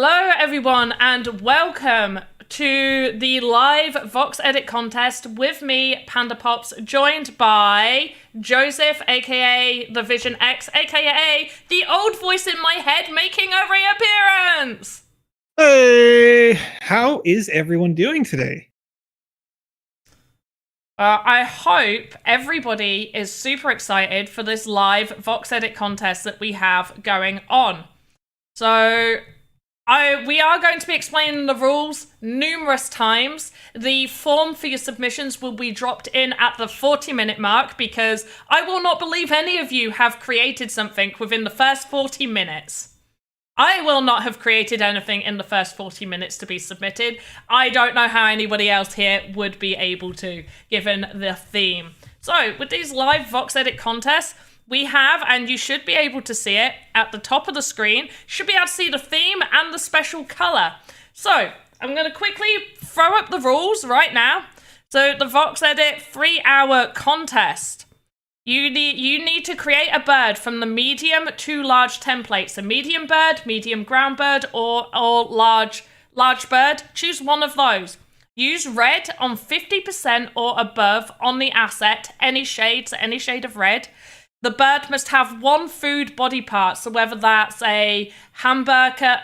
Hello everyone and welcome to the live Voxedit contest with me, PandaPops, joined by Joseph, aka the Vision X, aka the old voice in my head making a reappearance! Hey, how is everyone doing today? I hope everybody is super excited for this live Voxedit contest that we have going on. So we are going to be explaining the rules numerous times. The form for your submissions will be dropped in at the 40-minute mark because I will not believe any of you have created something within the first 40 minutes. I will not have created anything in the first 40 minutes to be submitted. I don't know how anybody else here would be able to, given the theme. So, with these live Voxedit contests, we have, and you should be able to see it at the top of the screen, should be able to see the theme and the special color. So, I'm going to quickly throw up the rules right now. So, the Voxedit 3-hour contest. You need to create a bird from the medium to large templates. So, medium bird, medium ground bird, or large bird. Choose one of those. Use red on 50% or above on the asset, any shade, so any shade of red. The bird must have one food body part, so whether that's a hamburger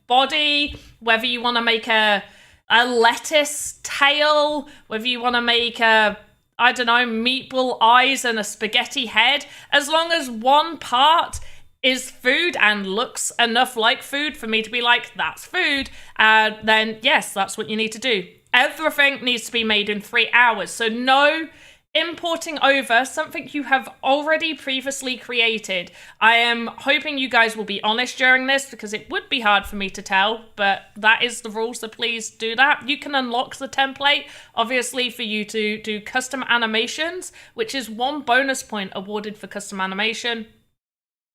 body, whether you want to make a lettuce tail, whether you want to make a, I don't know, meatball eyes and a spaghetti head, as long as one part is food and looks enough like food for me to be like, that's food, then yes, that's what you need to do. Everything needs to be made in 3 hours, so no importing over something you have already previously created. I am hoping you guys will be honest during this because it would be hard for me to tell, but that is the rule, so please do that. You can unlock the template, obviously, for you to do custom animations, which is 1 bonus point awarded for custom animation.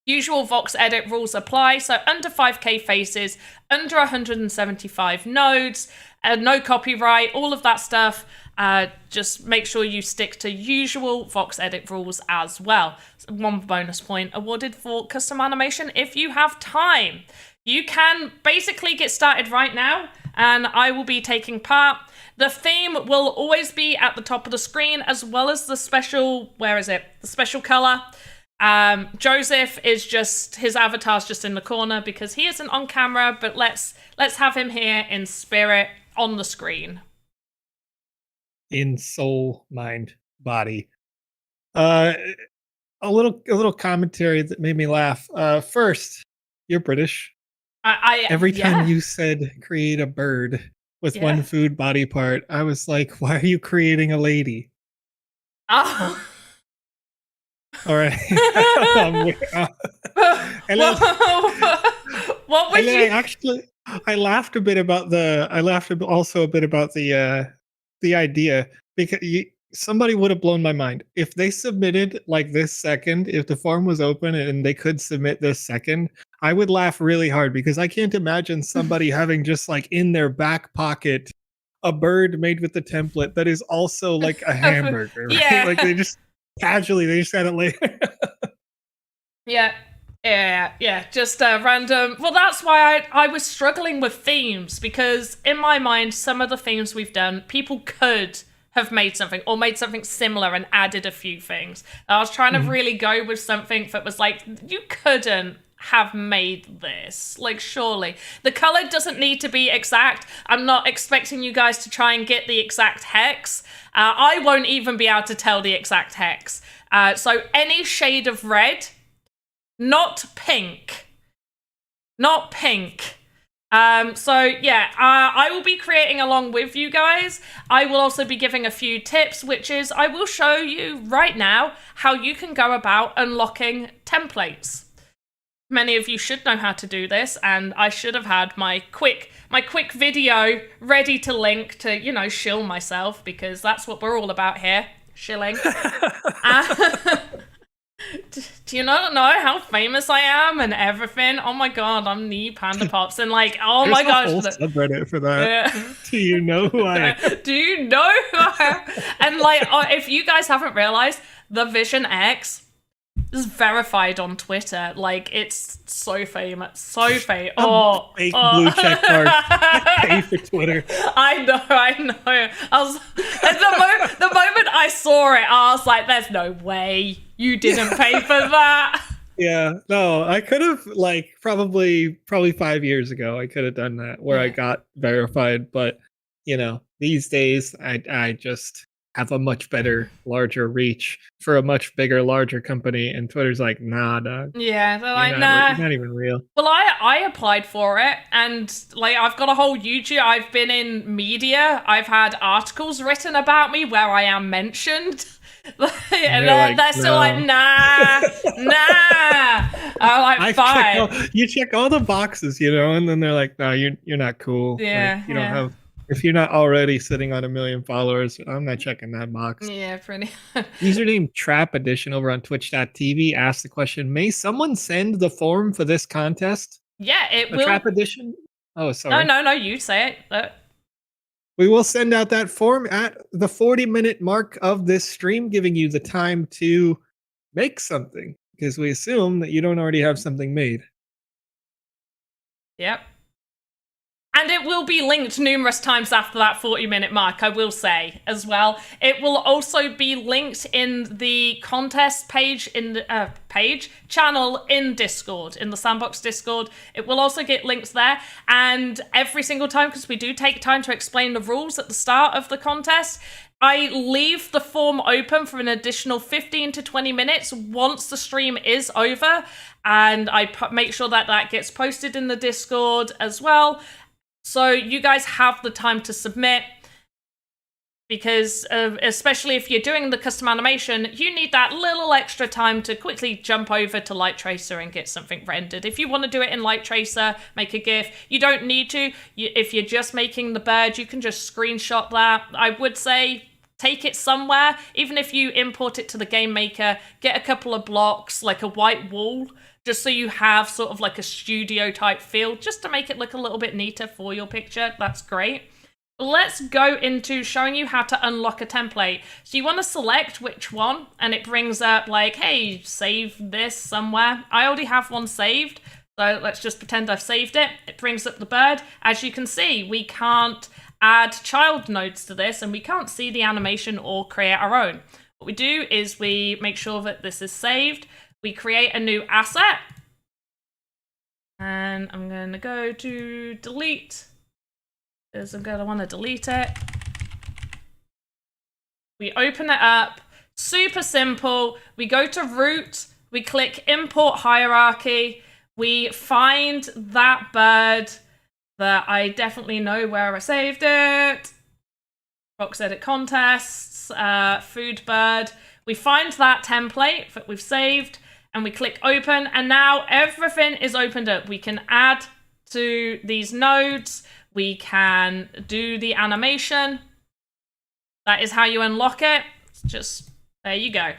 Usual Voxedit rules apply, so under 5k faces, under 175 nodes, no copyright, all of that stuff. Just make sure you stick to usual Voxedit rules as well. 1 bonus point awarded for custom animation if you have time. You can basically get started right now, and I will be taking part. The theme will always be at the top of the screen, as well as the special, the special color. Joseph is just, his avatar's just in the corner because he isn't on camera, but let's have him here in spirit on the screen. In soul, mind, body. A little commentary that made me laugh. First, you're British. Every time you said create a bird with 1 food body part, I was like, why are you creating a lady? Oh. All right. What would you? I laughed a bit about the. I laughed also a bit about the idea because somebody would have blown my mind if they submitted like this second. If the form was open and they could submit this second, I would laugh really hard because I can't imagine somebody having just like in their back pocket a bird made with the template that is also like a hamburger. Right? Yeah. Like they just. Casually, they just got it later. Yeah, just random. Well, that's why I was struggling with themes, because in my mind, some of the themes we've done, people could have made something or made something similar and added a few things. I was trying to really go with something that was like, you couldn't have made this, like, surely. The color doesn't need to be exact. I'm not expecting you guys to try and get the exact hex. I won't even be able to tell the exact hex. So any shade of red, not pink. Not pink. I will be creating along with you guys. I will also be giving a few tips, which is I will show you right now how you can go about unlocking templates. Many of you should know how to do this, and I should have had my quick video ready to link to, you know, shill myself, because that's what we're all about here, shilling. Do you not know how famous I am and everything? Oh my god, I'm the PandaPops, and like, oh my gosh. There's a whole subreddit for that. Yeah. Do you know who I am? Do you know who I am? And like, if you guys haven't realized, the Vision X This is verified on Twitter. Like, it's so famous. So famous. Fake blue check mark. Pay for Twitter. I know. I was at the moment I saw it, I was like, there's no way you didn't pay for that. Yeah, no, I could have, like, probably 5 years ago, I could have done that where I got verified, but you know, these days I just have a much better, larger reach for a much bigger, larger company, and Twitter's like, nah, dog. Yeah, they're like, nah. You're not even real. Well, I applied for it, and like, I've got a whole YouTube. I've been in media. I've had articles written about me where I am mentioned. And they're still like, nah. I'm like, fine. You check all the boxes, you know, and then they're like, no, you're not cool. Yeah, like, you don't have. If you're not already sitting on 1 million followers, I'm not checking that box. Yeah, pretty. Username Trap Edition over on Twitch.tv asked the question: may someone send the form for this contest? Yeah, it will. Trap Edition. Oh, sorry. No. You say it. We will send out that form at the 40-minute mark of this stream, giving you the time to make something, because we assume that you don't already have something made. Yep. And it will be linked numerous times after that 40-minute mark, I will say, as well. It will also be linked in the contest page, in the channel in Discord, in the Sandbox Discord. It will also get linked there. And every single time, because we do take time to explain the rules at the start of the contest, I leave the form open for an additional 15 to 20 minutes once the stream is over. And I make sure that that gets posted in the Discord as well. So you guys have the time to submit, because especially if you're doing the custom animation, you need that little extra time to quickly jump over to Light Tracer and get something rendered. If you want to do it in Light Tracer, make a GIF, you don't need to. If you're just making the bird, you can just screenshot that. I would say take it somewhere. Even if you import it to the Game Maker, get a couple of blocks, like a white wall, just so you have sort of like a studio type feel, just to make it look a little bit neater for your picture. That's great. Let's go into showing you how to unlock a template. So you want to select which one, and it brings up like, hey, save this somewhere. I already have one saved, so let's just pretend I've saved it. It brings up the bird. As you can see, we can't add child nodes to this, and we can't see the animation or create our own. What we do is we make sure that this is saved. We create a new asset, and I'm going to go to delete, because I'm going to want to delete it. We open it up, super simple. We go to root, we click import hierarchy, we find that bird that I definitely know where I saved it. Voxedit contests, food bird. We find that template that we've saved, and we click open, and now everything is opened up. We can add to these nodes. We can do the animation. That is how you unlock it. It's just, there you go.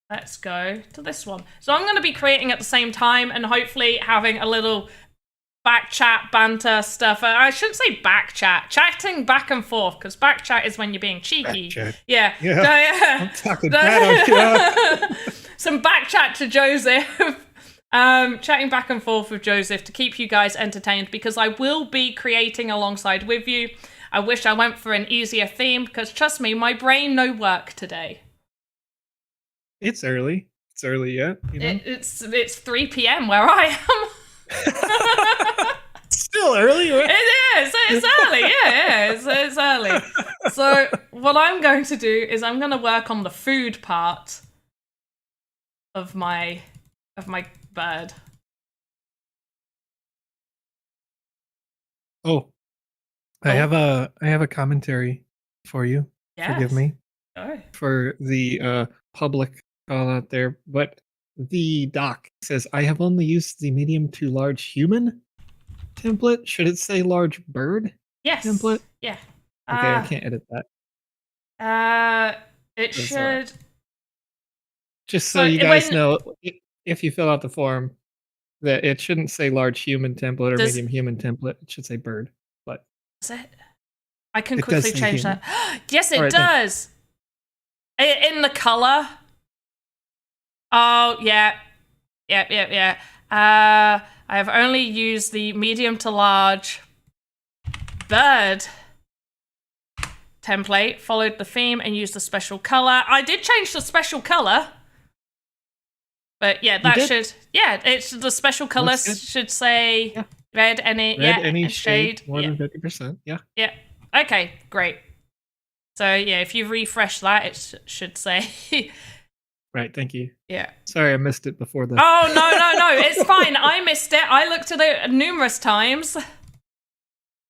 Let's go to this one. So I'm going to be creating at the same time, and hopefully having a little back chat, banter stuff. I shouldn't say back chat. Chatting back and forth, because back chat is when you're being cheeky. Yeah. I'm talking bad. Some back chat to Joseph. Chatting back and forth with Joseph to keep you guys entertained, because I will be creating alongside with you. I wish I went for an easier theme, because trust me, my brain no work today. It's early. It's early yet. You know? It's 3 p.m. where I am. Still early, right? It is. It's early. Yeah, it's early. So what I'm going to do is I'm going to work on the food part of my bird. Oh, I have a commentary for you. Yes. Forgive me for the public call out there, but the doc says I have only used the medium to large human template. Should it say large bird? Yes. Template? Yeah. Okay, I can't edit that. It should. Just so you guys know, if you fill out the form, that it shouldn't say large human template or medium human template. It should say bird. But is it? I can quickly change that. Yes, it does. In the color. Oh, yeah. I have only used the medium to large bird template, followed the theme, and used a special color. I did change the special color. But yeah, that should... Yeah, it's the special color should say red any shade. More than 50%, yeah. Yeah. Okay, great. So yeah, if you refresh that, it should say... Right, thank you. Yeah. Sorry, I missed it before the... Oh, no, it's fine. I missed it. I looked at it numerous times.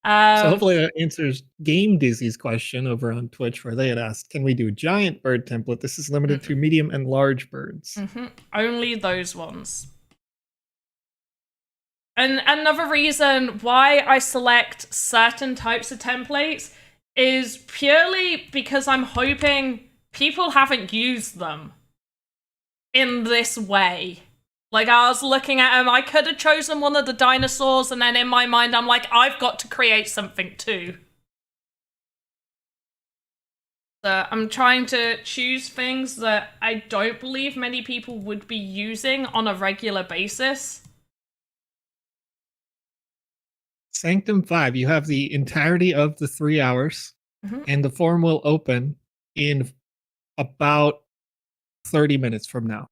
So hopefully that answers Game Dizzy's question over on Twitch, where they had asked, can we do giant bird template? This is limited to medium and large birds. Only those ones. And another reason why I select certain types of templates is purely because I'm hoping people haven't used them in this way. Like, I was looking at them, I could have chosen one of the dinosaurs, and then in my mind, I'm like, I've got to create something too. So I'm trying to choose things that I don't believe many people would be using on a regular basis. Sanctum 5, you have the entirety of the 3 hours, and the form will open in about 30 minutes from now.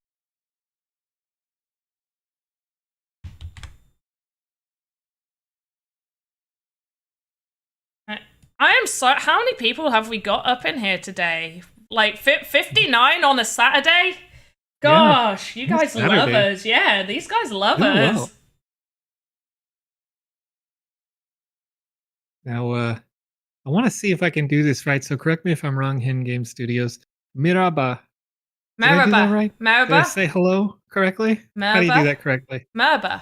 I am so... How many people have we got up in here today? Like 59 on a Saturday? Gosh, you guys love us. Yeah, these guys love us. Wow. Now, I want to see if I can do this right. So correct me if I'm wrong, Hen Game Studios. Miraba. Did I do that right? Merhaba. Did I say hello correctly? Merhaba. How do you do that correctly? Merhaba.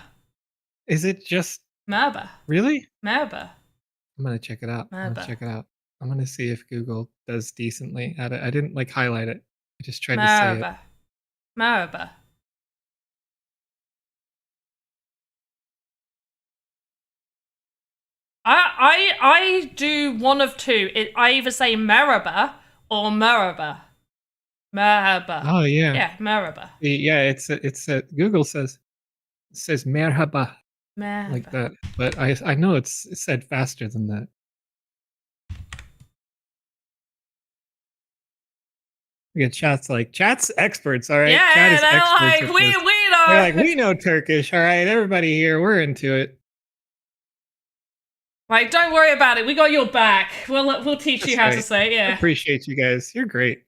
Is it just... Merhaba. Really? Merhaba. I'm going to check it out. I'm going to see if Google does decently at it. I didn't like highlight it. I just tried to say it. Merhaba. I do one of two. I either say merhaba or merhaba. Merhaba. Oh yeah. Yeah, merhaba. Yeah, it's Google says merhaba. Merhaba. Like that. But I know it's said faster than that. We get chat's experts, all right? Yeah, Chat is they're experts like, we know. They're like, we know Turkish, all right? Everybody here, we're into it. Like, don't worry about it. We got your back. We'll teach you how to say it, yeah. I appreciate you guys. You're great.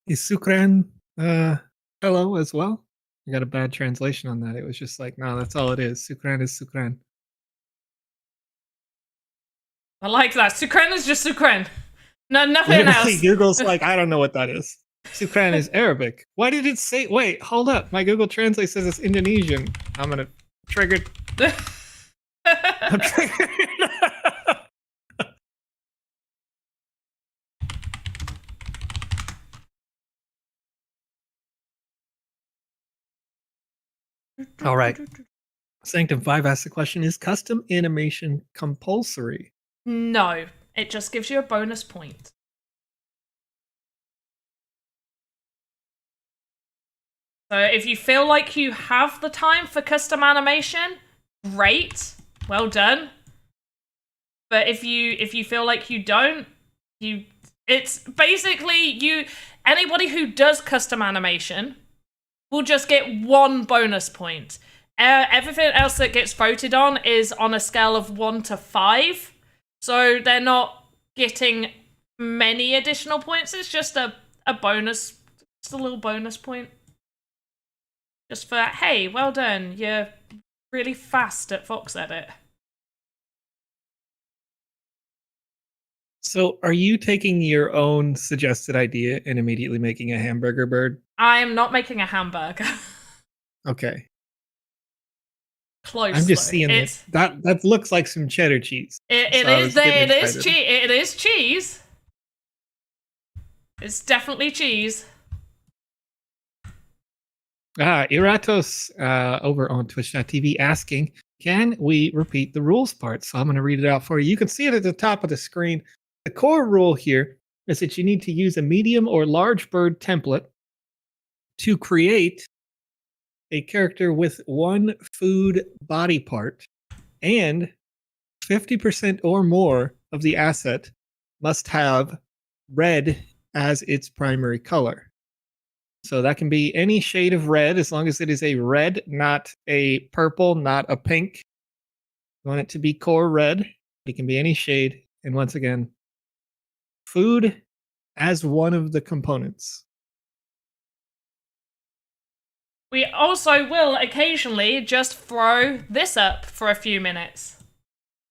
Is Sukran hello as well? I got a bad translation on that. It was just like, no, that's all it is. Sukran is Sukran. I like that. Sukran is just Sukran. No, nothing else. Google's like, I don't know what that is. Sukran is Arabic. Why did it say... Wait, hold up. My Google Translate says it's Indonesian. I'm gonna... Triggered. I'm triggered. All right. Sanctum 5 asks the question, is custom animation compulsory? No. It just gives you a bonus point. So if you feel like you have the time for custom animation, great. Well done. But if you feel like you don't, it's basically anybody who does custom animation will just get 1 bonus point. Everything else that gets voted on is on a scale of 1 to 5. So they're not getting many additional points. It's just a bonus, just a little bonus point. Just for, hey, well done. You're really fast at Voxedit. So are you taking your own suggested idea and immediately making a hamburger bird? I am not making a hamburger. Okay. Close. I'm just seeing it. That looks like some cheddar cheese. It is cheese. It's definitely cheese. Iratos over on Twitch.tv asking, can we repeat the rules part? So I'm going to read it out for you. You can see it at the top of the screen. The core rule here is that you need to use a medium or large bird template to create a character with one food body part, and 50% or more of the asset must have red as its primary color. So that can be any shade of red, as long as it is a red, not a purple, not a pink. You want it to be core red. It can be any shade. And once again, food as one of the components. We also will occasionally just throw this up for a few minutes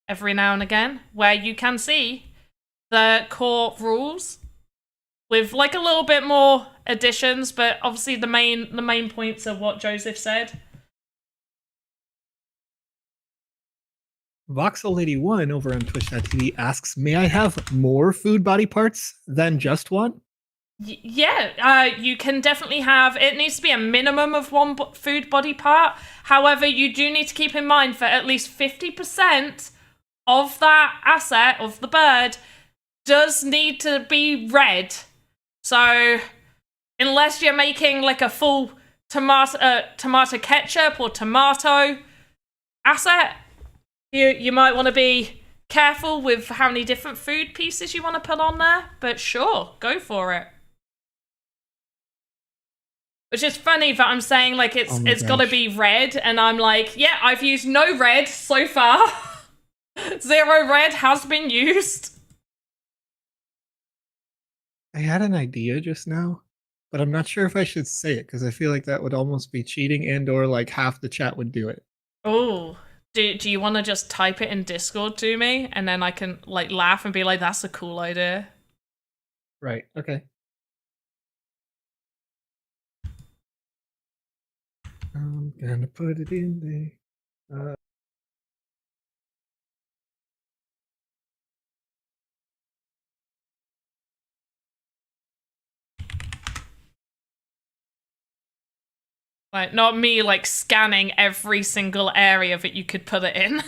every now and again, where you can see the core rules with like a little bit more additions, but obviously the main points are what Joseph said. Voxel81 over on Twitch.tv asks, may I have more food body parts than just one? Yeah, you can definitely have, it needs to be a minimum of one food body part. However, you do need to keep in mind for at least 50% of that asset, of the bird, does need to be red. So, unless you're making like a full tomato ketchup or tomato asset, you might want to be careful with how many different food pieces you want to put on there. But sure, go for it. Which is funny that I'm saying like it's got to be red, and I'm like, yeah, I've used no red so far. 0 red has been used. I had an idea just now, but I'm not sure if I should say it because I feel like that would almost be cheating, and or like half the chat would do it. Oh, do you want to just type it in Discord to me, and then I can like laugh and be like, that's a cool idea. Right. Okay. I'm gonna put it in there. Like, not me like scanning every single area that you could put it in.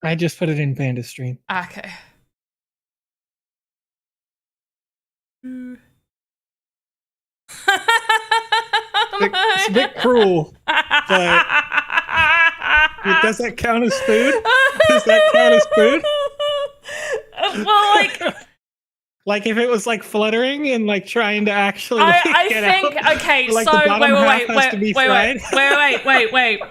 I just put it in Panda stream. Okay. It's a bit cruel, but does that count as food? Does that count as food? Well, like, like if it was like fluttering and like trying to actually, like, I think out, okay. like So the bottom half has to be fried. wait.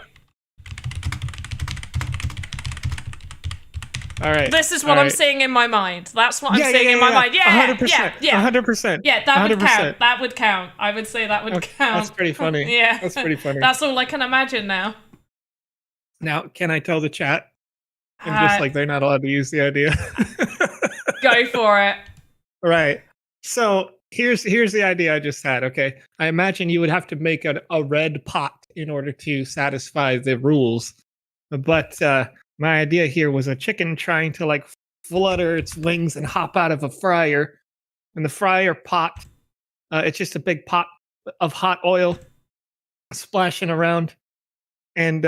All right. This is what I'm seeing in my mind. That's what I'm seeing in my mind. Yeah, 100%. yeah. 100%. Yeah, that 100%. would count. That would count. I would say that would count. That's pretty funny. Yeah. That's pretty funny. That's all I can imagine now. Now, can I tell the chat? And just like they're not allowed to use the idea. Go for it. Right. So here's the idea I just had. Okay. I imagine you would have to make a red pot in order to satisfy the rules. But my idea here was a chicken trying to like flutter its wings and hop out of a fryer. And the fryer pot, it's just a big pot of hot oil splashing around. And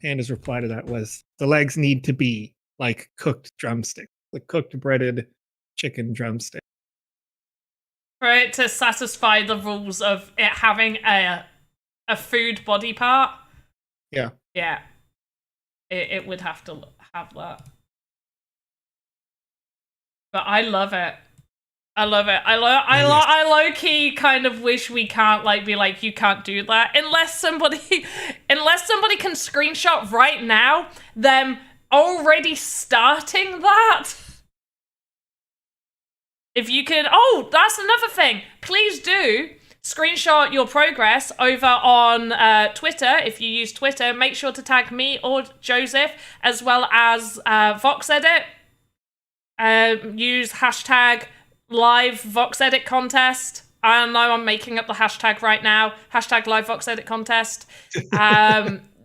Panda's reply to that was, the legs need to be like cooked drumstick, like cooked breaded chicken drumstick. Right, to satisfy the rules of it having a food body part. Yeah. Yeah. It would have to have that. But I love it. I love it. I low-key kind of wish we can't like be like, you can't do that unless somebody can screenshot right now them already starting that. If you could, oh, that's another thing. Please do screenshot your progress over on Twitter. If you use Twitter, make sure to tag me or Joseph, as well as Voxedit. Use hashtag live Voxedit contest. I know I'm making up the hashtag right now. Hashtag live Voxedit contest.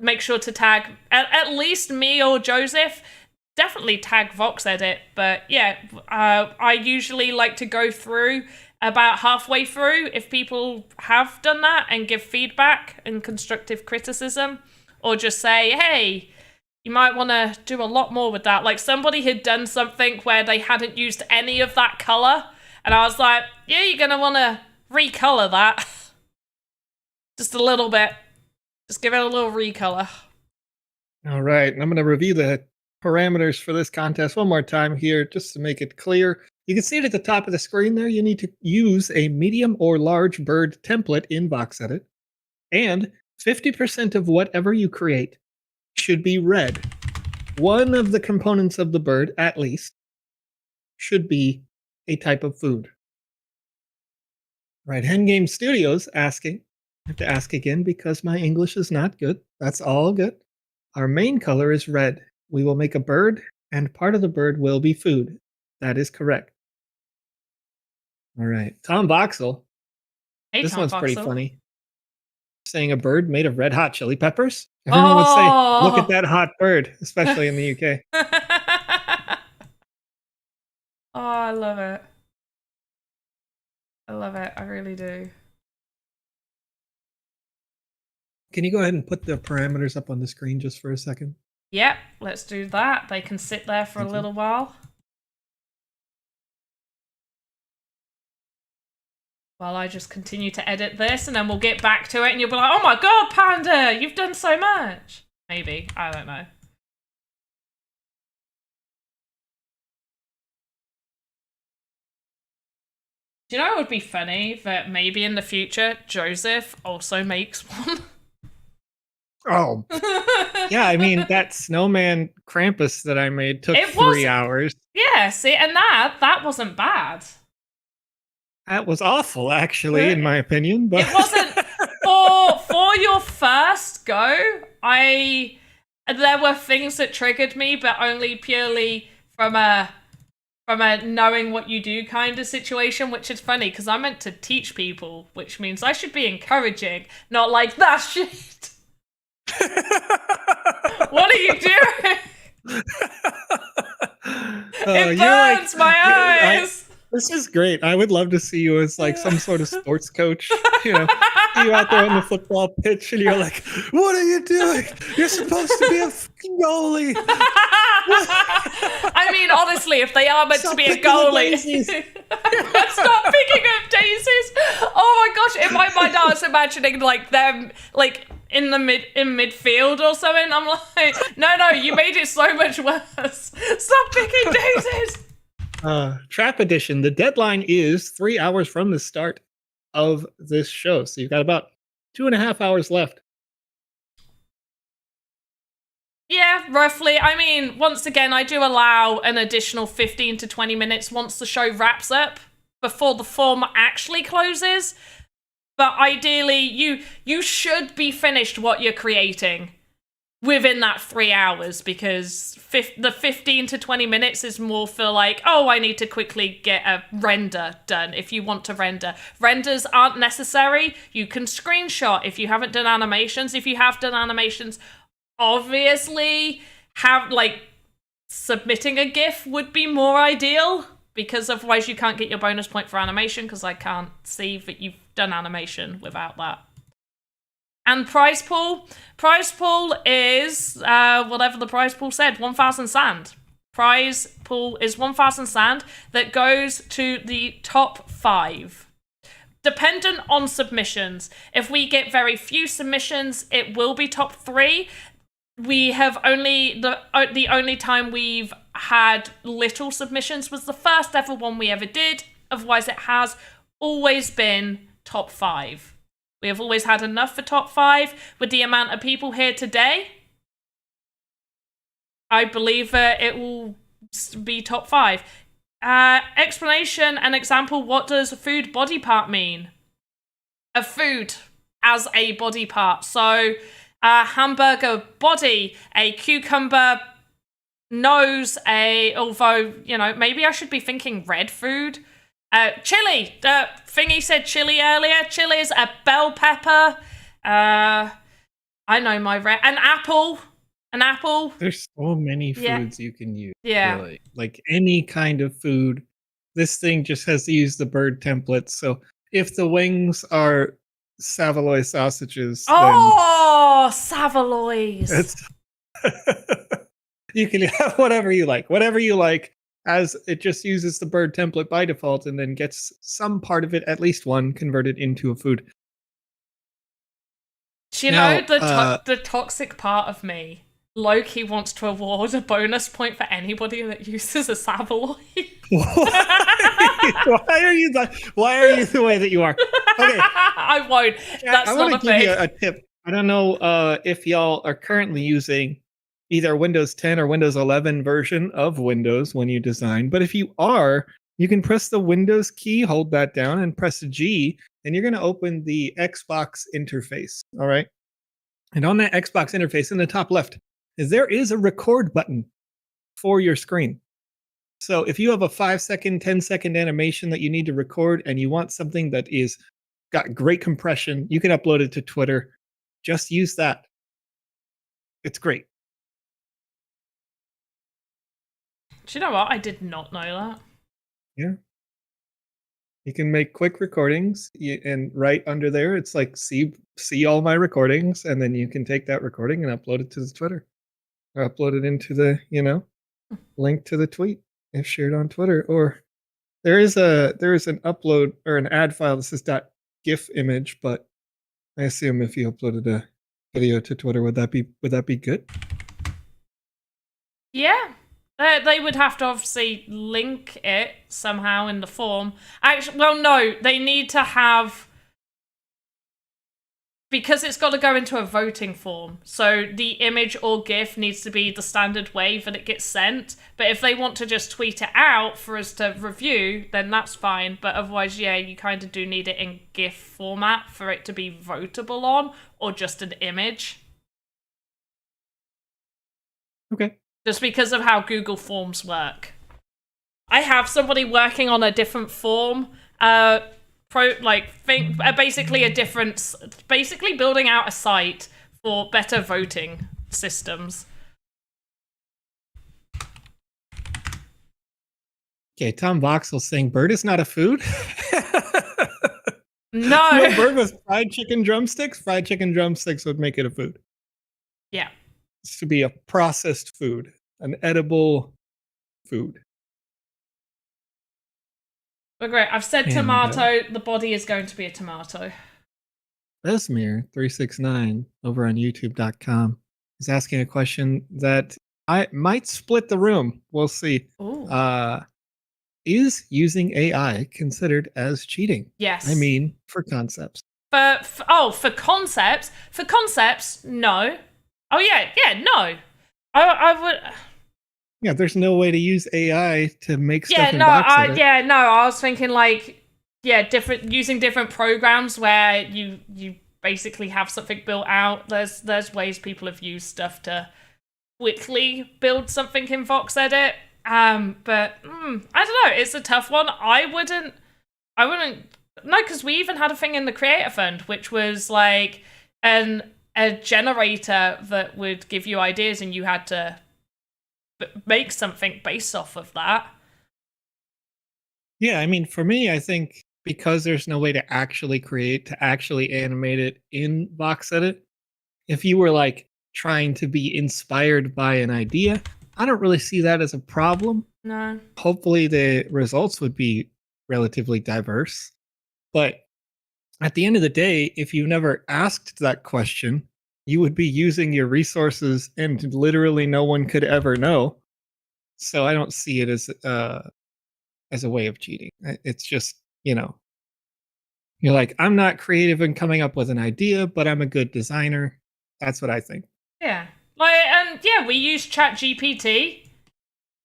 Make sure to tag at least me or Joseph. Definitely tag Voxedit, but yeah, I usually like to go through about halfway through if people have done that and give feedback and constructive criticism, or just say, hey, you might want to do a lot more with that. Like somebody had done something where they hadn't used any of that color, And I was like, yeah, you're going to want to recolor that. Just a little bit. Just give it a little recolor. All right. And I'm going to review the parameters for this contest one more time here, just to make it clear. You can see it at the top of the screen there. You need to use a medium or large bird template in Voxedit. And 50% of whatever you create should be red. One of the components of the bird, at least, should be a type of food. Right, Hen Game Studios asking. I have to ask again because my English is not good. That's all good. Our main color is red. We will make a bird, and part of the bird will be food. That is correct. All right, Tom Voxel. Hey, this Tom one's Voxel. pretty funny. Saying a bird made of red hot chili peppers. Everyone would say, "Look at that hot bird," especially in the UK. Oh, I love it. I love it. I really do. Can you go ahead and put the parameters up on the screen just for a second? Yep, let's do that. They can sit there for a little while. While I just continue to edit this, and then we'll get back to it, and you'll be like, oh my god, Panda, you've done so much. Maybe. I don't know. Do you know it would be funny that maybe in the future, Joseph also makes one? Oh. Yeah, I mean, that snowman Krampus that I made took 3 hours. Yeah, see, and that wasn't bad. That was awful, actually, in my opinion. But it wasn't for your first go. There were things that triggered me, but only purely from a knowing what you do kind of situation, which is funny because I'm meant to teach people, which means I should be encouraging, not like that shit. What are you doing? It burns my eyes. This is great. I would love to see you as like some sort of sports coach. You know, you out there on the football pitch, and you're like, "What are you doing? You're supposed to be a fucking goalie." I mean, honestly, if they are meant to be a goalie, stop picking up daisies. Oh my gosh! In my mind, I was imagining like them, like in midfield or something. I'm like, no, you made it so much worse. Stop picking daisies. Trap edition. The deadline is 3 hours from the start of this show, so you've got about 2.5 hours left. Yeah, roughly. I mean, once again, I do allow an additional 15 to 20 minutes once the show wraps up before the form actually closes. But ideally, you should be finished what you're creating within that 3 hours, because the 15 to 20 minutes is more for like, oh, I need to quickly get a render done. If you want to render, renders aren't necessary. You can screenshot if you haven't done animations. If you have done animations, obviously submitting a GIF would be more ideal, because otherwise you can't get your bonus point for animation, because I can't see that you've done animation without that. And prize pool is whatever the prize pool said, 1,000 sand. Prize pool is 1,000 sand that goes to the top 5. Dependent on submissions. If we get very few submissions, it will be top 3. We have the only time we've had little submissions was the first ever one we ever did. Otherwise, it has always been top 5. We have always had enough for top 5. With the amount of people here today, I believe that it will be top 5. Explanation and example, what does food body part mean? A food as a body part. So a hamburger body, a cucumber nose, although, you know, maybe I should be thinking red food. Chili. Thingy said chili earlier. Chili is a bell pepper. I know my red. An apple. There's so many foods you can use. Yeah. Really. Like any kind of food. This thing just has to use the bird template. So if the wings are Savoy sausages, Savoys. You can have whatever you like. Whatever you like. as it just uses the bird template by default and then gets some part of it, at least one, converted into a food. Do you know the toxic part of me? Loki wants to award a bonus point for anybody that uses a Saveloy. Why are you the way that you are? Okay, I won't. That's I want to give you a tip. I don't know if y'all are currently using either Windows 10 or Windows 11 version of Windows when you design, but if you are, you can press the Windows key, hold that down, and press G, and you're going to open the Xbox interface. All right, and on that Xbox interface in the top left, there is a record button for your screen. So if you have a 5-second, 10-second animation that you need to record and you want something that is got great compression, you can upload it to Twitter. Just use that. It's great. Do you know what? I did not know that. Yeah. You can make quick recordings, and right under there, it's like, see all my recordings, and then you can take that recording and upload it to the Twitter. Or upload it into the, link to the tweet if shared on Twitter. Or there is an upload or an ad file that says .gif image, but I assume if you uploaded a video to Twitter, would that be good? Yeah. They would have to obviously link it somehow in the form. Actually, well, no, they need to have, because it's got to go into a voting form. So the image or GIF needs to be the standard way that it gets sent. But if they want to just tweet it out for us to review, then that's fine. But otherwise, yeah, you kind of do need it in GIF format for it to be votable on, or just an image. Okay. Just because of how Google Forms work. I have somebody working on a different form, basically building out a site for better voting systems. Okay, Tom Voxel saying bird is not a food. No. Bird with fried chicken drumsticks. Fried chicken drumsticks would make it a food. Yeah. It's to be a processed food, an edible food. But great. I've said tomato. The body is going to be a tomato. Besmir369 over on YouTube.com is asking a question that I might split the room. We'll see. Is using AI considered as cheating? Yes. I mean, for concepts. For concepts, no. Oh yeah, no. I would. Yeah, there's no way to use AI to make stuff in Voxedit. I was thinking using different programs where you basically have something built out. There's ways people have used stuff to quickly build something in Voxedit. But I don't know. It's a tough one. I wouldn't. No, because we even had a thing in the Creator Fund, which was like a generator that would give you ideas, and you had to make something based off of that. Yeah, I mean, for me, I think because there's no way to actually animate it in Voxedit, if you were like trying to be inspired by an idea, I don't really see that as a problem. No. Hopefully the results would be relatively diverse. But at the end of the day, if you never asked that question, you would be using your resources and literally no one could ever know. So I don't see it as a way of cheating. It's just, you're like, I'm not creative in coming up with an idea, but I'm a good designer. That's what I think. Yeah. We use ChatGPT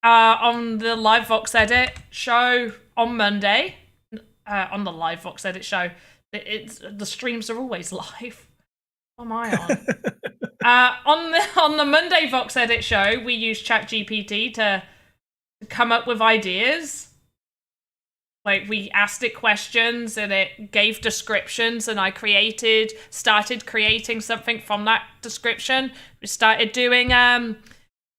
on the live Voxedit show on Monday. On the live Voxedit show. The streams are always live. What am I on? On the Monday Voxedit show, we use ChatGPT to come up with ideas. Like, we asked it questions and it gave descriptions, and I started creating something from that description. We started doing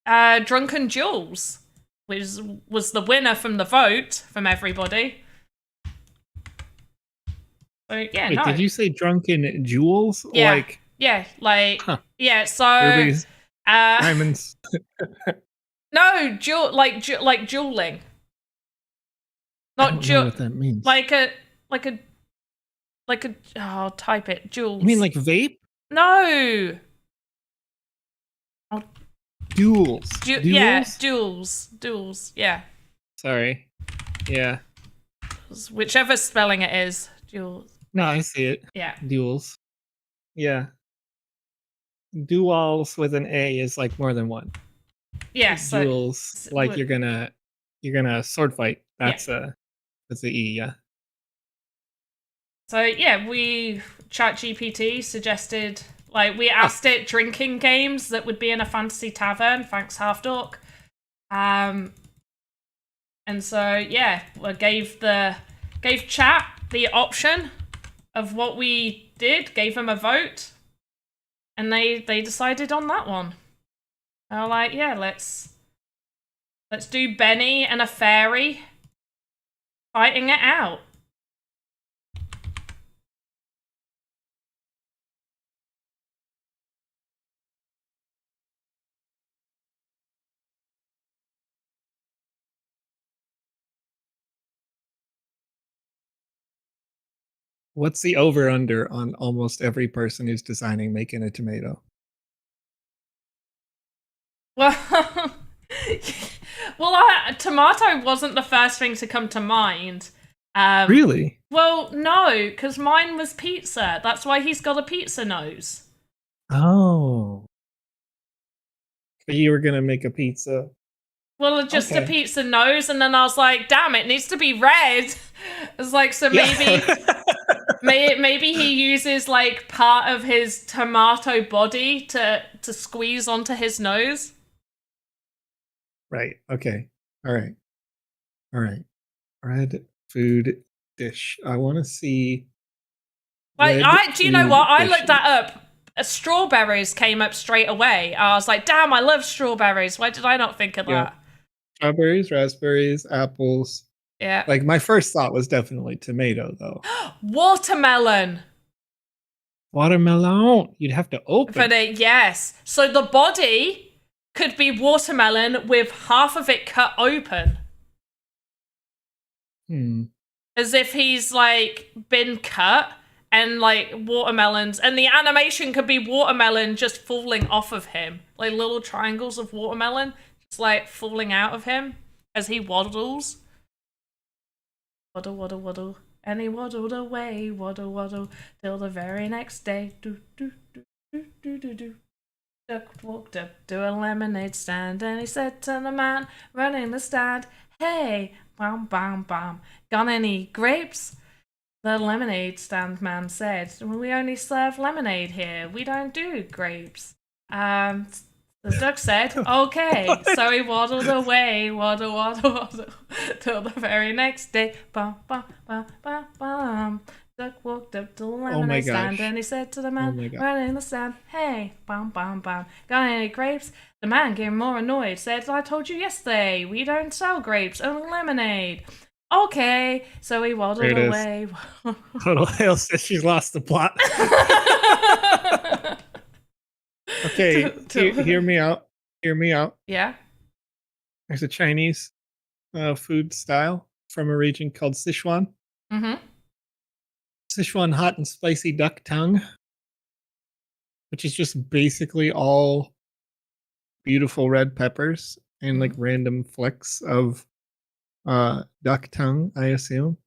Drunken Duels, which was the winner from the vote from everybody. So, yeah, Wait, did you say Drunken Jewels? Yeah. So diamonds. no, like dueling. I don't know what that means. like a oh, type it, Jules. You mean like vape? No. Oh, Duels. yeah, duels. Yeah. Sorry. Yeah. Whichever spelling it is, duels. No, I see it. Yeah. Duels. Yeah. Duels with an A is like more than one. Yeah. So duels, like you're gonna sword fight. That's the E. Yeah. So yeah, ChatGPT suggested, like, we asked it drinking games that would be in a fantasy tavern. Thanks, Half Dork. And so yeah, we gave chat the option of what we did, gave them a vote, and they decided on that one. They were like, yeah, let's do Benny and a fairy fighting it out. What's the over-under on almost every person who's designing making a tomato? Well, tomato wasn't the first thing to come to mind. Really? Well, no, because mine was pizza. That's why he's got a pizza nose. Oh. But you were gonna make a pizza. Well, just a pizza nose, and then I was like, damn, it needs to be red. It's like, so maybe maybe he uses like part of his tomato body to squeeze onto his nose. Right. Okay. All right. Red food dish. I want to see. Like, do you know what? I looked that up. Strawberries came up straight away. I was like, damn, I love strawberries. Why did I not think of that? Strawberries, raspberries, apples. Yeah. Like, my first thought was definitely tomato, though. Watermelon. Watermelon. You'd have to open. But yes. So the body could be watermelon with half of it cut open. As if he's like been cut, and like watermelons, and the animation could be watermelon just falling off of him, like little triangles of watermelon just like falling out of him as he waddles. Waddle, waddle, waddle, and he waddled away, waddle, waddle, till the very next day. Do do do do do do do. Duck walked up to a lemonade stand, and he said to the man running the stand, "Hey, bam, bam, bam, got any grapes?" The lemonade stand man said, "We only serve lemonade here. We don't do grapes." The duck said, "Okay." So he waddled away, waddle, waddle, waddle, till the very next day. Bam, bam, bam, bam, bam. Duck walked up to the lemonade stand, and he said to the man running the stand, "Hey, bam, bam, bam, got any grapes?" The man, getting more annoyed, said, "I told you yesterday, we don't sell grapes, only lemonade." Okay, so he waddled away. Total Hale says she's lost the plot. Okay, hear me out. Hear me out. Yeah. There's a Chinese food style from a region called Sichuan. Sichuan hot and spicy duck tongue, which is just basically all beautiful red peppers and like random flecks of duck tongue, I assume,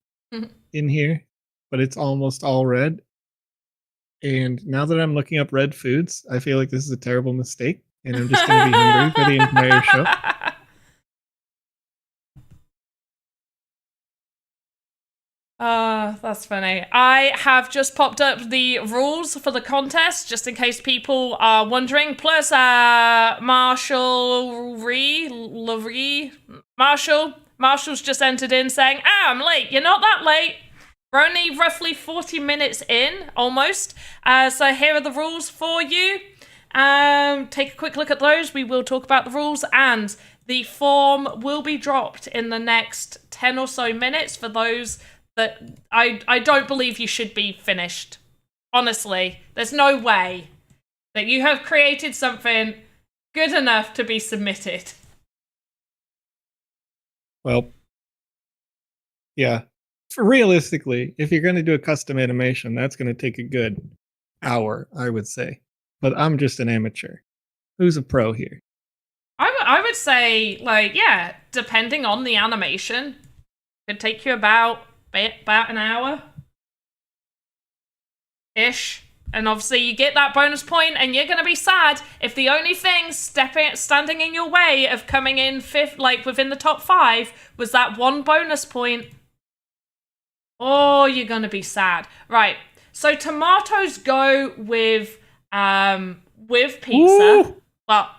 in here, but it's almost all red. And now that I'm looking up red foods, I feel like this is a terrible mistake, and I'm just going to be hungry for the entire show. That's funny. I have just popped up the rules for the contest, just in case people are wondering. Plus, Marshall's just entered in saying, I'm late. You're not that late. We're only roughly 40 minutes in, almost. So here are the rules for you. Take a quick look at those. We will talk about the rules, and the form will be dropped in the next 10 or so minutes for those that I don't believe you should be finished. Honestly, there's no way that you have created something good enough to be submitted. Well, Yeah. For realistically, if you're going to do a custom animation, that's going to take a good hour, I would say. But I'm just an amateur. Who's a pro here? I would say, like, yeah, depending on the animation, could take you about an hour ish. And obviously, you get that bonus point, and you're gonna be sad if the only thing standing in your way of coming in fifth, like within the top 5, was that one bonus point. Oh, you're gonna be sad, right? So tomatoes go with pizza, Ooh! but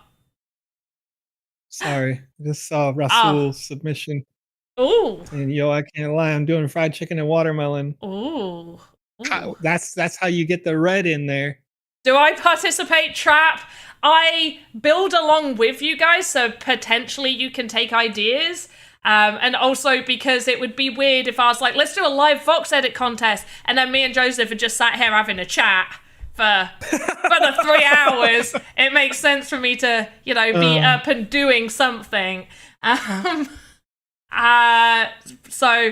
sorry, I just saw Rasul's submission. Ooh. Saying, yo, I can't lie, I'm doing fried chicken and watermelon. Ooh. That's how you get the red in there. Do I participate, Trap? I build along with you guys, so potentially you can take ideas. And also because it would be weird if I was like, let's do a live Voxedit contest, and then me and Joseph had just sat here having a chat for the 3 hours. It makes sense for me to, be up and doing something. So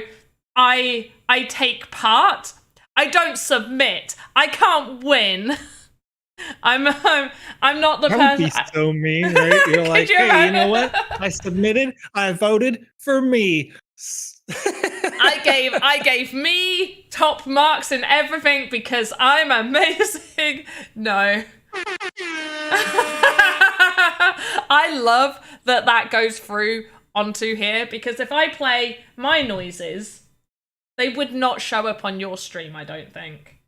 I take part. I don't submit. I can't win. I'm not the person. That would be so mean, right? You're like, hey, you know what? I submitted. I voted for me. I gave me top marks in everything because I'm amazing. No. I love that goes through onto here, because if I play my noises, they would not show up on your stream, I don't think.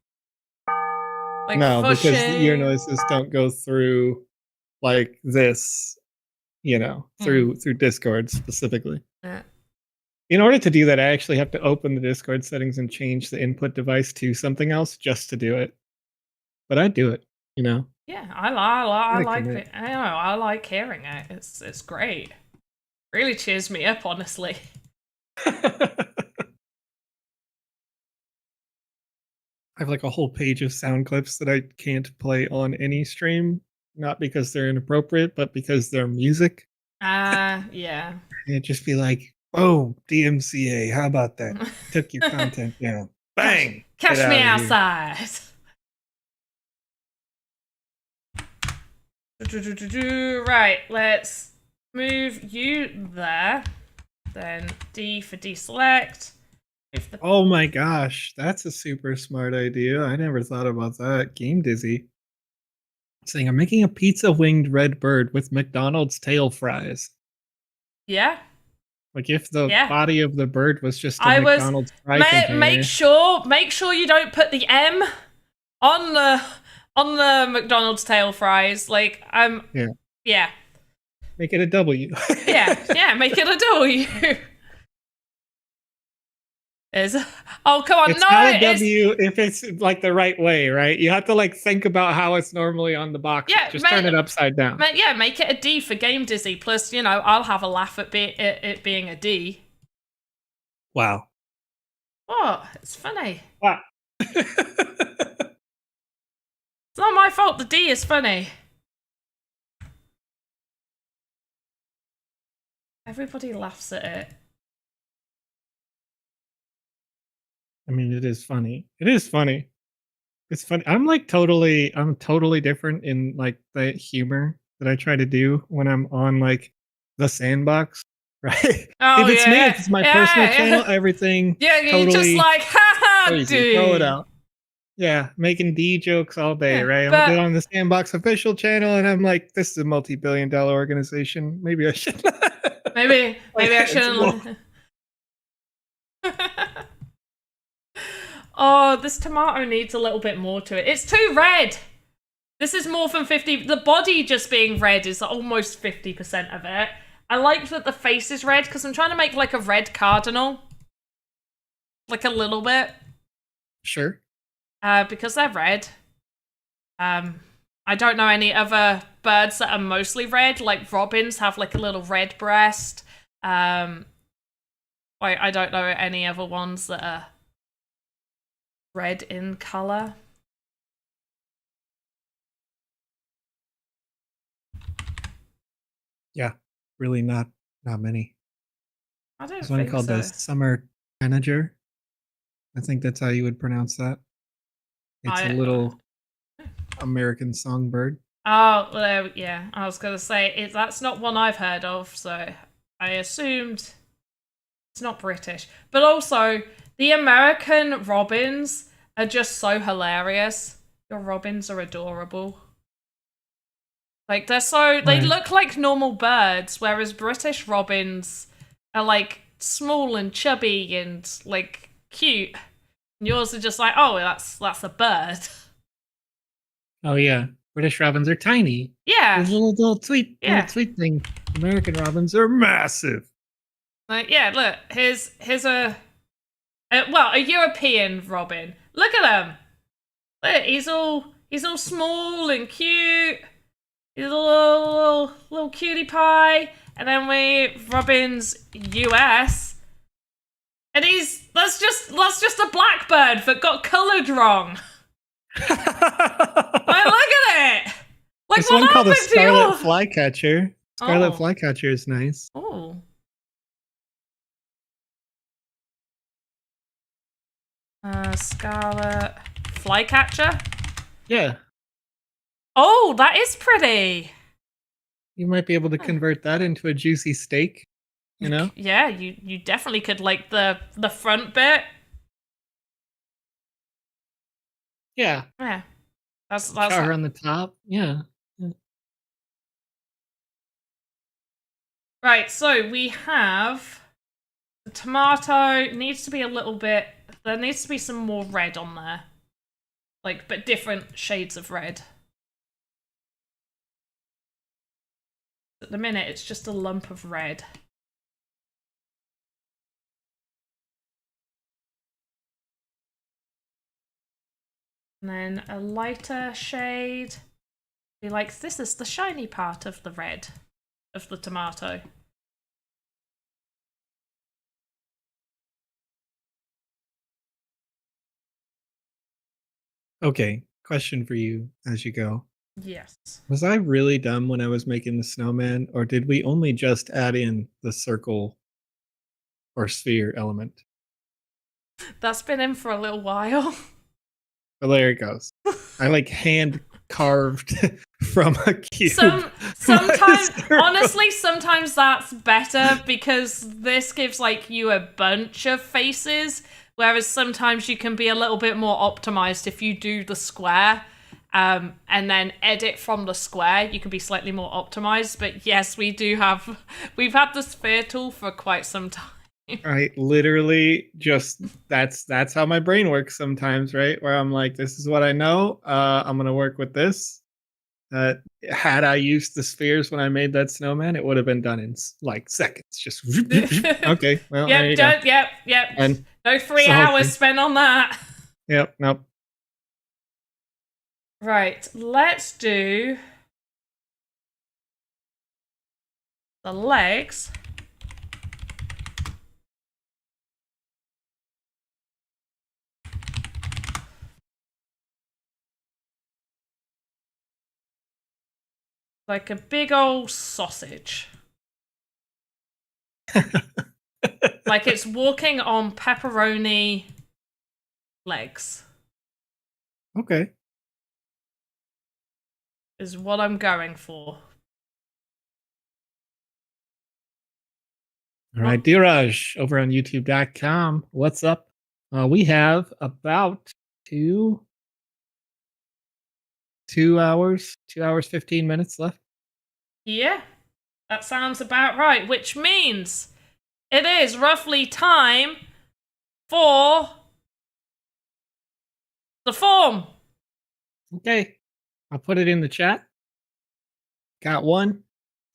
Like, no, because your noises don't go through like this, through Discord specifically. Yeah. In order to do that, I actually have to open the Discord settings and change the input device to something else just to do it. But I do it, Yeah, I like it. I know, I like hearing it. It's great. Really cheers me up, honestly. I have like a whole page of sound clips that I can't play on any stream, not because they're inappropriate, but because they're music. Yeah. It'd just be like, oh, DMCA, how about that? Took your content down. Bang! Catch me outside. Right, let's move you there. Then D for deselect. Oh my gosh, that's a super smart idea. I never thought about that. Game Dizzy. Saying, I'm making a pizza winged red bird with McDonald's tail fries. Yeah. Like if the body of the bird was just a McDonald's fry container. Make sure you don't put the M on the McDonald's tail fries. Like yeah. Make it a W. yeah, make it a W. Oh, come on, it's not a W if it's like the right way, right? You have to like think about how it's normally on the box. Yeah, just turn it upside down. Make it a D for Game Dizzy. Plus, I'll have a laugh at it being a D. Wow. What? It's funny. Wow. It's not my fault. The D is funny. Everybody laughs at it. I mean, it is funny. It is funny. It's funny. I'm totally different in like the humor that I try to do when I'm on like the Sandbox, right? Oh, if it's me, if it's my personal channel, everything. Yeah, you're just like, haha, dude. Throw it out. Yeah, making D jokes all day, right? I'm good on the Sandbox official channel, and I'm like, this is a multi-billion-dollar organization. Maybe I should. maybe I shouldn't. Oh, this tomato needs a little bit more to it. It's too red. This is more than 50. The body just being red is almost 50% of it. I like that the face is red because I'm trying to make like a red cardinal. Like a little bit. Sure. Because they're red. I don't know any other birds that are mostly red. Like robins have like a little red breast. I don't know any other ones that are red in color. Yeah, really not many. I don't There's think one called so. the Summer Tanager. I think that's how you would pronounce that. It's a little American songbird. Oh, well, yeah. I was going to say, that's not one I've heard of, so I assumed it's not British. But also, the American robins are just so hilarious. Your robins are adorable. Like, they look like normal birds, whereas British robins are, like, small and chubby and, like, cute. And yours are just like, oh, that's a bird. Oh, yeah. British robins are tiny. Yeah. There's a little tweet thing. American robins are massive. Like, yeah, look, here's a European robin. Look at him. Look, he's all small and cute. He's a little cutie pie. And then robins US. And that's just a blackbird that got coloured wrong. Like, look at it. Like, There's what one called a happened to you? scarlet flycatcher. Scarlet flycatcher is nice. Oh. Scarlet flycatcher? Yeah. Oh, that is pretty. You might be able to convert that into a juicy steak, you know? Yeah, you definitely could, like, the front bit. Yeah. Yeah. That's Char on the top. Yeah. Right, so we have the tomato needs to be a little bit, there needs to be some more red on there. Like, but different shades of red. At the minute, it's just a lump of red. And then a lighter shade. Be like, this is the shiny part of the red of the tomato. Okay, question for you as you go. Yes. Was I really dumb when I was making the snowman, or did we only just add in the circle or sphere element? That's been in for a little while. Well, there it goes. I like hand carved from a cube. Sometimes, honestly, sometimes that's better because this gives like you a bunch of faces, whereas sometimes you can be a little bit more optimized if you do the square. And then edit from the square, you can be slightly more optimized. But yes, we've had the sphere tool for quite some time. Right, literally just that's how my brain works sometimes, right? Where I'm like, this is what I know. I'm gonna work with this. Had I used the spheres when I made that snowman, it would have been done in like seconds. Just okay. Well, there you go. Yep. And no 3 hours spent on that. Yep. Nope. Right, let's do the legs. Like a big old sausage. Like it's walking on pepperoni legs. Okay. Is what I'm going for. All right, Diraj over on youtube.com. What's up? We have about 2 hours, 2 hours, 15 minutes left. Yeah, that sounds about right, which means it is roughly time for the form. Okay, I'll put it in the chat. Got one.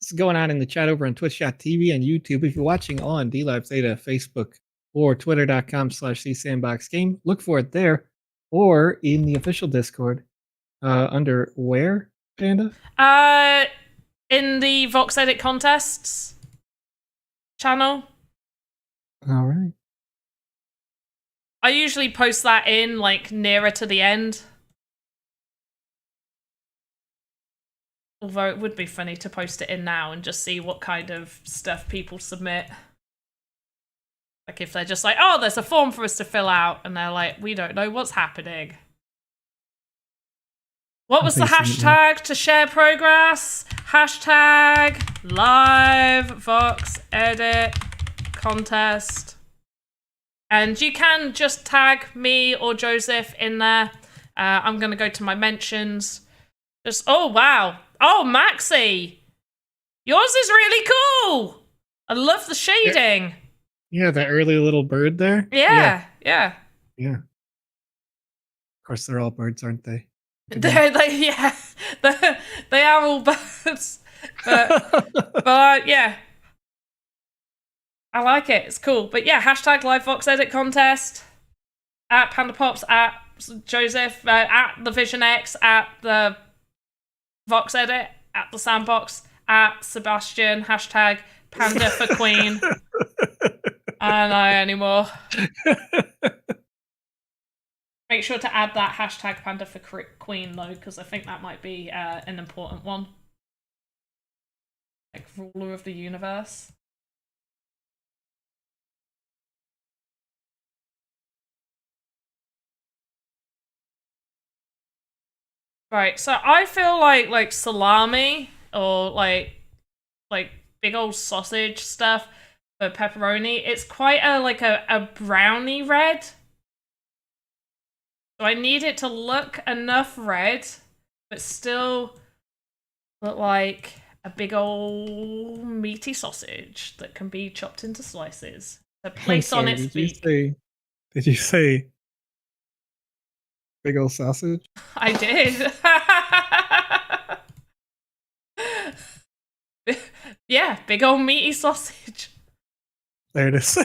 This is going on in the chat over on twitch.tv and YouTube. If you're watching on DLive Theta, Facebook, or twitter.com/csandboxgame, look for it there, or in the official Discord. Under where, Panda? In the Voxedit contests channel. All right. I usually post that in like nearer to the end. Although it would be funny to post it in now and just see what kind of stuff people submit. Like if they're just like, oh, there's a form for us to fill out, and they're like, we don't know what's happening. What was the hashtag to share progress? Hashtag live Voxedit contest. And you can just tag me or Joseph in there. I'm going to go to my mentions. Just, oh, wow. Oh, Maxie. Yours is really cool. I love the shading. Yeah, that early little bird there. Yeah. Yeah. Of course, they're all birds, aren't they? They are all birds. But yeah. I like it. It's cool. But yeah, hashtag live Voxedit contest. At PandaPops, at Joseph, at the Vision X, at the Voxedit, at the Sandbox, at Sebastian, hashtag Panda for Queen. I don't know anymore. Make sure to add that hashtag Panda for Queen though, because I think that might be an important one. Like ruler of the universe. Right, so I feel like salami or like big old sausage stuff for pepperoni. It's quite a browny red. So I need it to look enough red, but still look like a big old meaty sausage that can be chopped into slices. To place on its beak. Did you say big old sausage? I did. Yeah, big old meaty sausage. There it is.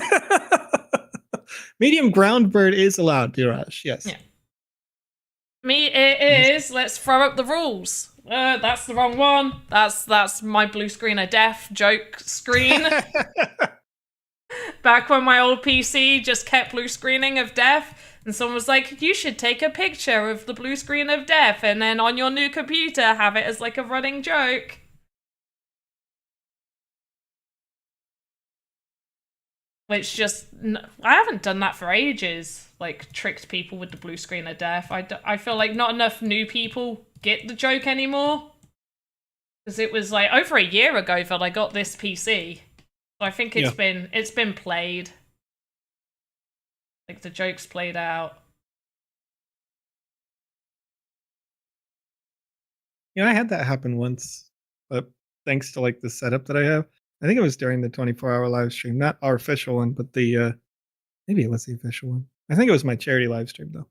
Medium ground bird is allowed, Dirash. Yes. Yeah. It is. Let's throw up the rules. That's the wrong one. That's my blue screen of death joke screen. Back when my old PC just kept blue screening of death, and someone was like, you should take a picture of the blue screen of death and then on your new computer have it as like a running joke. Which just, I haven't done that for ages, like tricked people with the blue screen of death. I feel like not enough new people get the joke anymore. Because it was like over a year ago that I got this PC. So I think it's been played. Like the joke's played out. Yeah, I had that happen once, but thanks to like the setup that I have. I think it was during the 24-hour live stream, not our official one, but the maybe it was the official one. I think it was my charity live stream though.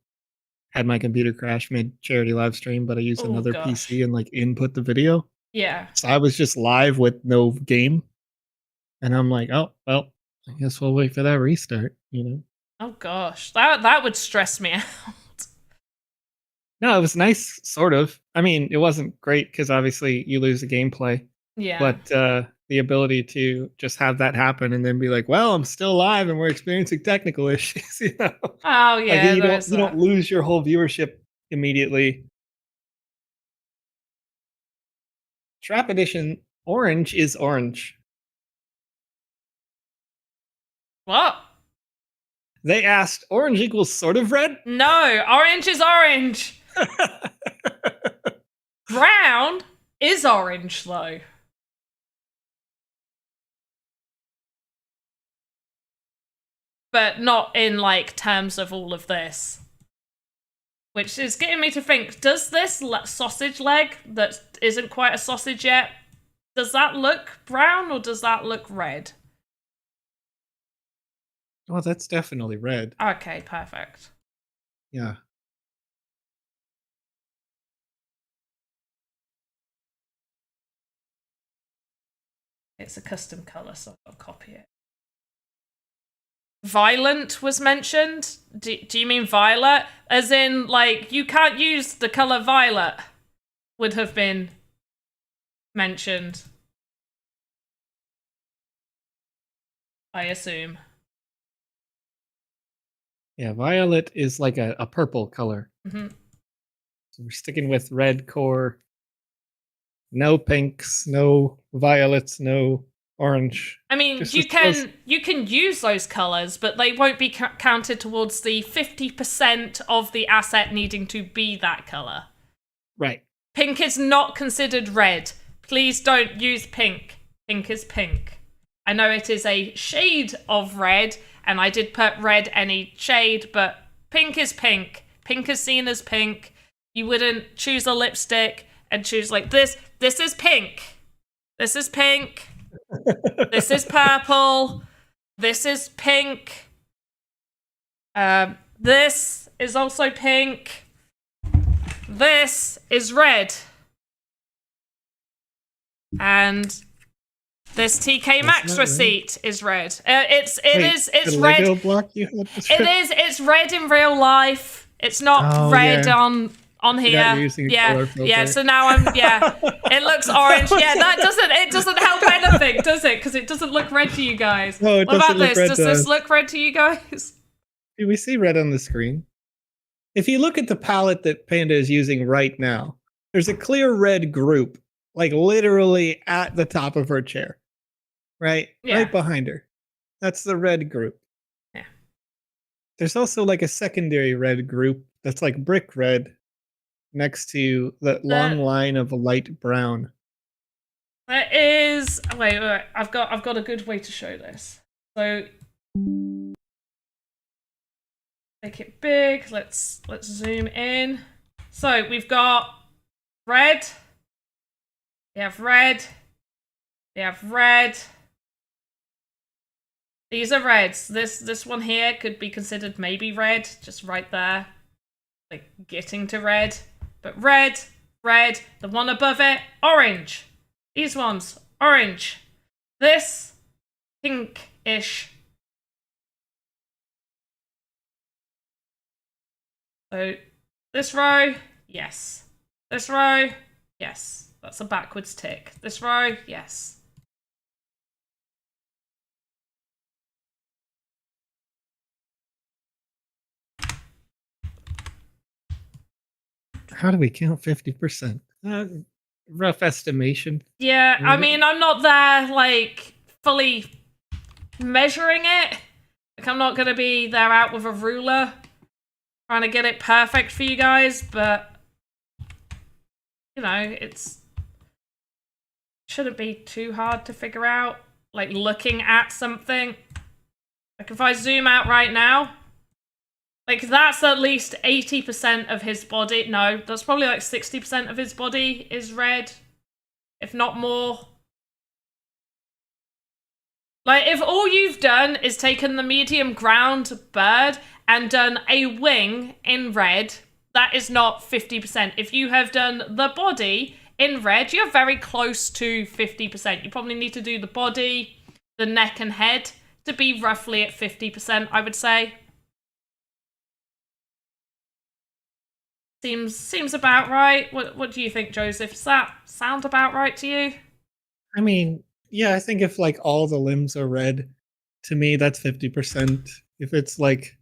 Had my computer crash, made charity live stream, but I used another PC and like input the video. Yeah. So I was just live with no game. And I'm like, oh, well, I guess we'll wait for that restart, you know? Oh gosh, that would stress me out. No, it was nice, sort of. I mean, it wasn't great because obviously you lose the gameplay. Yeah. But the ability to just have that happen and then be like, well, I'm still alive and we're experiencing technical issues, you know? Oh yeah, like you don't lose your whole viewership immediately. Trap Edition orange is orange. What? They asked, orange equals sort of red? No, orange is orange. Brown is orange, though. But not in, like, terms of all of this. Which is getting me to think, does this sausage leg that isn't quite a sausage yet, does that look brown or does that look red? Oh, that's definitely red. Okay, perfect. Yeah. It's a custom color, so I'll copy it. Violent was mentioned. Do you mean violet? As in, like, you can't use the color violet would have been mentioned. I assume. Yeah, violet is like a purple color. Mm-hmm. So we're sticking with red core. No pinks, no violets, no orange. I mean, Just you can use those colors, but they won't be counted towards the 50% of the asset needing to be that color. Right. Pink is not considered red. Please don't use pink. Pink is pink. I know it is a shade of red, and I did put red any shade, but pink is pink. Pink is seen as pink. You wouldn't choose a lipstick and choose like this. This is pink. This is pink. This is purple. This is pink. This is also pink. This is red. And this TK Maxx receipt is red. It's red. Block you had It's red in real life. It's not red on here. Yeah. So now it looks orange. Yeah, it doesn't help anything, does it? Because it doesn't look red to you guys. No, it what doesn't about look this? red Does to this us. look red to you guys? We see red on the screen. If you look at the palette that Panda is using right now, there's a clear red group, like literally at the top of her chair. Right? Yeah. Right behind her. That's the red group. Yeah. There's also like a secondary red group that's like brick red next to the long line of light brown. There is wait. I've got a good way to show this. So make it big. Let's zoom in. So we've got red. We have red. We have red. These are reds. This one here could be considered maybe red, just right there. Like getting to red. But red, the one above it, orange. These ones, orange. This, pink-ish. So, this row, yes. This row, yes. That's a backwards tick. This row, yes. How do we count 50%? Rough estimation. Yeah, I mean, I'm not there, like, fully measuring it. Like, I'm not going to be there out with a ruler trying to get it perfect for you guys, but, you know, shouldn't be too hard to figure out. Like, looking at something. Like, if I zoom out right now, like, that's at least 80% of his body. No, that's probably like 60% of his body is red, if not more. Like, if all you've done is taken the medium ground bird and done a wing in red, that is not 50%. If you have done the body in red, you're very close to 50%. You probably need to do the body, the neck and head to be roughly at 50%, I would say. Seems about right. What do you think, Joseph? Does that sound about right to you? I mean, yeah, I think if like all the limbs are red, to me that's 50%. If it's like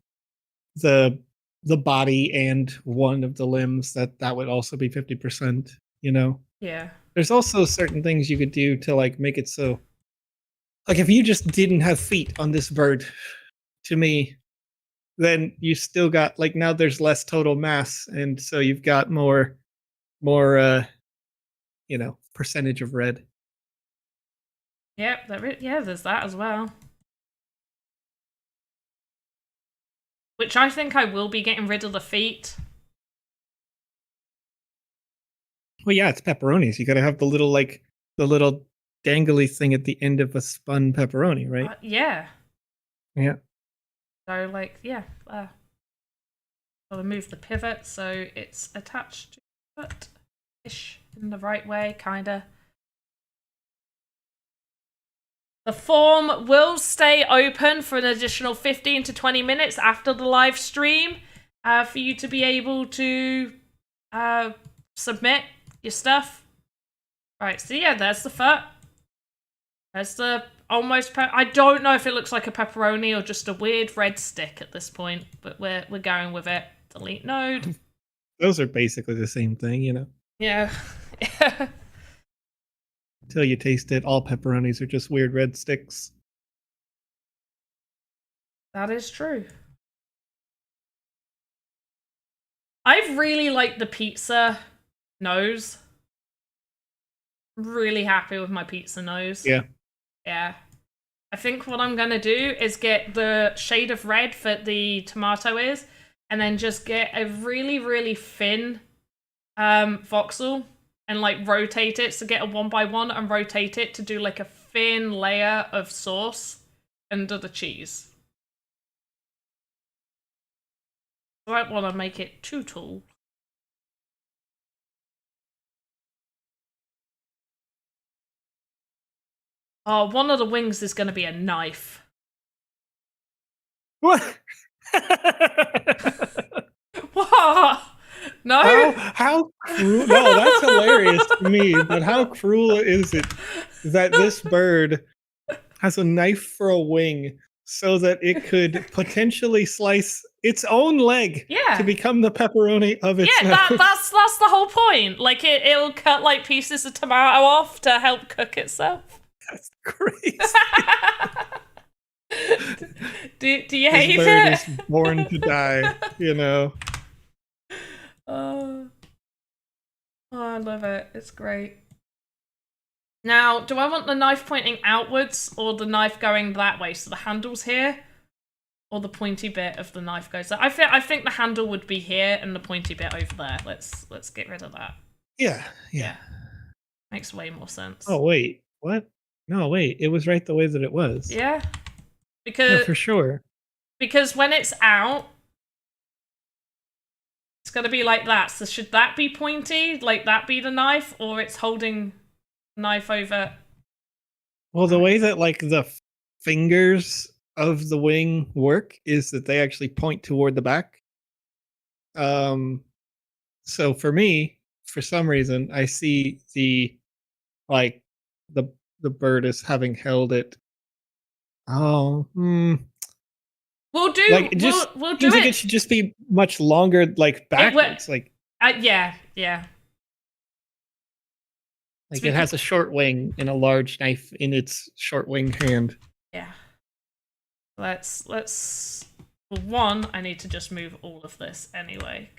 the body and one of the limbs, that would also be 50%, you know? Yeah. There's also certain things you could do to like make it so, like if you just didn't have feet on this bird, to me, then you still got like now there's less total mass, and so you've got more you know, percentage of red. Yep, there's that as well. Which I think I will be getting rid of the feet. Well, yeah, it's pepperonis. You got to have the little dangly thing at the end of a spun pepperoni, right? Yeah. Yeah. So, like, yeah. I'll remove the pivot so it's attached to the foot-ish in the right way, kinda. The form will stay open for an additional 15 to 20 minutes after the live stream for you to be able to submit your stuff. Right, so yeah, there's the foot. There's the almost... I don't know if it looks like a pepperoni or just a weird red stick at this point, but we're going with it. Delete node. Those are basically the same thing, you know? Yeah. until you taste it. All pepperonis are just weird red sticks. That is true. I really like the pizza nose. Really happy with my pizza nose. Yeah. Yeah. I think what I'm gonna do is get the shade of red that the tomato is, and then just get a really, really thin voxel and like rotate it. So get a 1x1 and rotate it to do like a thin layer of sauce under the cheese. I don't want to make it too tall. Oh, one of the wings is going to be a knife. What? What? No? How cruel? No, that's hilarious to me. But how cruel is it that this bird has a knife for a wing so that it could potentially slice its own leg to become the pepperoni of its nose? That's the whole point. Like it'll cut like pieces of tomato off to help cook itself. That's crazy. do you hate this bird it? is born to die, you know. Oh, I love it. It's great. Now, do I want the knife pointing outwards or the knife going that way? So the handle's here, or the pointy bit of the knife goes there? I think the handle would be here and the pointy bit over there. Let's get rid of that. Yeah. Makes way more sense. Oh wait, what? No, wait. It was right the way that it was. Yeah, because for sure. Because when it's out, it's gonna be like that. So should that be pointy? Like that be the knife, or it's holding the knife over? Well, the way that like the fingers of the wing work is that they actually point toward the back. So for me, for some reason, I see the bird as having held it. Oh, We'll do. Like, we'll do it. It should just be much longer, like backwards. Yeah. Like it has a short wing and a large knife in its short wing hand. Yeah. Let's. For one, I need to just move all of this anyway.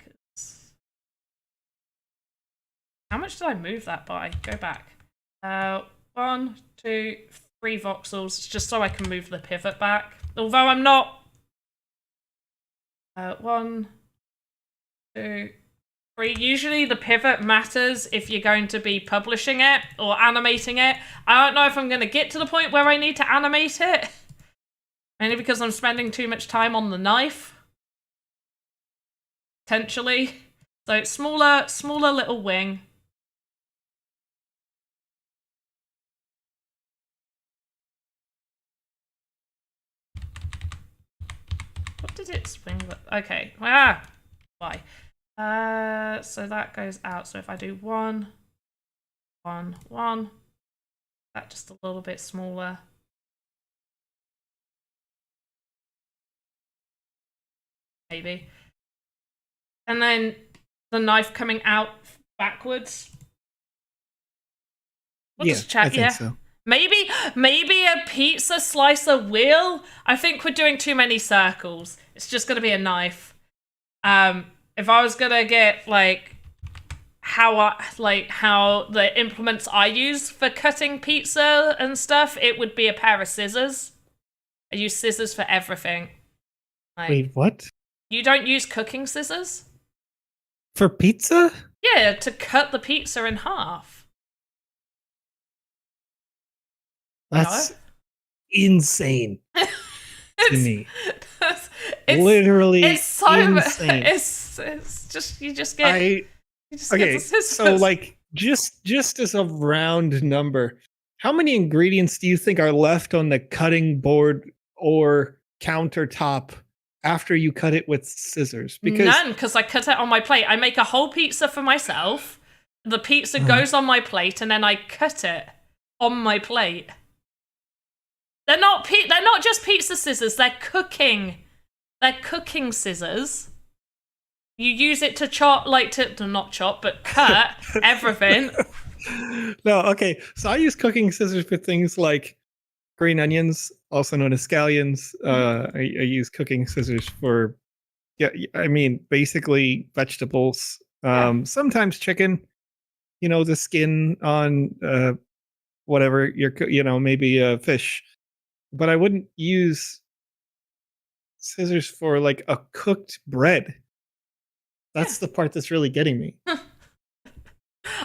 How much did I move that by? Go back. 1, 2, 3 voxels, just so I can move the pivot back. Although I'm not. 1, 2, 3. Usually the pivot matters if you're going to be publishing it or animating it. I don't know if I'm going to get to the point where I need to animate it. Mainly because I'm spending too much time on the knife. Potentially. So it's smaller little wing. What did it swing? Okay. Why? So that goes out. So if I do 1, 1, 1, that just a little bit smaller. Maybe. And then the knife coming out backwards. What does chat? I think so. Maybe a pizza slicer wheel. I think we're doing too many circles. It's just gonna be a knife. If I was gonna get like how the implements I use for cutting pizza and stuff, it would be a pair of scissors. I use scissors for everything. Wait, what? You don't use cooking scissors? For pizza? Yeah, to cut the pizza in half. That's insane to me. It's literally it's so insane. It's just you just get the scissors. So like just as a round number, how many ingredients do you think are left on the cutting board or countertop after you cut it with scissors? None, because I cut it on my plate. I make a whole pizza for myself. The pizza goes on my plate, and then I cut it on my plate. They're not just pizza scissors. They're cooking scissors. You use it to chop, not chop, but cut everything. No, okay. So I use cooking scissors for things like green onions, also known as scallions. I use cooking scissors for, yeah, I mean, basically vegetables. Sometimes chicken. You know, the skin on whatever maybe fish. But I wouldn't use scissors for like a cooked bread. That's the part that's really getting me.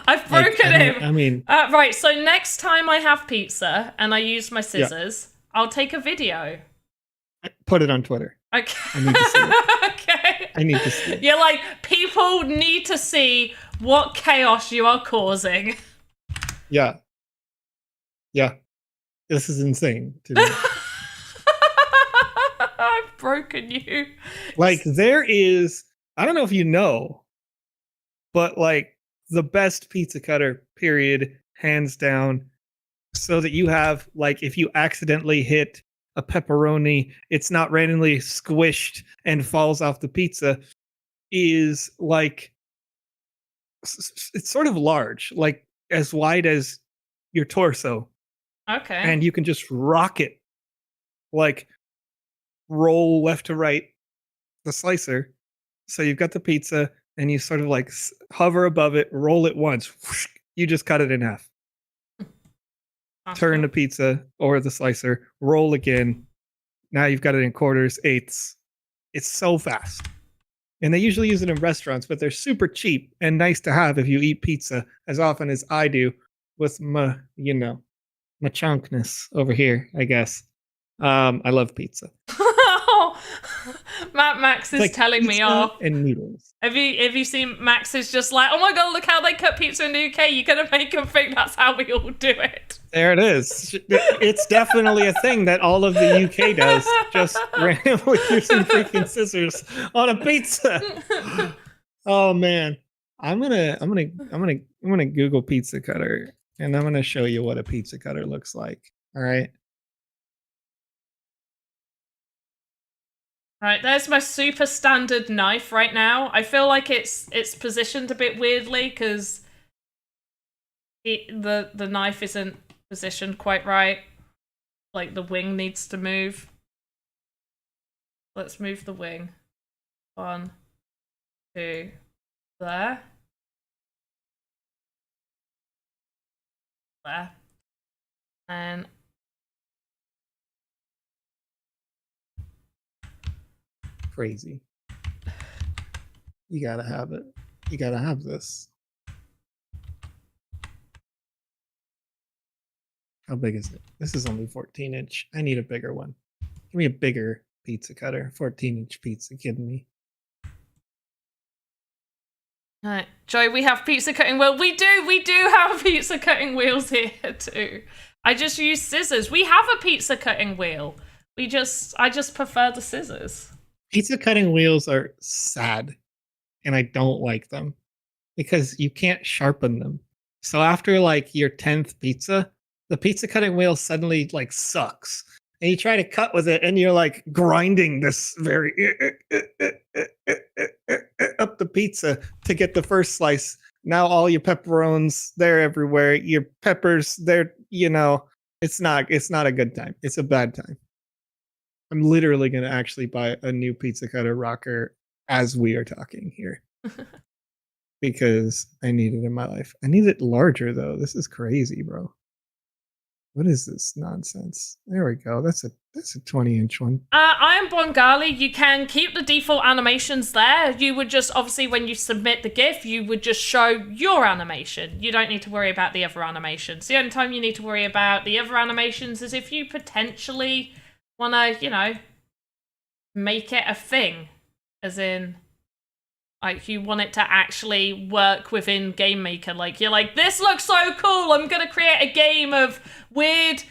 I've broken him. I mean, right. So next time I have pizza and I use my scissors, I'll take a video. Put it on Twitter. Okay. I need to see it. Okay. I need to see it. You're like, people need to see what chaos you are causing. Yeah. Yeah. This is insane to me. I've broken you. Like, there is, I don't know if you know, but like the best pizza cutter, period, hands down, so that you have, like, if you accidentally hit a pepperoni, it's not randomly squished and falls off the pizza, is like, it's sort of large, like as wide as your torso. Okay. And you can just rock it, like roll left to right the slicer. So you've got the pizza and you sort of like hover above it, roll it once, whoosh, you just cut it in half. Turn the pizza or the slicer, roll again. Now you've got it in quarters, eighths. It's so fast. And they usually use it in restaurants, but they're super cheap and nice to have if you eat pizza as often as I do with my chunkness over here, I guess. I love pizza. Max is like telling me off. And noodles. Have you seen Max is just like, oh my god, look how they cut pizza in the UK. You're gonna make them think that's how we all do it. There it is. It's definitely a thing that all of the UK does. Just randomly using freaking scissors on a pizza. Oh man, I'm gonna Google pizza cutter and I'm gonna show you what a pizza cutter looks like. All right. Right, there's my super standard knife right now. I feel like it's positioned a bit weirdly because the knife isn't positioned quite right. Like the wing needs to move. Let's move the wing. 1, 2, there. There. And crazy. You gotta have it. You gotta have this. How big is it? This is only 14-inch. I need a bigger one. Give me a bigger pizza cutter. 14-inch pizza. Kidding me? All right, Joy, we have pizza cutting wheel. We do have pizza cutting wheels here too. I just use scissors. We have a pizza cutting wheel. I just prefer the scissors. Pizza cutting wheels are sad, and I don't like them because you can't sharpen them. So after like your 10th pizza, the pizza cutting wheel suddenly like sucks. And you try to cut with it and you're like grinding this very up the pizza to get the first slice. Now all your pepperonis, they're everywhere. Your peppers, they're, it's not a good time. It's a bad time. I'm literally going to actually buy a new pizza cutter rocker as we are talking here. Because I need it in my life. I need it larger though. This is crazy, bro. What is this nonsense? There we go. That's a 20-inch one. I am Bongali. You can keep the default animations there. You would just, obviously, when you submit the GIF, you would just show your animation. You don't need to worry about the other animations. The only time you need to worry about the other animations is if you potentially want to, make it a thing. As in, like, you want it to actually work within Game Maker. Like, you're like, this looks so cool. I'm going to create a game of weird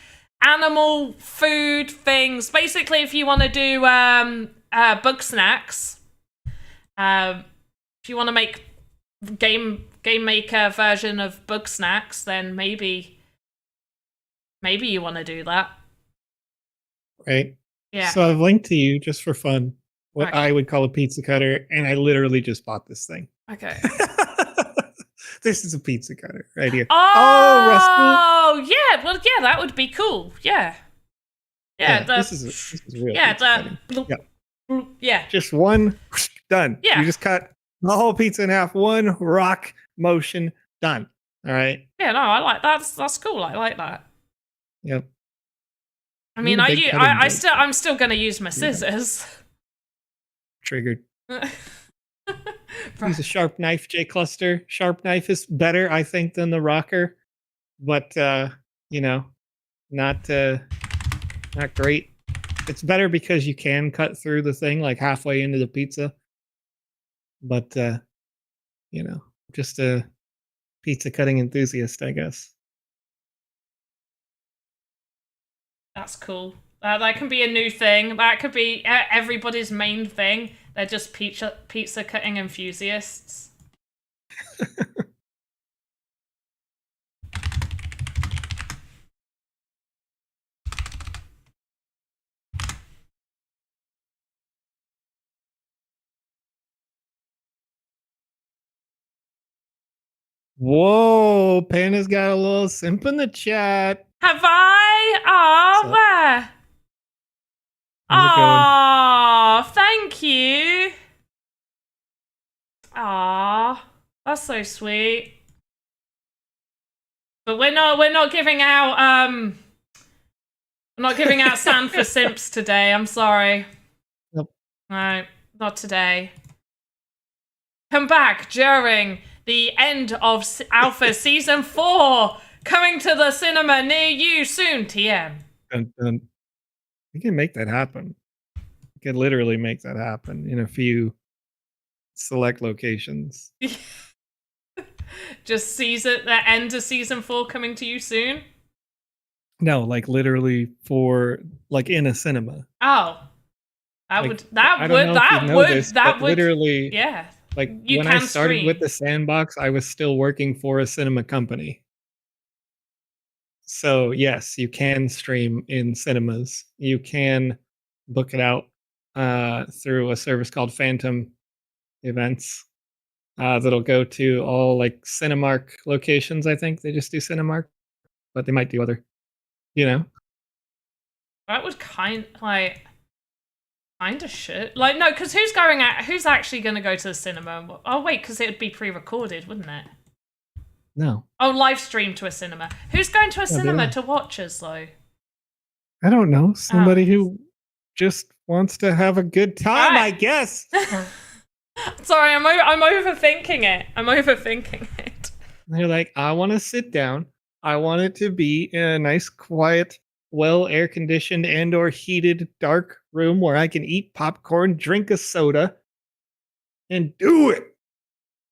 animal food things. Basically, if you want to do bug snacks, if you want to make Game Maker version of bug snacks, then maybe you want to do that. Right. Yeah. So I've linked to you just for fun what I would call a pizza cutter, and I literally just bought this thing. Okay. This is a pizza cutter right here. Oh, yeah. Well, yeah, that would be cool. Yeah. Yeah. This is real. Yeah. Pizza cutting. Yeah. Just one, done. Yeah. You just cut the whole pizza in half. One rock motion, done. All right. Yeah. No, I like that. That's cool. I like that. Yep. I mean, I'm still gonna use my scissors. Triggered. Use a sharp knife, J Cluster. Sharp knife is better, I think, than the rocker, but you know, not great. It's better because you can cut through the thing like halfway into the pizza, but you know, just a pizza cutting enthusiast, I guess. That's cool. That can be a new thing. That could be everybody's main thing. They're just pizza cutting enthusiasts. Whoa, Panda's got a little simp in the chat. Have I? Oh, where? Oh, thank you. Aw, that's so sweet. But we're not giving out sand for simps today. I'm sorry. Nope. No, not today. Come back during the end of Alpha Season 4. Coming to the cinema near you soon, TM. Dun, dun. We can make that happen. We can literally make that happen in a few select locations. Just the end of Season 4 coming to you soon? No, like literally for like in a cinema. Oh. That would literally, yeah. Like when I started with the Sandbox, I was still working for a cinema company. So yes, you can stream in cinemas. You can book it out through a service called Phantom Events that'll go to all like Cinemark locations. I think they just do Cinemark, but they might do other, you know. That would kind of shit. Like, no, because who's actually going to go to the cinema? Oh, wait, because it would be pre-recorded, wouldn't it? No. Oh, live stream to a cinema. Who's going to a cinema to watch us, though? I don't know. Somebody who just wants to have a good time, I guess. Sorry, I'm overthinking it. They're like, I want to sit down. I want it to be in a nice, quiet, well air-conditioned and or heated dark room where I can eat popcorn, drink a soda, and do it.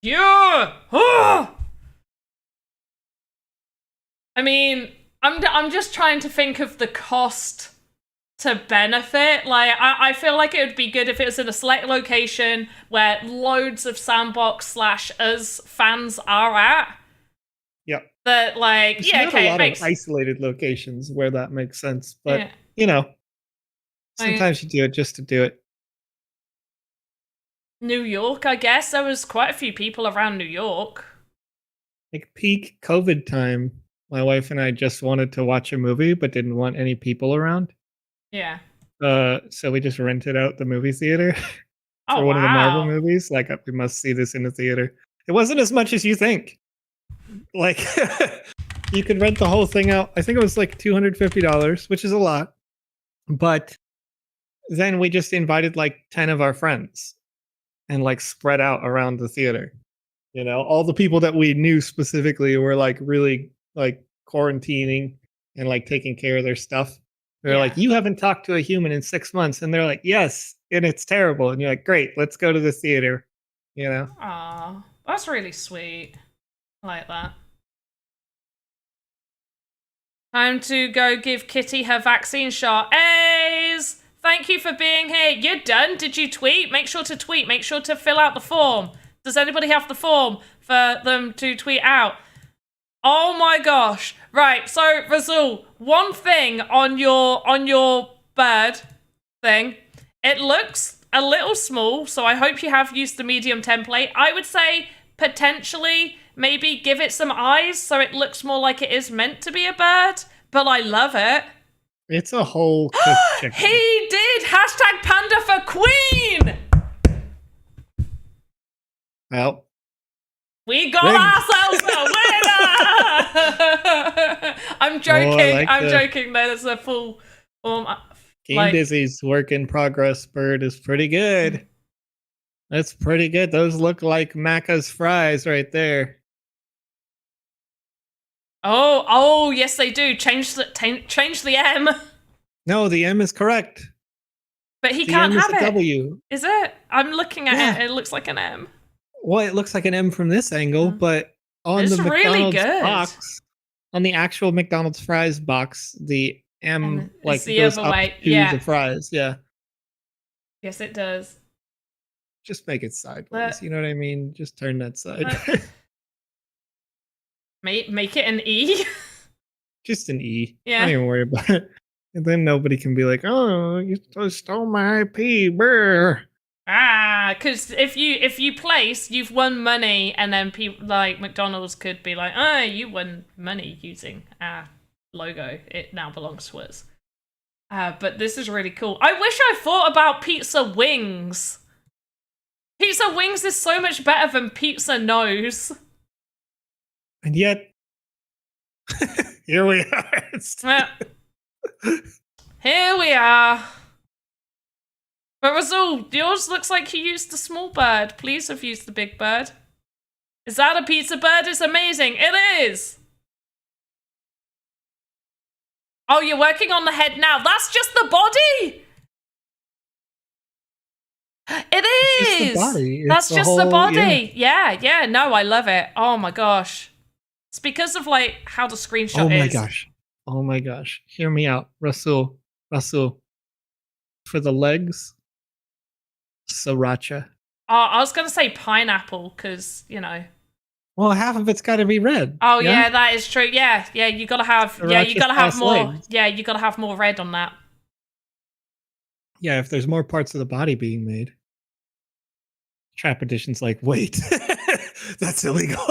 Yeah. I mean, I'm just trying to think of the cost to benefit. Like, I feel like it would be good if it was in a select location where loads of Sandbox / us fans are at. Yep. That, like, There's not a lot of isolated locations where that makes sense, but you know, sometimes you do it just to do it. New York, I guess there was quite a few people around New York. Like peak COVID time, my wife and I just wanted to watch a movie, but didn't want any people around. Yeah. So we just rented out the movie theater for one of the Marvel movies. Like, we must see this in the theater. It wasn't as much as you think. Like, you could rent the whole thing out. I think it was like $250, which is a lot. But then we just invited like 10 of our friends and like spread out around the theater. You know, all the people that we knew specifically were like really like quarantining and like taking care of their stuff. They're like, you haven't talked to a human in 6 months. And they're like, yes, and it's terrible. And you're like, great, let's go to the theater. You know? Aw, that's really sweet. I like that. Time to go give Kitty her vaccine shot. A's! Thank you for being here. You're done. Did you tweet? Make sure to tweet. Make sure to fill out the form. Does anybody have the form for them to tweet out? Oh my gosh. Right, so Razul, one thing on your bird thing. It looks a little small, so I hope you have used the medium template. I would say potentially maybe give it some eyes so it looks more like it is meant to be a bird. But I love it. It's a whole cooked chicken. He did! Hashtag panda for queen! Well, we got ourselves a winner! I'm joking. I'm joking. No, that's a full Game Dizzy's work in progress bird is pretty good. That's pretty good. Those look like Macca's fries right there. Oh, yes, they do. Change the M. No, the M is correct. But he can't have it. W. Is it? I'm looking at it. It looks like an M. Well, it looks like an M from this angle, but on the McDonald's box, on the actual McDonald's fries box, the M like goes up to the fries. Yeah. Yes, it does. Just make it sideways. You know what I mean? Just turn that side. Make it an E. Just an E. Yeah. Don't even worry about it. And then nobody can be like, "Oh, you stole my IP, brr." Because if you place, you've won money, and then people like McDonald's could be like, "Oh, you won money using our logo. It now belongs to us." But this is really cool. I wish I thought about pizza wings. Pizza wings is so much better than pizza nose. And yet, here we are. Here we are. But Razul, yours looks like you used the small bird. Please have used the big bird. Is that a pizza bird? It's amazing. It is. Oh, you're working on the head now. That's just the body. It is. That's just the body. Yeah. No, I love it. Oh my gosh. It's because of like how the screenshot is. Oh my gosh. Hear me out. Rasul. For the legs, sriracha. I was going to say pineapple because, you know. Well, half of it's got to be red. Oh yeah, that is true. Yeah, you got to have more. Legs. Yeah, you got to have more red on that. Yeah, if there's more parts of the body being made. Trap Edition's like, wait, that's illegal.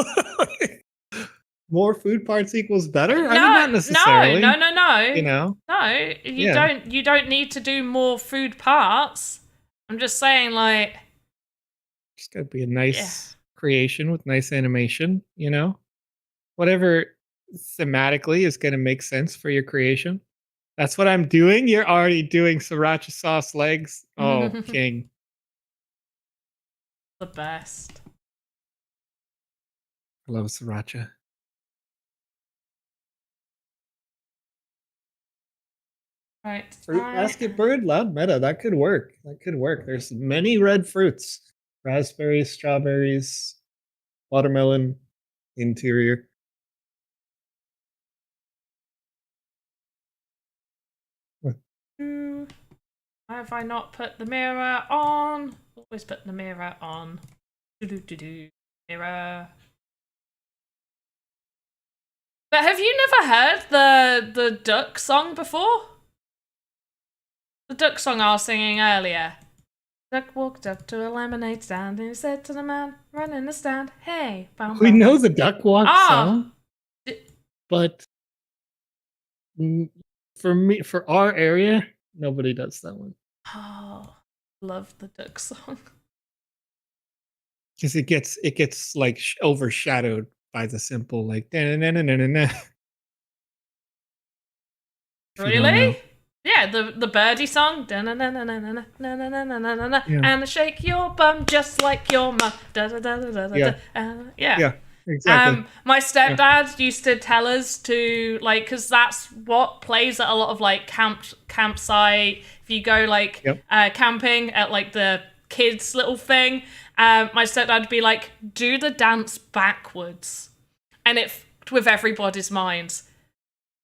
More food parts equals better? No, I mean, not necessarily. No. You know? No, you don't need to do more food parts. I'm just saying, like, just gotta be a nice creation with nice animation, you know? Whatever thematically is gonna make sense for your creation. That's what I'm doing. You're already doing sriracha sauce legs. Oh, king. The best. I love sriracha. Right. Fruit basket bird, loud meta. That could work. There's many red fruits. Raspberries, strawberries, watermelon, interior. Why have I not put the mirror on? Always put the mirror on. Mirror. But have you never heard the duck song before? The duck song I was singing earlier. Duck walked up to a lemonade stand and he said to the man running the stand, "Hey, bam, we know the duck walk song, but for our area, nobody does that one. Oh, love the duck song. Because it gets like overshadowed by the simple like na-na-na-na-na-na. Really? Yeah, the birdie song. And shake your bum just like your mum. Yeah, exactly. My stepdad used to tell us to, like, because that's what plays at a lot of like campsite. If you go like camping at like the kids' little thing, my stepdad would be like, do the dance backwards, and it fucked with everybody's minds.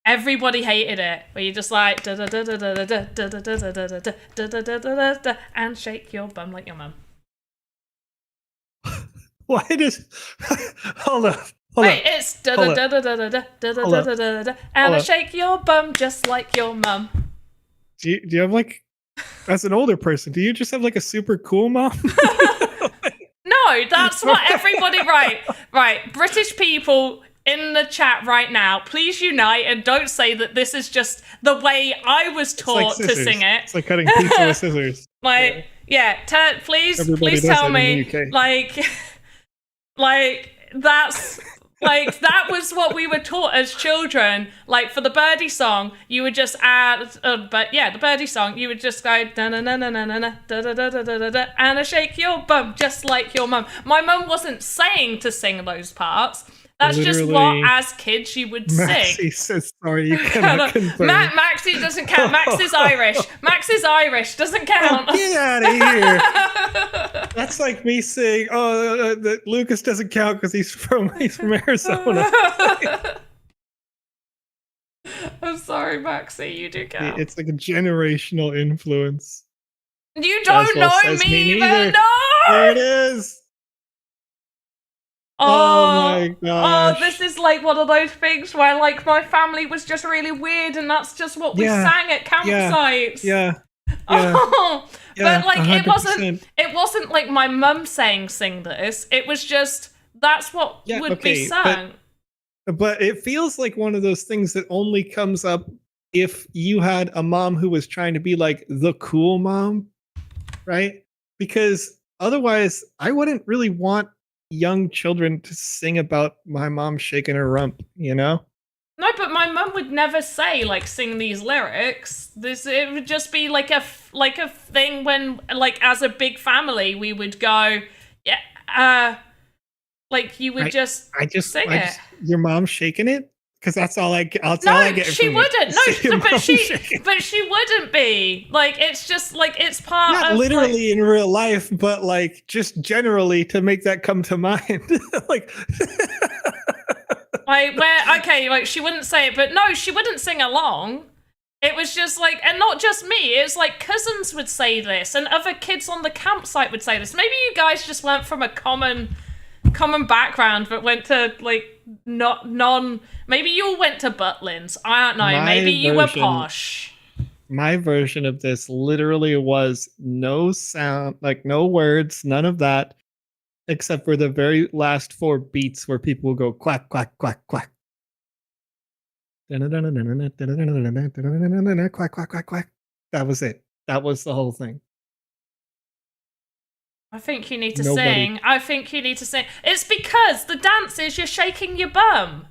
Everybody hated it, where you just like and shake your bum like your mum. Why does? Hold up. Wait, it's and shake your bum just like your mum. Do you have like, as an older person, do you just have like a super cool mom? No, No, that's what everybody, right. British people in the chat right now, please unite and don't say that this is just the way I was taught to sing it. It's like cutting pizza with scissors. Like, please tell me, like that's like that was what we were taught as children. Like for the birdie song, you would just add, the birdie song, you would just go da na na na na na da da da da da da and a shake your bum just like your mum. My mum wasn't saying to sing those parts. That's literally, just what, as kids, you would Maxie sing. Says, sorry, you cannot confirm. Maxie doesn't count. Max is Irish. Max is Irish. Doesn't count. Oh, get out of here. That's like me saying, that Lucas doesn't count because he's from Arizona. I'm sorry, Maxie. You do count. It's like a generational influence. You don't know me either. No! There it is. Oh my gosh. Oh, this is like one of those things where like my family was just really weird and that's just what we sang at campsites. Yeah. But like 100%. it wasn't like my mum saying sing this. It was just that's what would be sung. But it feels like one of those things that only comes up if you had a mom who was trying to be like the cool mom, right? Because otherwise I wouldn't really want young children to sing about my mom shaking her rump, you know? No, but my mum would never say like sing these lyrics. It would just be like a thing when like as a big family we would go, like you would just sing it. Your mom shaking it? Because that's all I get. She wouldn't. No, but she wouldn't be. Like it's just like it's part not of literally in real life, but like just generally to make that come to mind. like she wouldn't say it, but no, she wouldn't sing along. It was just like, and not just me. It's like cousins would say this, and other kids on the campsite would say this. Maybe you guys just went from a common background, but went to like maybe you all went to Butlins. I don't know. Maybe you were posh. My version of this literally was no sound, like no words, none of that, except for the very last 4 beats where people will go quack, quack, quack, quack. Quack, quack, quack, quack. That was it. That was the whole thing. I think you need to sing. It's because the dance is you're shaking your bum.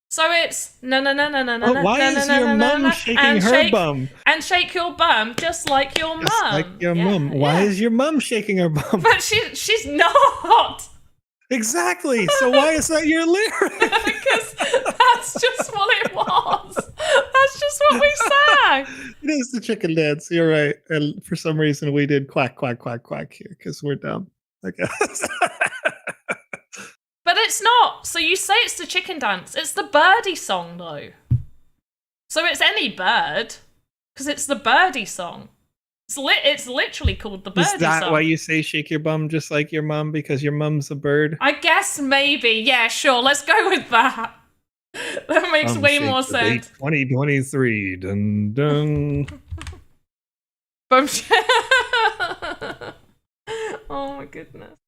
So it's no. Why is your mum shaking her bum? And shake your bum just like your mum. Just like your mum. Why is your mum shaking her bum? But she's not. Exactly. So why is that your lyric? Because that's just what it was. That's just what we sang. It is the chicken dance. You're right. And for some reason we did quack, quack, quack, quack here because we're dumb, I guess. But it's not. So you say it's the chicken dance. It's the birdie song, though. So it's any bird because it's the birdie song. It's literally called the birdie song. Is that why you say shake your bum just like your mum? Because your mum's a bird? I guess maybe. Yeah, sure. Let's go with that. That makes way more sense. 2023. Dun dun. Bum. Oh my goodness.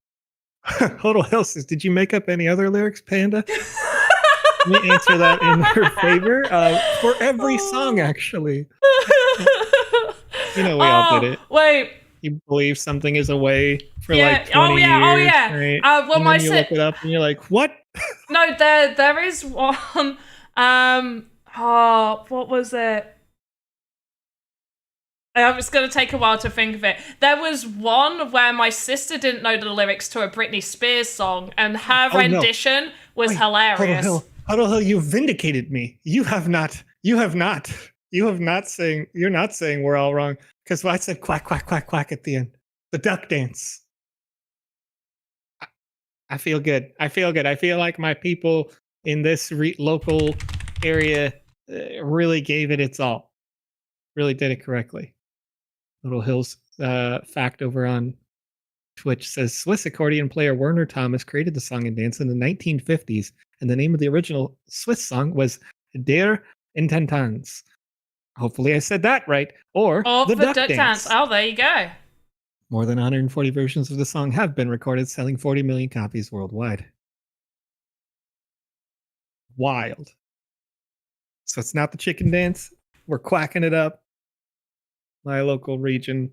Hodel Hill says, did you make up any other lyrics, Panda? Let me answer that in her favor. For every song, actually. You know, we all did it. Wait. You believe something is away for like 20 years. Right? Well, and then you look it up and you're like, what? No, there is one. What was it? It's going to take a while to think of it. There was one where my sister didn't know the lyrics to a Britney Spears song, and her rendition was hilarious. Hodel Hill, you vindicated me. You're not saying we're all wrong. Because I said quack, quack, quack, quack at the end. The duck dance. I feel good. I feel like my people in this local area really gave it its all. Really did it correctly. Little Hills fact over on Twitch says Swiss accordion player Werner Thomas created the song and dance in the 1950s, and the name of the original Swiss song was Der Intentans. Hopefully I said that right. Or the duck dance. Oh, there you go. More than 140 versions of the song have been recorded, selling 40 million copies worldwide. Wild. So it's not the chicken dance. We're quacking it up. My local region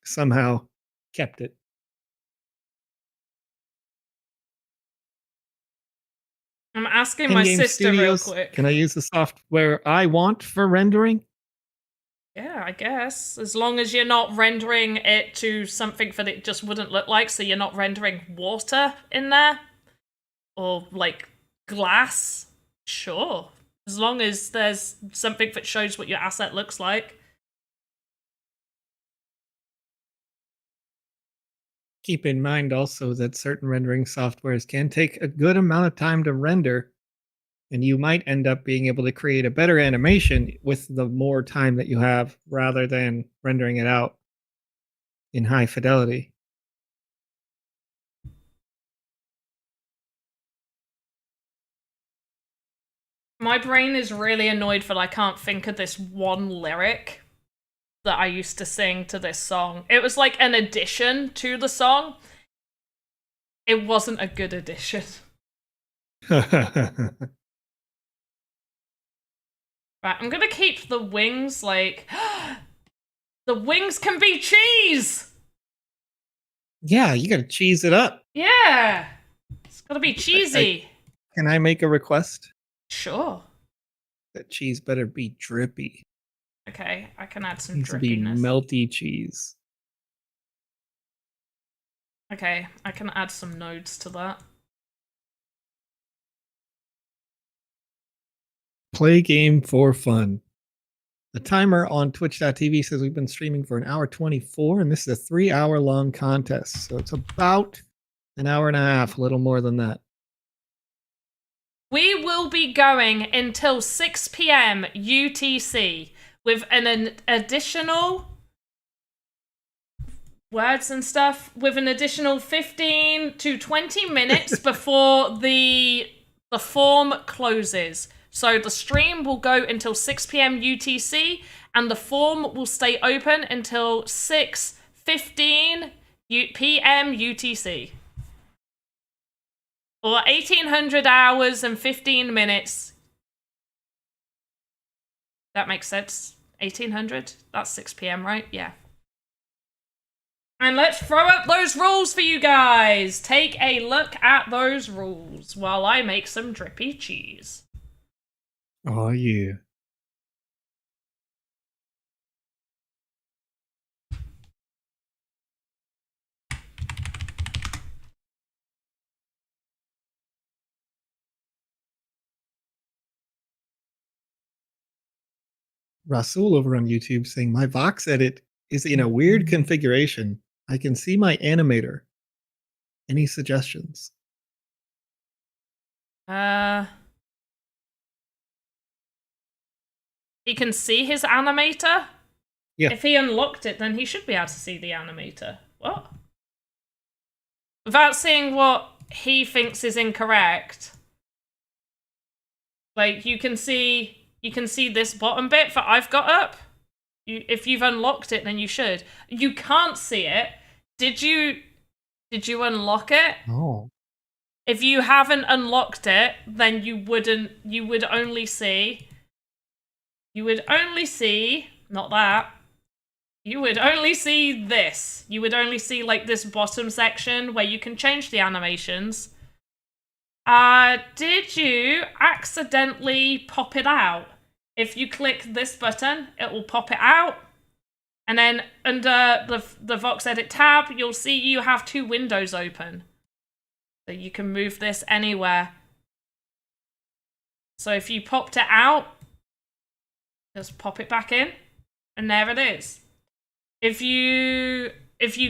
somehow kept it. I'm asking my sister real quick. Can I use the software I want for rendering? Yeah, I guess. As long as you're not rendering it to something that it just wouldn't look like, so you're not rendering water in there. Or, like, glass. Sure. As long as there's something that shows what your asset looks like. Keep in mind also that certain rendering softwares can take a good amount of time to render, and you might end up being able to create a better animation with the more time that you have rather than rendering it out in high fidelity. My brain is really annoyed that I can't think of this one lyric that I used to sing to this song. It was like an addition to the song. It wasn't a good addition. Right, I'm gonna keep the wings like... The wings can be cheese! Yeah, you gotta cheese it up. Yeah! It's gotta be cheesy. Can I make a request? Sure. That cheese better be drippy. Okay, I can add some Needs to be drippiness. melty cheese. Okay, I can add some nodes to that. Play game for fun. The timer on twitch.tv says we've been streaming for 1:24, and this is a 3-hour long contest. So it's about an hour and a half, a little more than that. We will be going until 6 p.m. UTC with an additional words and stuff, with an additional 15 to 20 minutes before the form closes. So the stream will go until 6 p.m. UTC, and the form will stay open until 6:15 p.m. UTC. Or 1800 hours and 15 minutes. That makes sense. 1800? That's 6 p.m., right? Yeah. And let's throw up those rules for you guys. Take a look at those rules while I make some drippy cheese. Oh, yeah. Rasul over on YouTube saying my Voxedit is in a weird configuration. I can see my animator. Any suggestions? He can see his animator? Yeah. If he unlocked it, then he should be able to see the animator. What? Without seeing what he thinks is incorrect. Like, you can see this bottom bit that I've got up. If you've unlocked it, then you should. You can't see it. Did you unlock it? Oh. If you haven't unlocked it, then you would only see, not that. You would only see this. You would only see, like, this bottom section where you can change the animations. Did you accidentally pop it out? If you click this button, it will pop it out. And then under the Voxedit tab, you'll see you have 2 windows open. So you can move this anywhere. So if you popped it out, just pop it back in, and there it is. If you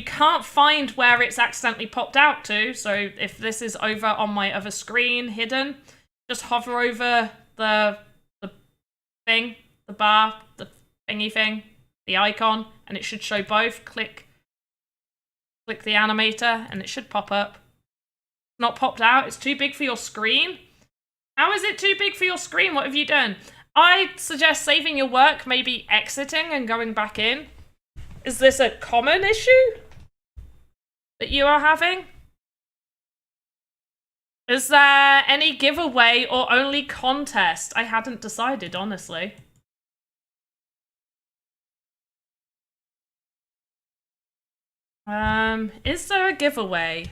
can't find where it's accidentally popped out to, so if this is over on my other screen hidden, just hover over the thing, the bar, the thingy thing, the icon, and it should show both. Click the animator, and it should pop up. Not popped out. It's too big for your screen. How is it too big for your screen? What have you done? I suggest saving your work, maybe exiting and going back in. Is this a common issue? that you are having? Is there any giveaway or only contest? I hadn't decided, honestly. Is there a giveaway?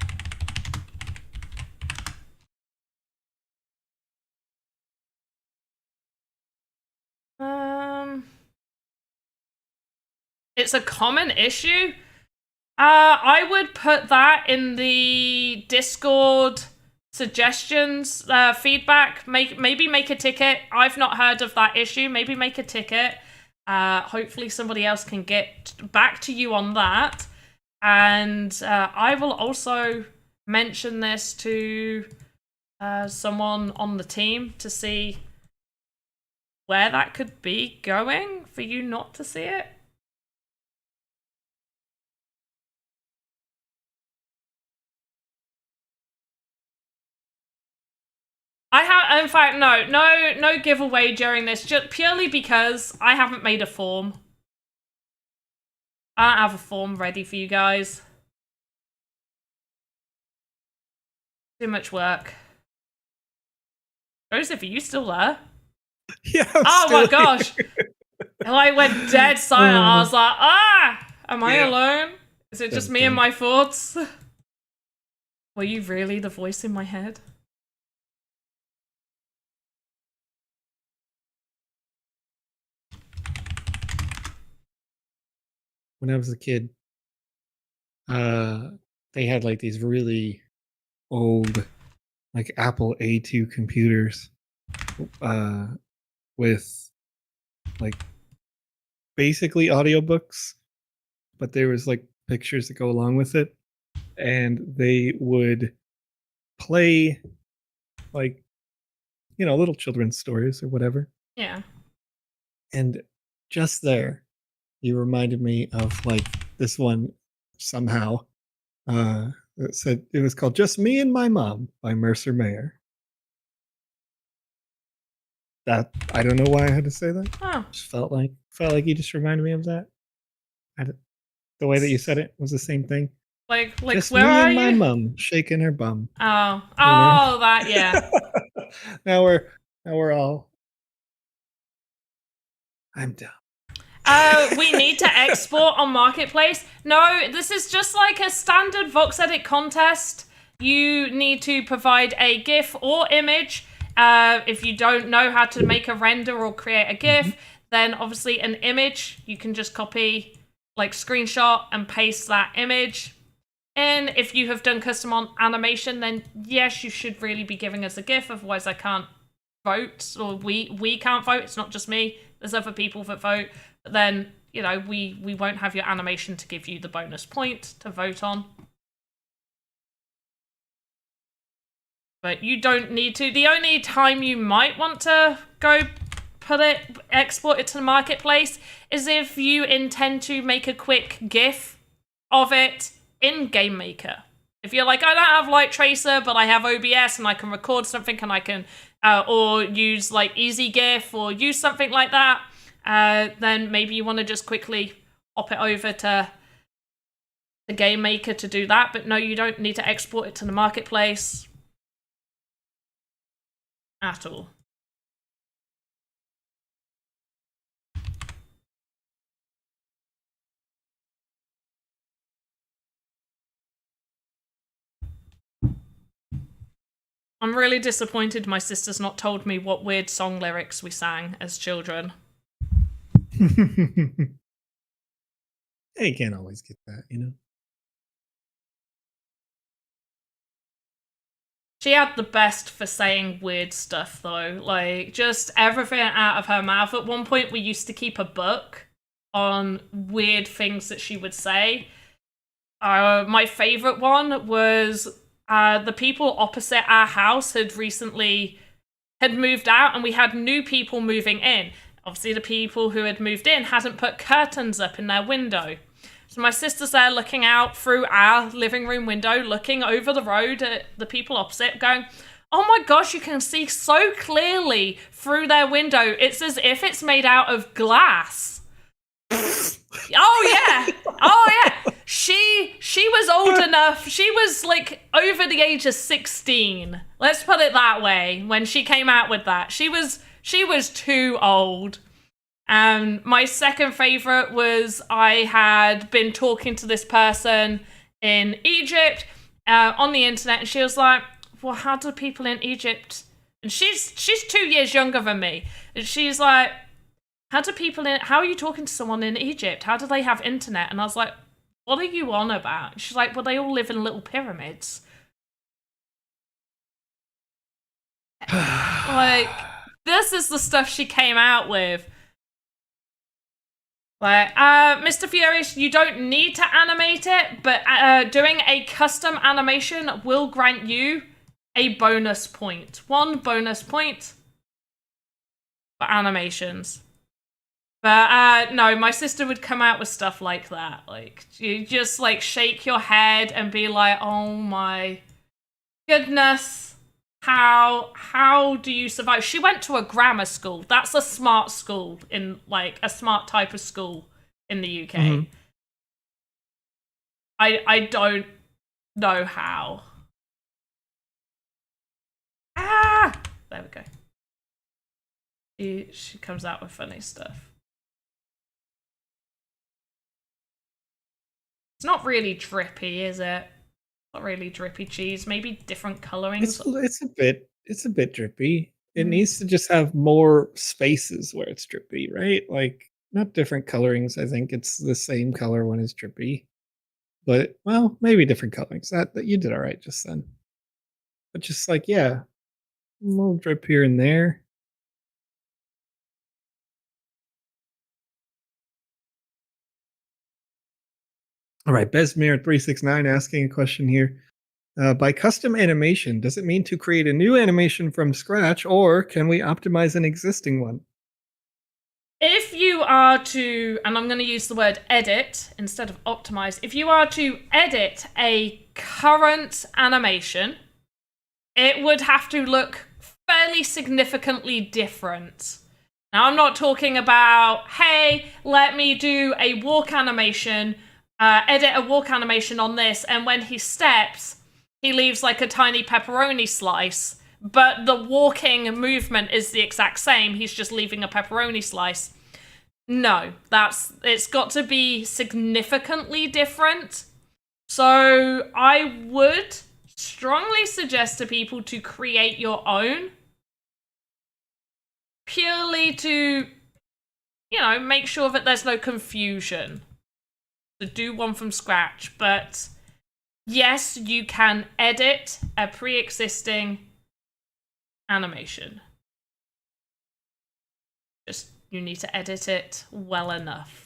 It's a common issue. I would put that in the Discord suggestions, feedback. Maybe make a ticket. I've not heard of that issue. Maybe make a ticket. Hopefully somebody else can get back to you on that. And I will also mention this to someone on the team to see where that could be going for you not to see it. I have, in fact, no giveaway during this, just purely because I haven't made a form. I don't have a form ready for you guys. Too much work. Joseph, are you still there? Yeah. Oh my gosh. I went dead silent. I was like, am I alone? Is it just me and my thoughts? Were you really the voice in my head? When I was a kid, they had like these really old, like Apple A2 computers, with like basically audiobooks, but there was like pictures that go along with it, and they would play like, you know, little children's stories or whatever. Yeah. And just there, you reminded me of like this one somehow. It said it was called "Just Me and My Mom" by Mercer Mayer. That, I don't know why I had to say that. Oh. Just felt like you just reminded me of that. The way that you said it was the same thing. Like just where me are and you? my mom shaking her bum. Oh, that, yeah. Now we're all. I'm done. We need to export on Marketplace. No, this is just like a standard Voxedit contest. You need to provide a GIF or image. If you don't know how to make a render or create a GIF, then obviously an image, you can just copy, like screenshot and paste that image. And if you have done custom animation, then yes, you should really be giving us a GIF. Otherwise, I can't vote, or we can't vote. It's not just me. There's other people that vote. But then, you know, we won't have your animation to give you the bonus point to vote on. But you don't need to. The only time you might want to go export it to the Marketplace is if you intend to make a quick GIF of it in Game Maker. If you're like, I don't have Light Tracer, but I have OBS and I can record something and I can, or use like Easy GIF or use something like that, then maybe you want to just quickly hop it over to the Game Maker to do that. But no, you don't need to export it to the Marketplace at all. I'm really disappointed my sister's not told me what weird song lyrics we sang as children. Hey, you can't always get that, you know? She had the best for saying weird stuff, though. Like, just everything out of her mouth. At one point, we used to keep a book on weird things that she would say. My favorite one was the people opposite our house had moved out, and we had new people moving in. Obviously, the people who had moved in hadn't put curtains up in their window. So my sister's there looking out through our living room window, looking over the road at the people opposite, going, oh my gosh, you can see so clearly through their window. It's as if it's made out of glass. Oh, yeah. Oh, yeah. she was old enough. She was like over the age of 16. Let's put it that way. When she came out with that, she was too old. And my second favorite was I had been talking to this person in Egypt on the internet, and she was like, well, how do people in Egypt, and she's 2 years younger than me, and she's like, how are you talking to someone in Egypt? How do they have internet? And I was like, what are you on about? And she's like, well, they all live in little pyramids. Like, this is the stuff she came out with. Like, Mr. Furious, you don't need to animate it, but doing a custom animation will grant you a bonus point. 1 bonus point for animations. But no, my sister would come out with stuff like that. Like, you just like shake your head and be like, oh my goodness, how do you survive? She went to a grammar school. That's a smart school, in like a smart type of school in the UK. Mm-hmm. I don't know how. There we go. She comes out with funny stuff. It's not really drippy, is it? Not really drippy cheese. Maybe different colorings. It's a bit drippy. It needs to just have more spaces where it's drippy, right? Like, not different colorings. I think it's the same color when it's drippy. But, well, maybe different colorings. That you did all right just then. But just like, yeah, a little drip here and there. All right, Besmir369 asking a question here. By custom animation, does it mean to create a new animation from scratch, or can we optimize an existing one? If you are to, and I'm going to use the word edit instead of optimize, if you are to edit a current animation, it would have to look fairly significantly different. Now, I'm not talking about, hey, let me do a walk animation, edit a walk animation on this, and when he steps, he leaves like a tiny pepperoni slice, but the walking movement is the exact same. He's just leaving a pepperoni slice. No, it's got to be significantly different. So I would strongly suggest to people to create your own, purely to, make sure that there's no confusion. So do one from scratch, but yes, you can edit a pre-existing animation. Just, you need to edit it well enough.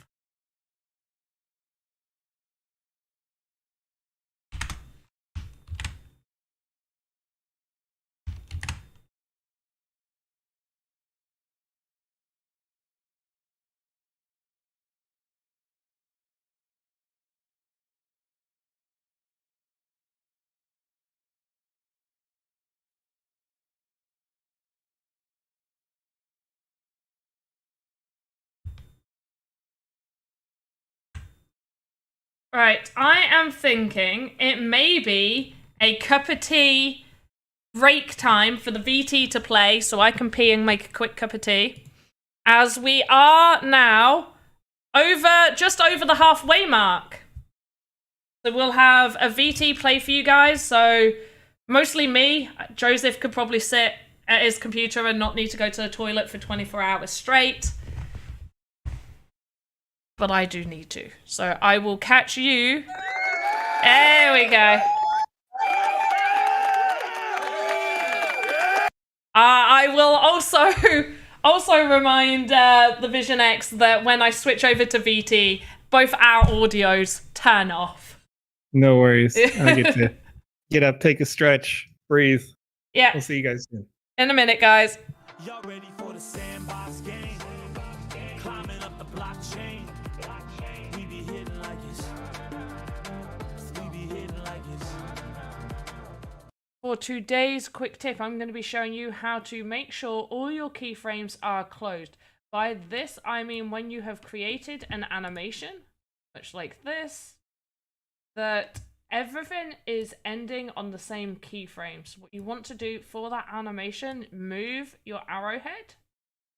Right, I am thinking it may be a cup of tea break time for the VT to play, so I can pee and make a quick cup of tea. As we are now just over the halfway mark. So we'll have a VT play for you guys, so mostly me. Joseph could probably sit at his computer and not need to go to the toilet for 24 hours straight. But I do need to. So I will catch you. There we go. I will also remind the Vision X that when I switch over to VT, both our audios turn off. No worries. I get to get up, take a stretch, breathe. Yeah. We'll see you guys soon. In a minute, guys. Y'all ready for the Sandbox game? Climbing up the blockchain. We be hitting like this. We be hitting like this. For today's quick tip, I'm going to be showing you how to make sure all your keyframes are closed. By this, I mean when you have created an animation, much like this, that everything is ending on the same keyframes. What you want to do for that animation, move your arrowhead.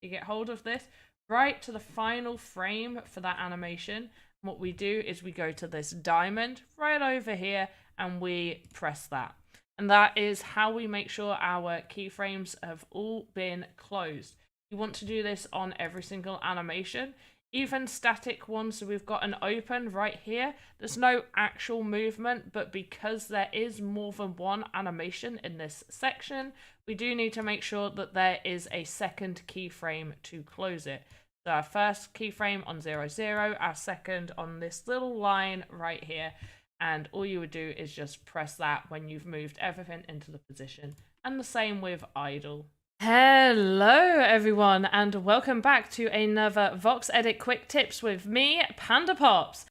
You get hold of this right to the final frame for that animation. What we do is we go to this diamond right over here and we press that. And that is how we make sure our keyframes have all been closed. You want to do this on every single animation, even static ones. So we've got an open right here. There's no actual movement, but because there is more than one animation in this section, we do need to make sure that there is a second keyframe to close it. So our first keyframe on 0, 0, our second on this little line right here. And all you would do is just press that when you've moved everything into the position. And the same with idle. Hello everyone, and welcome back to another Voxedit Quick Tips with me, PandaPops.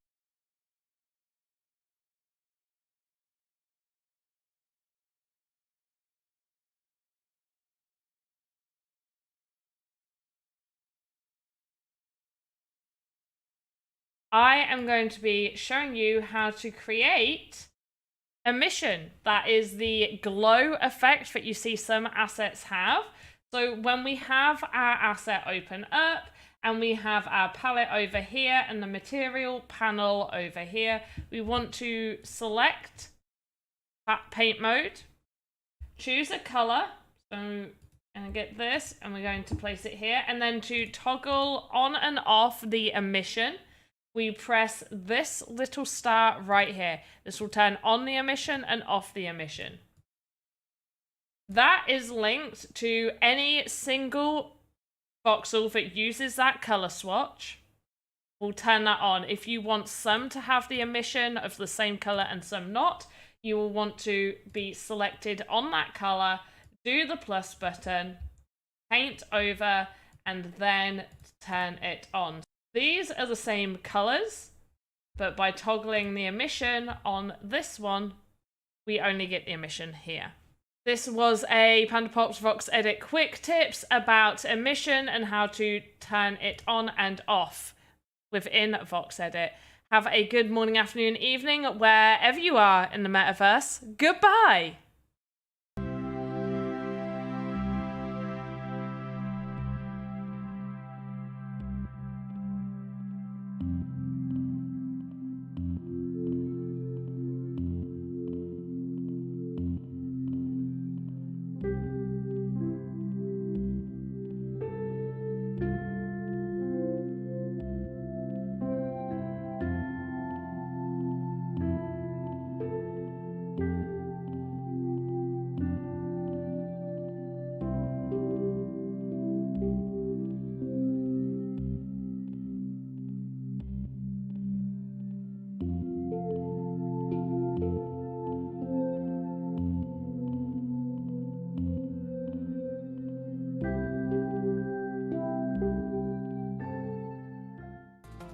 I am going to be showing you how to create emission. That is the glow effect that you see some assets have. So when we have our asset open up and we have our palette over here and the material panel over here, we want to select paint mode, choose a color. So I'm going to get this and we're going to place it here, and then to toggle on and off the emission, we press this little star right here. This will turn on the emission and off the emission. That is linked to any single voxel that uses that color swatch. We'll turn that on. If you want some to have the emission of the same color and some not, you will want to be selected on that color, do the plus button, paint over, and then turn it on. These are the same colors, but by toggling the emission on this one, we only get the emission here. This was a PandaPops Voxedit Quick Tips about emission and how to turn it on and off within Voxedit. Have a good morning, afternoon, evening, wherever you are in the metaverse. Goodbye!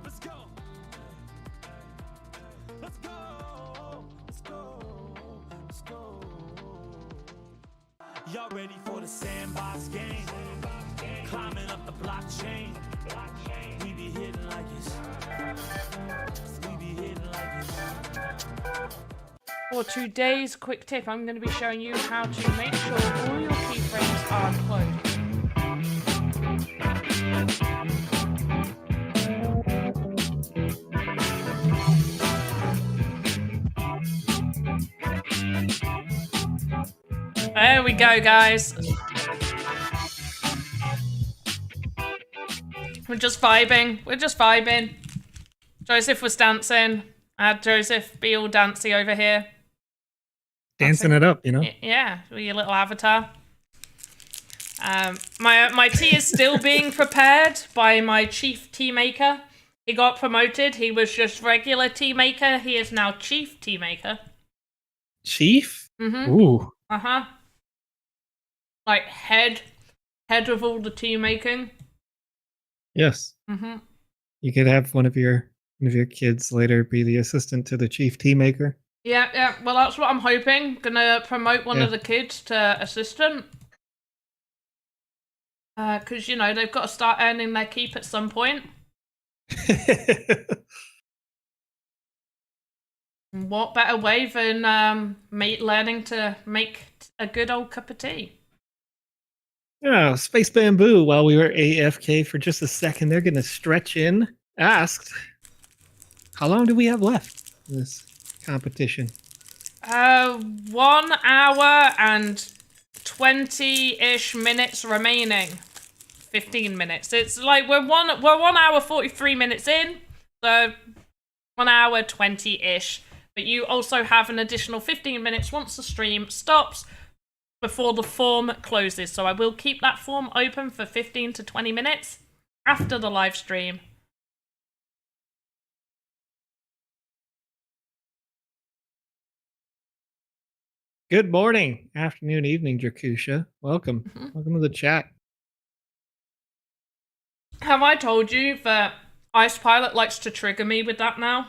Let's go. Let's go. Let's go. Let's go. Y'all ready for the Sandbox game? Climbing up the blockchain. We be hitting like it's. We be hitting like it's. For today's quick tip, I'm going to be showing you how to make sure all your keyframes are closed. There we go, guys. We're just vibing. We're just vibing. Joseph was dancing. I had Joseph be all dancy over here. Dancing it up, you know? Yeah, with your little avatar. My tea is still being prepared by my chief tea maker. He got promoted. He was just regular tea maker. He is now chief tea maker. Chief? Mm-hmm. Ooh. Uh-huh. Like head of all the tea making. Yes. Mm-hmm. You could have one of your kids later be the assistant to the chief tea maker. Yeah. Well, that's what I'm hoping. Gonna promote one of the kids to assistant. Because, you know, they've got to start earning their keep at some point. What better way than learning to make a good old cup of tea? Yeah, Space Bamboo, while we were AFK for just a second, they're going to stretch in, asked, how long do we have left in this competition? 1 hour and 20-ish minutes remaining. 15 minutes. It's like we're 1 hour 43 minutes in, so 1 hour 20-ish. But you also have an additional 15 minutes once the stream stops before the form closes. So I will keep that form open for 15 to 20 minutes after the live stream. Good morning, afternoon, evening, Drakusha. Welcome. Welcome to the chat. Have I told you that Ice Pilot likes to trigger me with that now?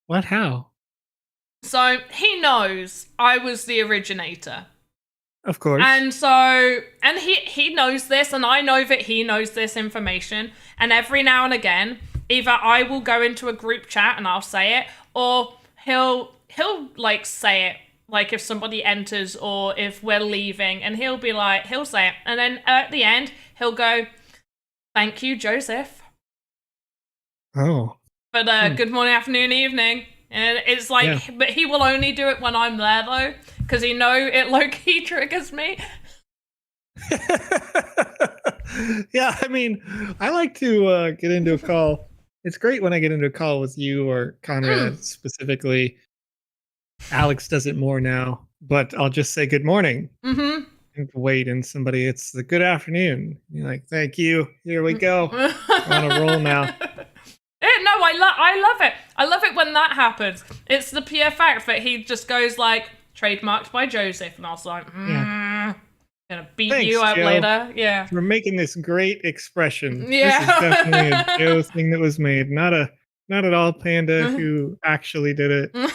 What? How? So he knows I was the originator. Of course. And so, and he knows this, and I know that he knows this information. And every now and again, either I will go into a group chat and I'll say it, or he'll like say it, like if somebody enters or if we're leaving, and he'll say it, and then at the end he'll go, "Thank you, Joseph." Oh. But good morning, afternoon, evening. And it's like, Yeah. But he will only do it when I'm there though, because he know it low-key triggers me. Yeah, I mean, I like to get into a call. It's great when I get into a call with you or Conrad specifically. Alex does it more now, but I'll just say good morning. Mm-hmm. And wait, and somebody, it's the good afternoon. You're like, thank you. Here we go. We're on a roll now. No, I love it. I love it when that happens. It's the pure fact that he just goes like, trademarked by Joseph, and I was like, gonna beat Thanks, you up Joe. later. Yeah. We're making this great expression. Yeah. This is definitely a Joe thing that was made. Not at all Panda who actually did it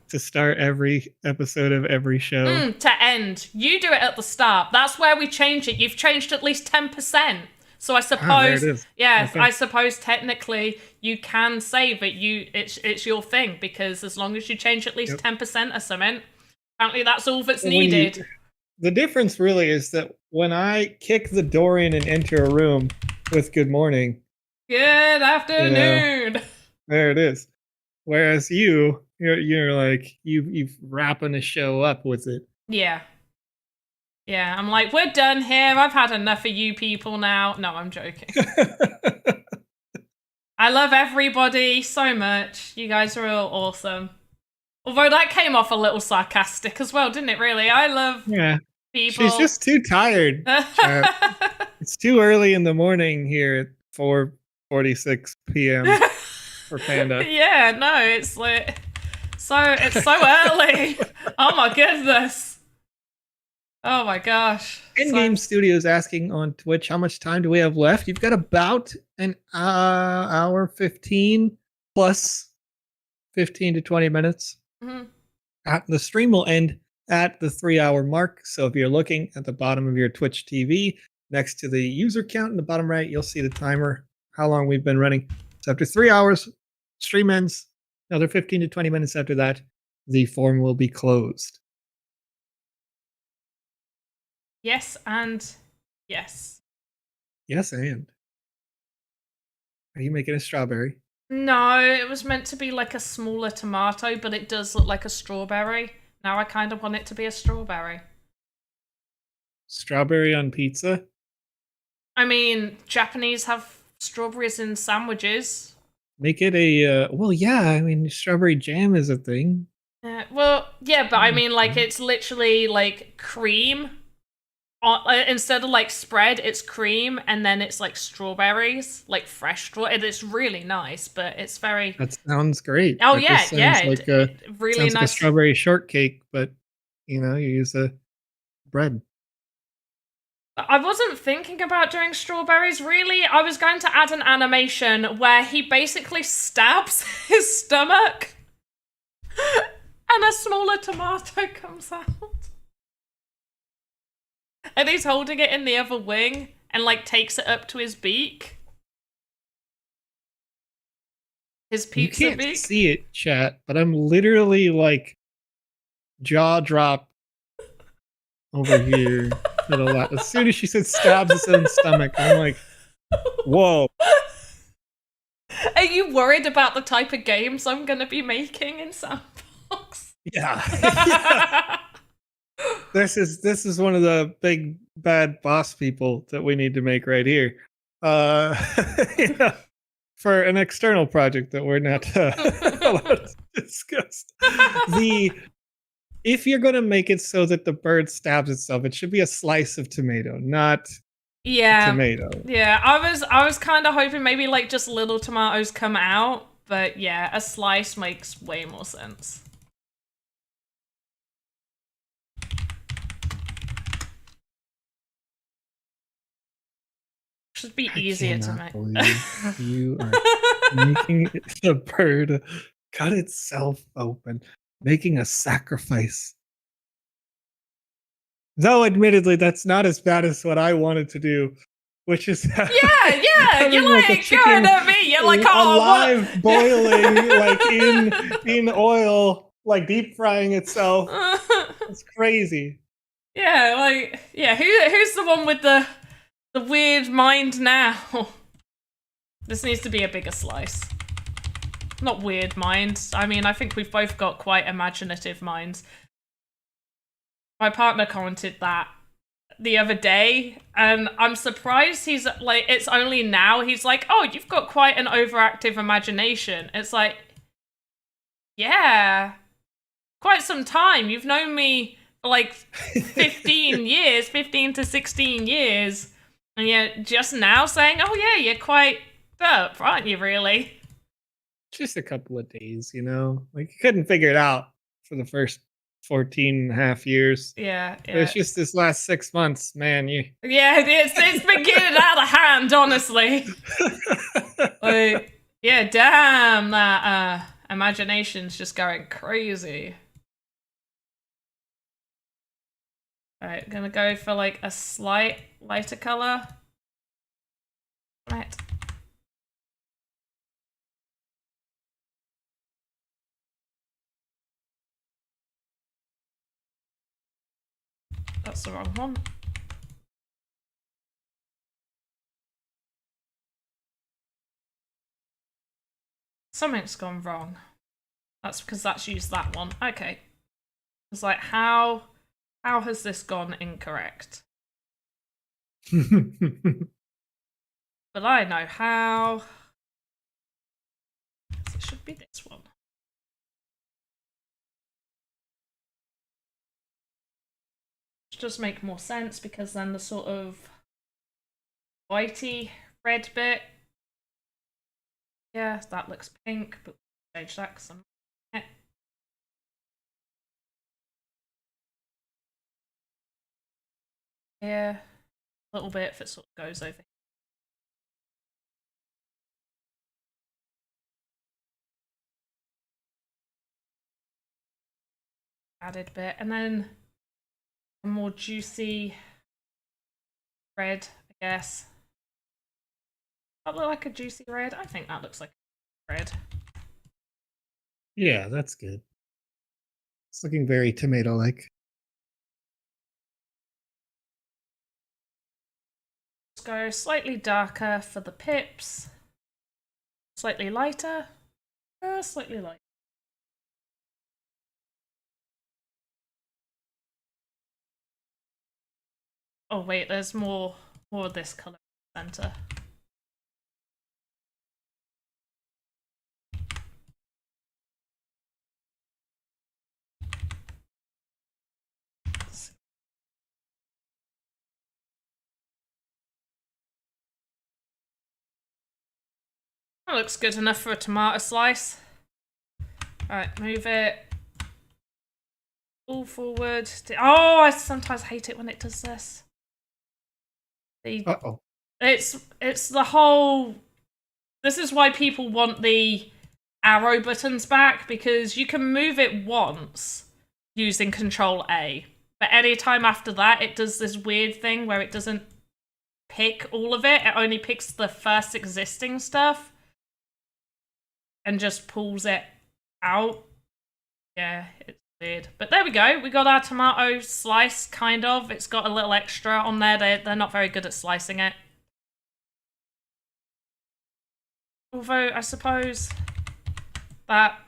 to start every episode of every show. To end. You do it at the start. That's where we change it. You've changed at least 10%. So I suppose, there it is. yeah, Okay. I suppose technically you can say that it's your thing, because as long as you change at least 10% of something, apparently that's all that's needed. The difference really is that when I kick the door in and enter a room with good morning, Good afternoon. there it is. Whereas you're like you wrapping a show up with it. Yeah. Yeah, I'm like, we're done here. I've had enough of you people now. No, I'm joking. I love everybody so much. You guys are all awesome. Although that came off a little sarcastic as well, didn't it, really? I love people. She's just too tired. It's too early in the morning here at 4:46 p.m. for Panda. Yeah, no, it's like it's so early. Oh my goodness. Oh my gosh. In-game Studios asking on Twitch, how much time do we have left? You've got about an hour 15 plus 15 to 20 minutes. Mm-hmm. The stream will end at the 3-hour mark. So if you're looking at the bottom of your Twitch TV, next to the user count in the bottom right, you'll see the timer, how long we've been running. So after 3 hours, stream ends. Another 15 to 20 minutes after that, the form will be closed. Yes, and yes. Yes, and. Are you making a strawberry? No, it was meant to be like a smaller tomato, but it does look like a strawberry. Now I kind of want it to be a strawberry. Strawberry on pizza? I mean, Japanese have strawberries in sandwiches. Make it a, well, yeah, I mean, strawberry jam is a thing. Well, yeah, but I mean, like, it's literally like cream. Instead of like spread, it's cream, and then it's like strawberries, like fresh straw. It's really nice, but it's very. That sounds great. Oh that yeah, just sounds yeah, like really sounds nice. like a strawberry shortcake, but you use a bread. I wasn't thinking about doing strawberries, really. I was going to add an animation where he basically stabs his stomach, and a smaller tomato comes out. And he's holding it in the other wing and like takes it up to his beak. His You pizza can't beak. see it, chat, but I'm literally like jaw drop over here for the last. As soon as she said stabs its own stomach, I'm like, whoa. Are you worried about the type of games I'm going to be making in Sandbox? Yeah. Yeah. This is one of the big bad boss people that we need to make right here. Yeah, for an external project that we're not allowed to discuss. If you're going to make it so that the bird stabs itself, it should be a slice of tomato, not tomato. Yeah, I was kind of hoping maybe like just little tomatoes come out, but yeah, a slice makes way more sense. Should be easier to make. Believe you are making the bird cut itself open, making a sacrifice. Though, admittedly, that's not as bad as what I wanted to do, which is yeah, you're like going at me. You're like, oh, alive, what? boiling, like in oil, like deep frying itself. It's crazy. Yeah, like who's the one with the weird mind now? This needs to be a bigger slice. Not weird mind. I mean, I think we've both got quite imaginative minds. My partner commented that the other day, and I'm surprised he's like, it's only now he's like, oh, you've got quite an overactive imagination. It's like, yeah, quite some time. You've known me for like 15 years, 15 to 16 years, and you're just now saying, oh yeah, you're quite up, aren't you, really? Just a couple of days, you know? Like, you couldn't figure it out for the first 14 and a half years. Yeah. It's just this last 6 months, man. Yeah, it's been getting out of hand, honestly. Like, yeah, damn, that imagination's just going crazy. Alright, gonna go for like a slight lighter color. Right. That's the wrong one. Something's gone wrong. That's because that's used that one. Okay. It's like, how has this gone incorrect? But I know how. So it should be this one. Which does make more sense because then the sort of whitey red bit. Yeah, that looks pink, but we'll change that because I'm not. Yeah, a little bit if it sort of goes over. Added bit, and then a more juicy red, I guess. That look like a juicy red? I think that looks like a red. Yeah, that's good. It's looking very tomato-like. Let's go slightly darker for the pips. Slightly lighter. Slightly lighter. Oh wait, there's more of this colour in the center. That looks good enough for a tomato slice. Alright, move it all forward. Oh, I sometimes hate it when it does this. Uh-oh. It's the whole... This is why people want the arrow buttons back, because you can move it once using Control A. But any time after that, it does this weird thing where it doesn't pick all of it. It only picks the first existing stuff. and just pulls it out. Yeah, it's weird. But there we go. We got our tomato slice, kind of. It's got a little extra on there. They're not very good at slicing it. Although, I suppose that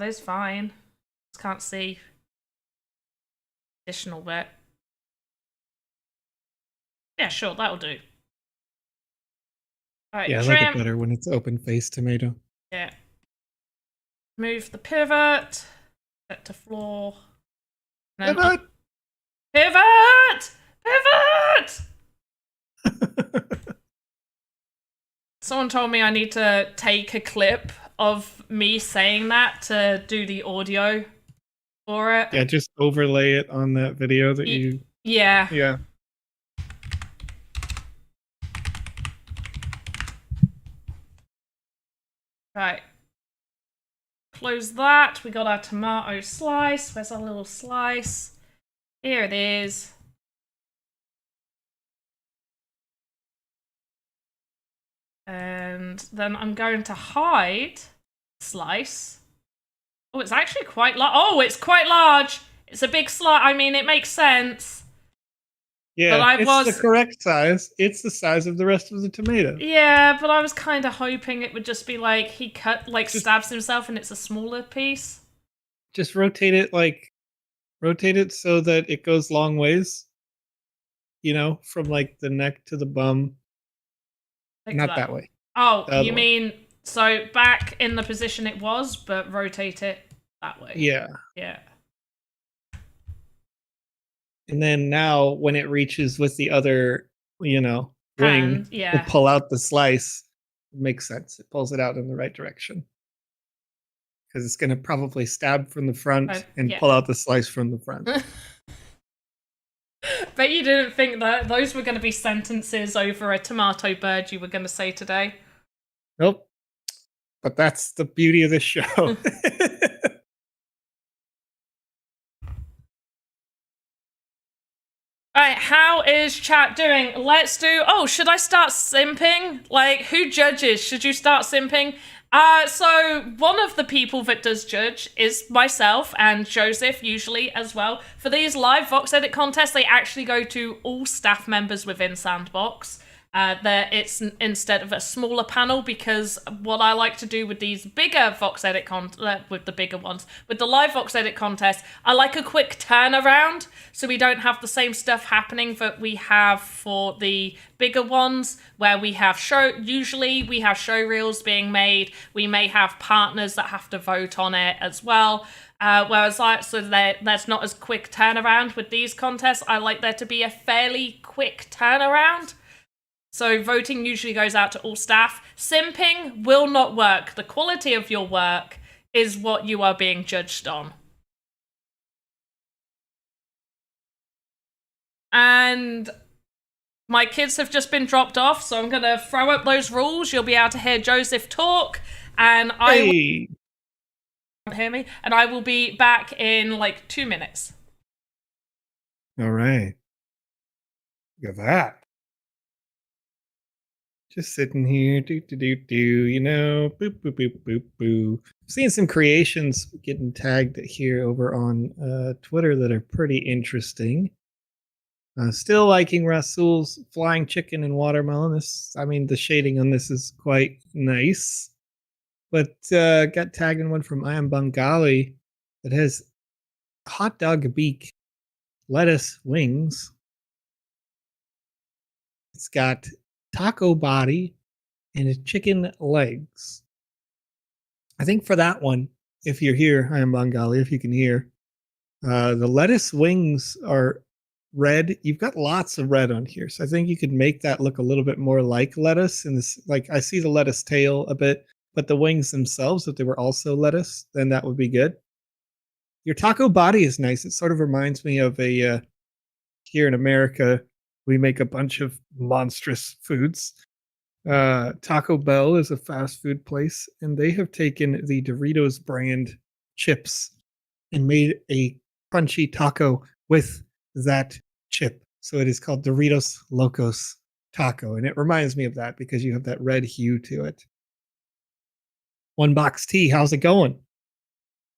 is fine. Just can't see additional bit. Yeah, sure, that'll do. Alright, Yeah, I like it better when it's open face tomato. Yeah. Move the pivot. Set to floor. And then Pivot! Pivot! Someone told me I need to take a clip of me saying that to do the audio for it. Yeah, just overlay it on that video that you... Yeah. Yeah. Right. Close that. We got our tomato slice. Where's our little slice? Here it is. And then I'm going to hide slice. Oh, it's actually quite large. Oh, it's quite large. It's a big slice. I mean, it makes sense. Yeah, it's the correct size. It's the size of the rest of the tomato. Yeah, but I was kind of hoping it would just be like he stabs himself and it's a smaller piece. Just rotate it so that it goes long ways. You know, from like the neck to the bum. Like Not that way. Oh, you mean so back in the position it was, but rotate it that way. Yeah. Yeah. And then now when it reaches with the other, wing, to pull out the slice, it makes sense. It pulls it out in the right direction. Because it's going to probably stab from the front and pull out the slice from the front. Bet you didn't think that those were going to be sentences over a tomato bird you were going to say today. Nope. But that's the beauty of this show. Alright, how is chat doing? Let's do... Oh, should I start simping? Like, who judges? Should you start simping? So one of the people that does judge is myself and Joseph, usually, as well. For these live Voxedit contests, they actually go to all staff members within Sandbox. It's instead of a smaller panel, because what I like to do with these bigger Voxedit with the bigger ones, with the live Voxedit contest, I like a quick turnaround, so we don't have the same stuff happening that we have for the bigger ones, where we have usually we have show reels being made, we may have partners that have to vote on it as well. Whereas there's not as quick turnaround with these contests. I like there to be a fairly quick turnaround. So voting usually goes out to all staff. Simping will not work. The quality of your work is what you are being judged on. And my kids have just been dropped off, so I'm going to throw up those rules. You'll be able to hear Joseph talk, and I will hear me, and I will be back in like 2 minutes. All right. Look at that. Just sitting here, boop, boop, boop, boop, boop. Seeing some creations getting tagged here over on Twitter that are pretty interesting. Still liking Rasul's flying chicken and watermelon. The shading on this is quite nice. But got tagged in one from I Am Bengali that has hot dog beak, lettuce wings. It's got taco body and chicken legs. I think for that one, if you're here, I am Bengali, if you can hear, the lettuce wings are red. You've got lots of red on here, so I think you could make that look a little bit more like lettuce. And this, like, I see the lettuce tail a bit, but the wings themselves, if they were also lettuce, then that would be good. Your taco body is nice. It sort of reminds me of a here in America, we make a bunch of monstrous foods. Taco Bell is a fast food place, and they have taken the Doritos brand chips and made a crunchy taco with that chip. So it is called Doritos Locos Taco, and it reminds me of that because you have that red hue to it. One Box Tea, how's it going?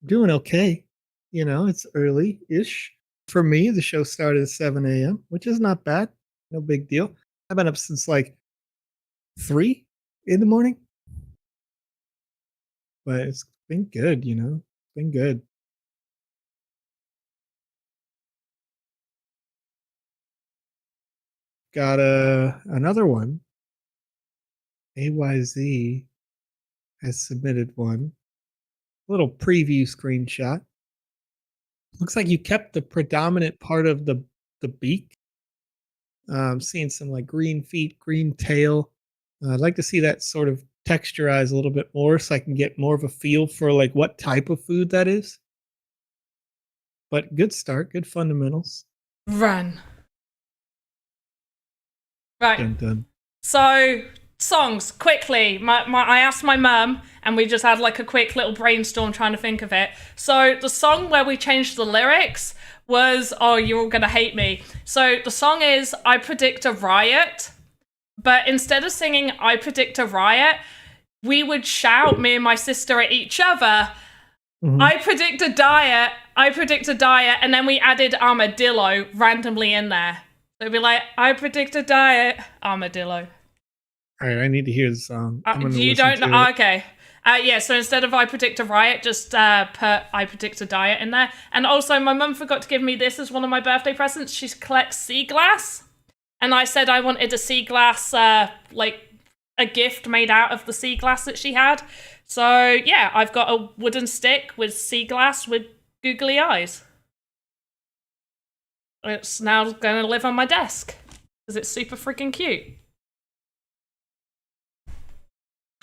Doing okay. You know, it's early-ish. For me, the show started at 7 a.m., which is not bad. No big deal. I've been up since like 3 in the morning. But it's been good, you know. It's been good. Got another one. AYZ has submitted one. Little preview screenshot. Looks like you kept the predominant part of the beak. Seeing some like green feet, green tail. I'd like to see that sort of texturize a little bit more so I can get more of a feel for like what type of food that is. But good start, good fundamentals. Run. Right. Dun, dun. So, songs, quickly. I asked my mum, and we just had like a quick little brainstorm trying to think of it. So, the song where we changed the lyrics was, oh, you're all gonna hate me. So, the song is I Predict a Riot, but instead of singing I Predict a Riot, we would shout, me and my sister, at each other, I predict a diet, and then we added armadillo randomly in there. So it'd be like, I predict a diet, armadillo. All right, I need to hear the song. You don't know? Okay. Yeah, so instead of I predict a riot, just put I predict a diet in there. And also, my mum forgot to give me this as one of my birthday presents. She collects sea glass. And I said I wanted a sea glass, like a gift made out of the sea glass that she had. So yeah, I've got a wooden stick with sea glass with googly eyes. It's now going to live on my desk because it's super freaking cute.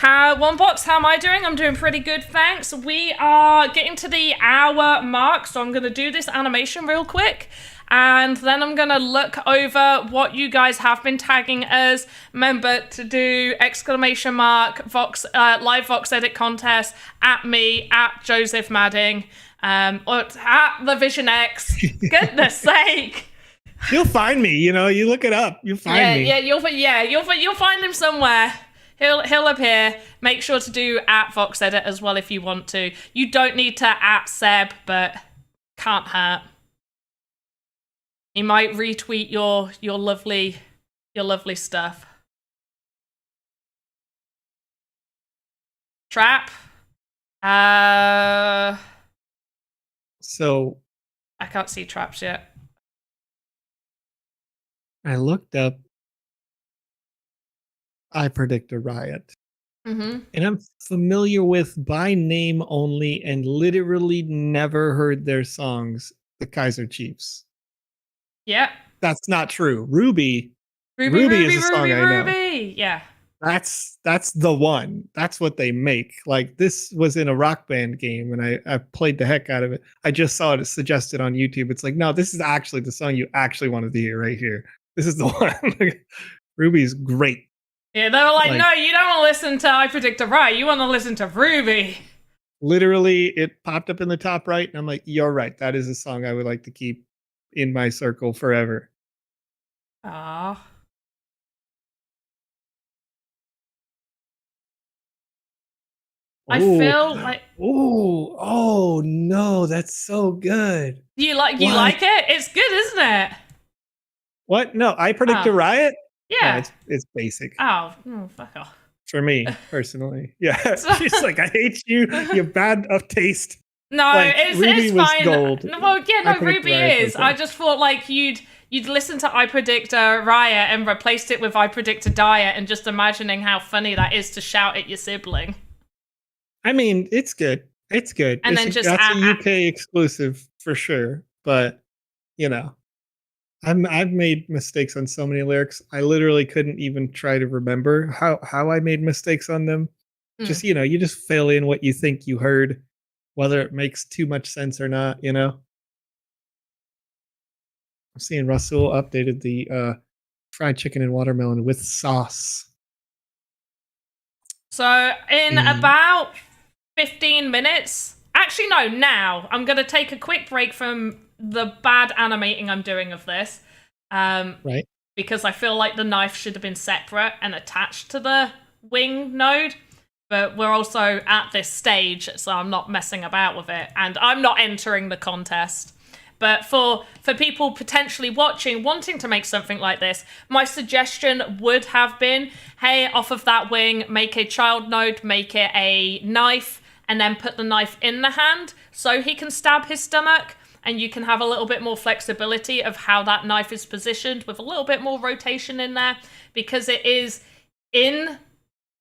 One Box, how am I doing? I'm doing pretty good, thanks. We are getting to the hour mark, so I'm going to do this animation real quick. And then I'm going to look over what you guys have been tagging us. Remember to do ! Vox, live Voxedit contest at me, at Joseph Madding, or at the Vision X. Goodness sake. You'll find me, you know, you look it up. You'll find me. You'll find him somewhere. He'll appear. Make sure to do at Voxedit as well if you want to. You don't need to at Seb, but can't hurt. He might retweet your lovely stuff. Trap. So I can't see traps yet. I looked up I Predict a Riot. And I'm familiar with by name only and literally never heard their songs, the Kaiser Chiefs. Yeah. That's not true. Ruby is a song I know. Yeah. That's the one. That's what they make. Like, this was in a Rock Band game and I played the heck out of it. I just saw it suggested on YouTube. It's like, no, this is actually the song you actually wanted to hear right here. This is the one. Ruby's great. Yeah, they were like, no, you don't want to listen to I Predict a Riot. You want to listen to Ruby. Literally, it popped up in the top right, and I'm like, you're right. That is a song I would like to keep in my circle forever. Ah. I feel like. Oh no, that's so good. You like it? It's good, isn't it? What? No, I Predict a Riot? Yeah. No, it's basic. Oh, fuck off. For me, personally. Yeah. She's like, I hate you. You bad of taste. No, like, it's fine. Gold. Well, yeah, no, Ruby is. I just thought like you'd listen to I Predict a Riot and replaced it with I Predict a Diet and just imagining how funny that is to shout at your sibling. I mean, it's good. It's good. And then just that's a UK exclusive for sure. But you know, I've made mistakes on so many lyrics. I literally couldn't even try to remember how I made mistakes on them. Just, you know, you just fill in what you think you heard, whether it makes too much sense or not, you know. I'm seeing Russell updated the fried chicken and watermelon with sauce. So in about 15 minutes, actually no, now I'm going to take a quick break from the bad animating I'm doing of this. Right. Because I feel like the knife should have been separate and attached to the wing node. but we're also at this stage, so I'm not messing about with it, and I'm not entering the contest. But for people potentially watching, wanting to make something like this, my suggestion would have been, hey, off of that wing, make a child node, make it a knife, and then put the knife in the hand so he can stab his stomach, and you can have a little bit more flexibility of how that knife is positioned with a little bit more rotation in there, because it is in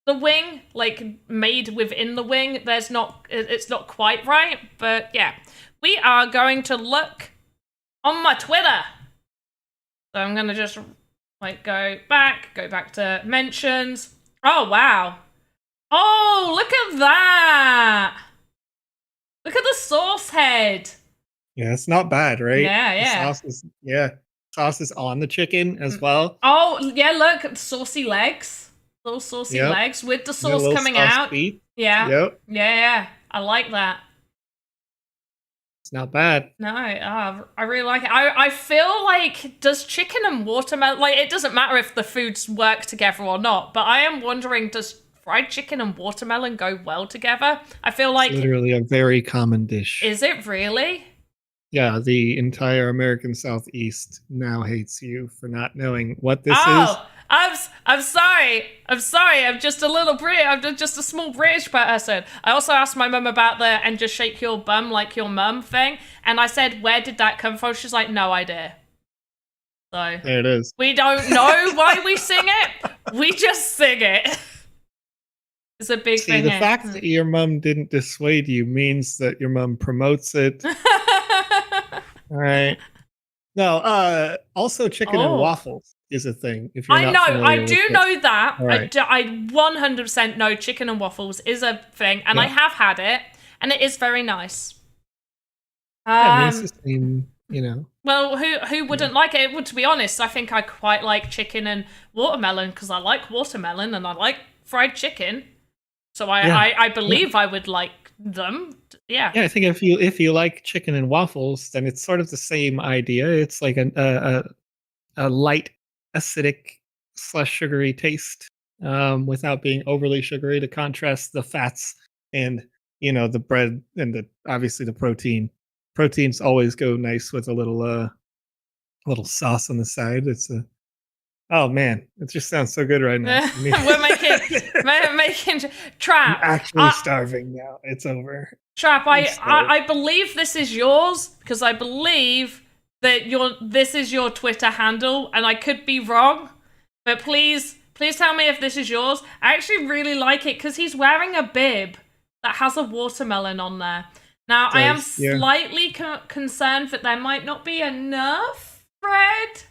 the wing, like made within the wing. It's not quite right, but yeah. We are going to look on my Twitter. So I'm going to just like go back to mentions. Oh, wow. Oh, look at that. Look at the sauce head. Yeah, it's not bad, right? Yeah. Sauce is on the chicken as well. Oh, yeah, look, saucy legs. Little saucy legs with the sauce coming out. Feet. Yeah. Yep. Yeah. I like that. It's not bad. No, I really like it. I feel like, does chicken and watermelon, like, it doesn't matter if the foods work together or not, but I am wondering, does fried chicken and watermelon go well together? I feel like... It's literally a very common dish. Is it really? Yeah, the entire American Southeast now hates you for not knowing what this is. I'm sorry. I'm just a little Brit. I'm just a small British person. I also asked my mum about the "and just shake your bum like your mum" thing, and I said, "Where did that come from?" She's like, "No idea." So there it is. We don't know why we sing it. We just sing it. It's a big thing. The fact that your mum didn't dissuade you means that your mum promotes it. All right. No, also chicken and waffles is a thing. If you're I do know that. Right. I 100% know chicken and waffles is a thing, and I have had it, and it is very nice. It's the same, you know. Well, who wouldn't like it? Well, to be honest, I think I quite like chicken and watermelon because I like watermelon and I like fried chicken. So I believe I would like them. Yeah. Yeah, I think if you like chicken and waffles, then it's sort of the same idea. It's like a light acidic / sugary taste, without being overly sugary, to contrast the fats and the bread and obviously the protein. Proteins always go nice with a little sauce on the side. Oh man, it just sounds so good right now. We're making Trap. I'm actually starving now. It's over. Trap, I believe this is yours because I believe that this is your Twitter handle, and I could be wrong, but please tell me if this is yours. I actually really like it because he's wearing a bib that has a watermelon on there. Now, I am slightly concerned that there might not be enough bread.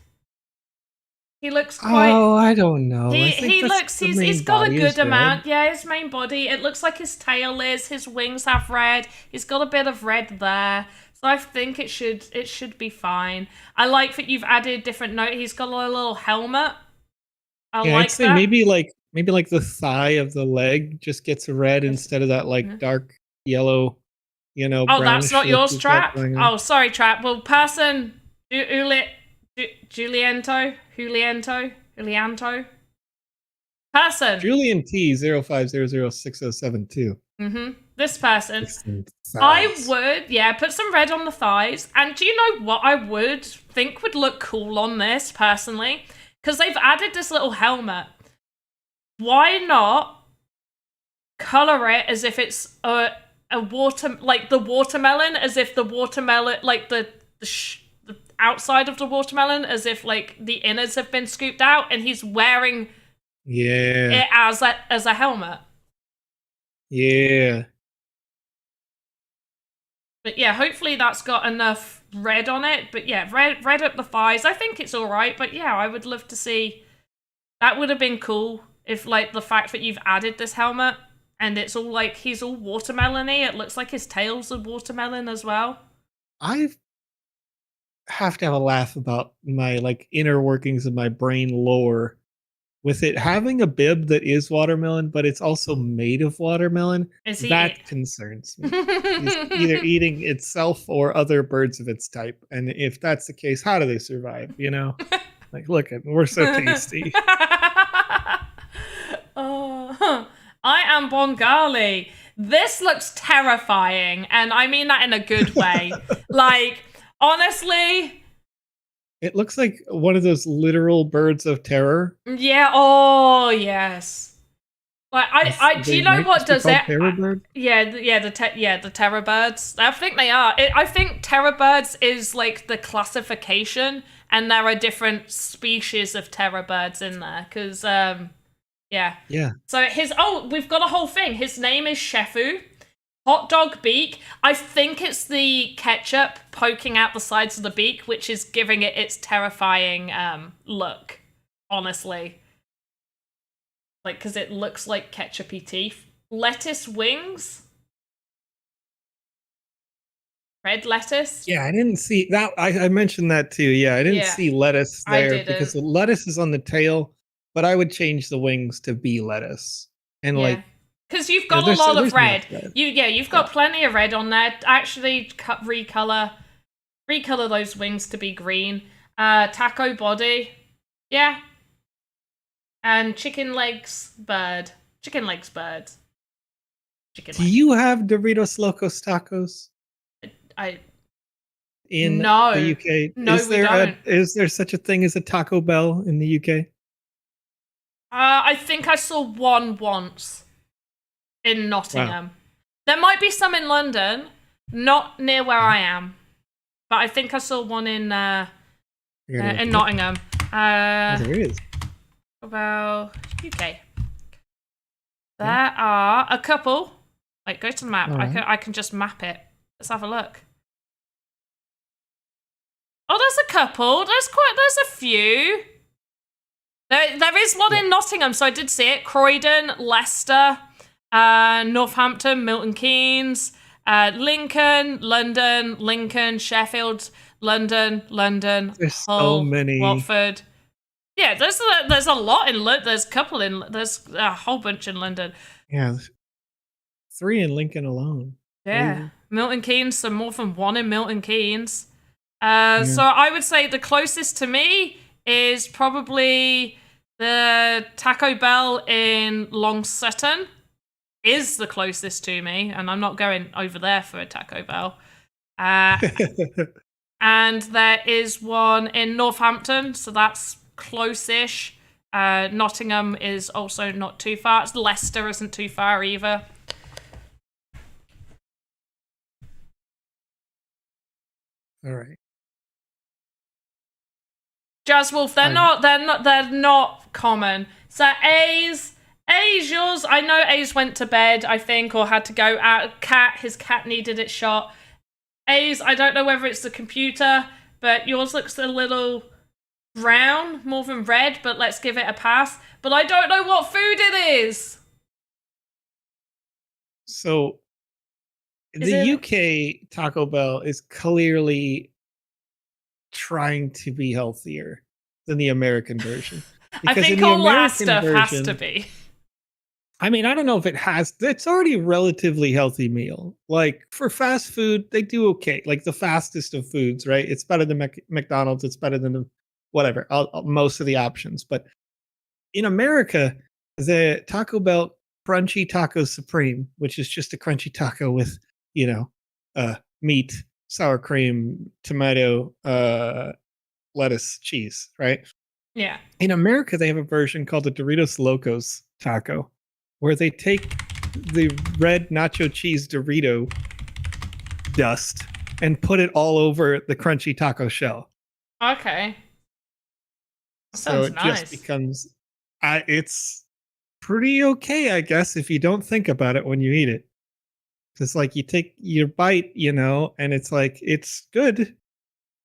He looks quite... Oh, I don't know. He's got a good amount. Yeah, his main body. It looks like his tail is. His wings have red. He's got a bit of red there. So I think it should be fine. I like that you've added different note. He's got a little helmet. I'd say that. Maybe like the thigh of the leg just gets red instead of that dark yellow, Oh, that's not yours, Trap? Oh, sorry, Trap. Well, person Juliento? Person. Julian T 05006072. This person. I would, put some red on the thighs. And do you know what I would think would look cool on this, personally? Because they've added this little helmet. Why not color it as if it's a water, like the watermelon, as if the watermelon, like the outside of the watermelon, as if like the innards have been scooped out, and he's wearing it as a helmet. Yeah. But yeah, hopefully that's got enough red on it. But yeah, red at the thighs. I think it's all right. But yeah, I would love to see. That would have been cool if like the fact that you've added this helmet and it's all like he's all watermelon-y. It looks like his tail's a watermelon as well. I have to have a laugh about my inner workings of my brain lore with it having a bib that is watermelon, but it's also made of watermelon. That concerns me. He's either eating itself or other birds of its type. And if that's the case, how do they survive? Look, we're so tasty. I am Bengali. This looks terrifying, and I mean that in a good way. Like, honestly, It looks like one of those literal birds of terror. yeah. Oh, yes. Like, do you know what does it? Terror bird? The terror birds. I think they are. I think terror birds is like the classification, and there are different species of terror birds in there. Because, yeah. So we've got a whole thing. His name is Shefu. Hot dog beak. I think it's the ketchup poking out the sides of the beak, which is giving it its terrifying look. Honestly. Like, because it looks like ketchupy teeth. Lettuce wings. Red lettuce. Yeah, I didn't see that. I mentioned that too. Yeah, I didn't see lettuce there because the lettuce is on the tail, but I would change the wings to be lettuce. And like, because you've got a lot of red. You've got plenty of red on there. Actually, recolor those wings to be green. Taco body. Yeah. And chicken legs bird. Chicken legs bird. Do you have Doritos Locos Tacos? In the UK? No, we don't. Is there such a thing as a Taco Bell in the UK? I think I saw one once in Nottingham. Wow. There might be some in London, not near where I am, but I think I saw one in Nottingham. There is. About UK. There are a couple. Wait, go to the map. I can just map it. Let's have a look. Oh, there's a couple. There's a few. There is one in Nottingham, so I did see it. Croydon, Leicester, Northampton, Milton Keynes, Lincoln, London, Lincoln, Sheffield, London. There's Hull, so many. Watford. Yeah, there's a lot in London. There's a whole bunch in London. Yeah, 3 in Lincoln alone. Yeah, crazy. Milton Keynes, so more than one in Milton Keynes. So I would say the closest to me is probably the Taco Bell in Long Sutton. Is the closest to me, and I'm not going over there for a Taco Bell. And there is one in Northampton, so that's close-ish. Nottingham is also not too far. Leicester isn't too far either. All right. Jazzwolf, they're not common. So A's yours. I know A's went to bed, I think, or had to go out. His cat needed it shot. A's, I don't know whether it's the computer, but yours looks a little brown more than red, but let's give it a pass. But I don't know what food it is. So the UK Taco Bell is clearly trying to be healthier than the American version. I think all that stuff has to be. I mean, I don't know if it has. It's already a relatively healthy meal. Like, for fast food, they do okay. Like, the fastest of foods, right? It's better than McDonald's. It's better than whatever, most of the options. But in America, the Taco Bell Crunchy Taco Supreme, which is just a crunchy taco with, meat, sour cream, tomato, lettuce, cheese, right? Yeah. In America, they have a version called the Doritos Locos Taco, where they take the red nacho cheese Dorito dust and put it all over the crunchy taco shell. Okay. So it just becomes, it's pretty okay, I guess, if you don't think about it when you eat it. It's like you take your bite, and it's like, it's good.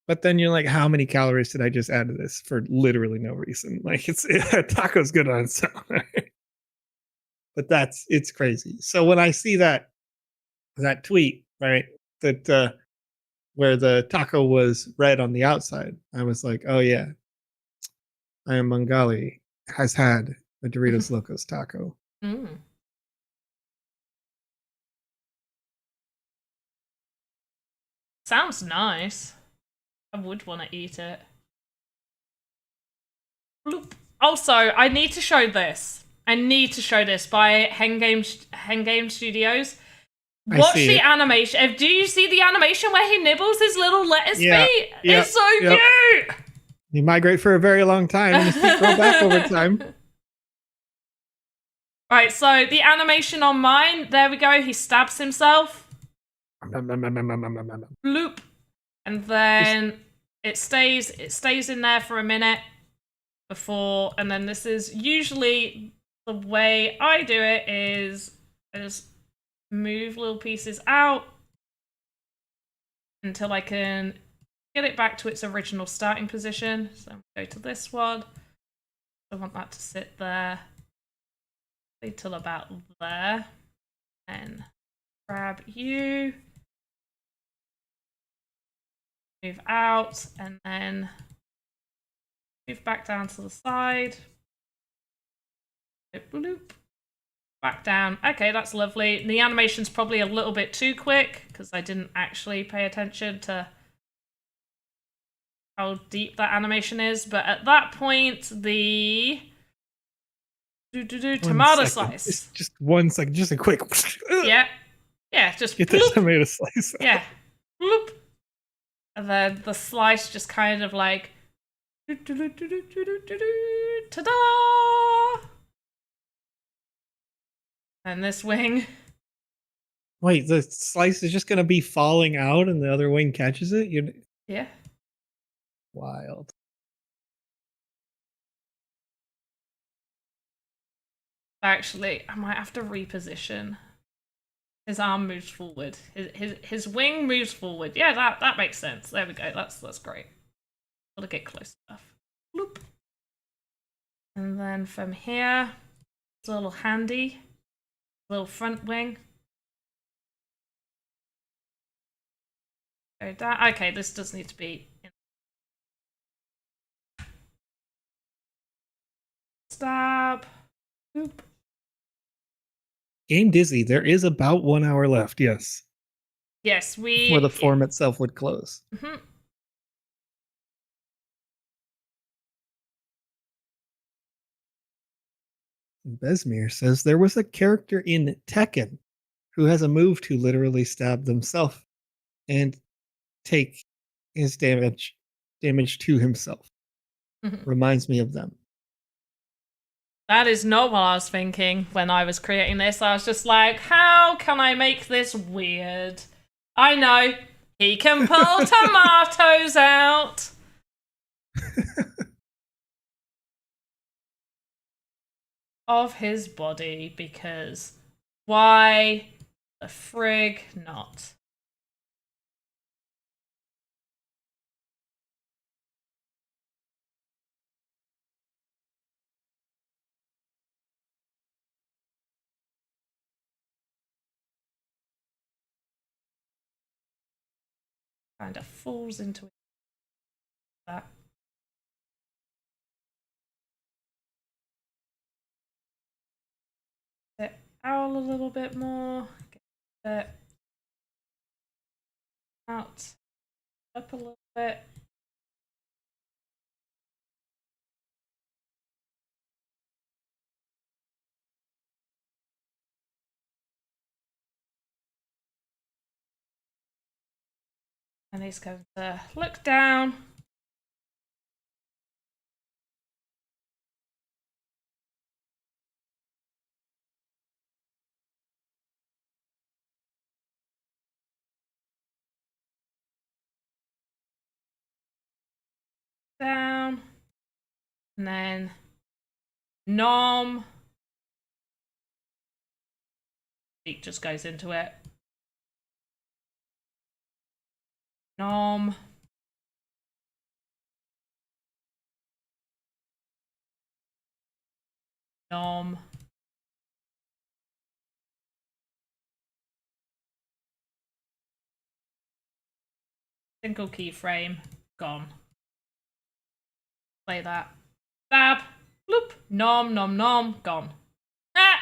But then you're like, how many calories did I just add to this for literally no reason? Like, taco's good on its own. But it's crazy. So when I see that tweet, right, that where the taco was red on the outside, I was like, oh yeah, I am Bengali, has had a Doritos Locos taco. Mm. Sounds nice. I would want to eat it. Bloop. Also, I need to show this. I need to show this by Hengame Studios. I Watch see the it. animation. Do you see the animation where he nibbles his little lettuce feet? Yeah, It's so yep. cute. You migrate for a very long time, and his feet grow back over time. Right, so the animation on mine, there we go. He stabs himself. Bloop. And then it stays in there for a minute before, and then this is usually the way I do it is I just move little pieces out until I can get it back to its original starting position. So I'm going to go to this one. I want that to sit there till about there. And grab you. Move out and then move back down to the side. Bloop. Back down. Okay, that's lovely. The animation's probably a little bit too quick because I didn't actually pay attention to how deep that animation is. But at that point, the tomato slice. Just 1 second. Just a quick. Yeah. Yeah, just Get the bloop. tomato slice. Yeah. Bloop. And then the slice just kind of like ta-da! And this wing. Wait, the slice is just gonna be falling out, and the other wing catches it. Yeah. Wild. Actually, I might have to reposition. His arm moves forward. His wing moves forward. Yeah, that makes sense. There we go. That's great. Gotta get close enough. Bloop. And then from here, it's a little handy. Little front wing. Go down. Okay, this does need to be in. Stab. Boop. Game Dizzy, there is about 1 hour left, yes. Yes, Before the form itself would close. Mm-hmm. Besmir says there was a character in Tekken who has a move to literally stab themselves and take his damage to himself. Mm-hmm. Reminds me of them. That is not what I was thinking when I was creating this. I was just like, how can I make this weird? I know. He can pull tomatoes out. Of his body, because why the frig not? Kind of falls into that. It out a little bit more. Get it out. Up a little bit. And he's going to look down. Down. And then nom. It just goes into it. Nom. Nom. Single keyframe. Gone. Play that. Stab. Bloop. Nom nom nom. Gone. Ah!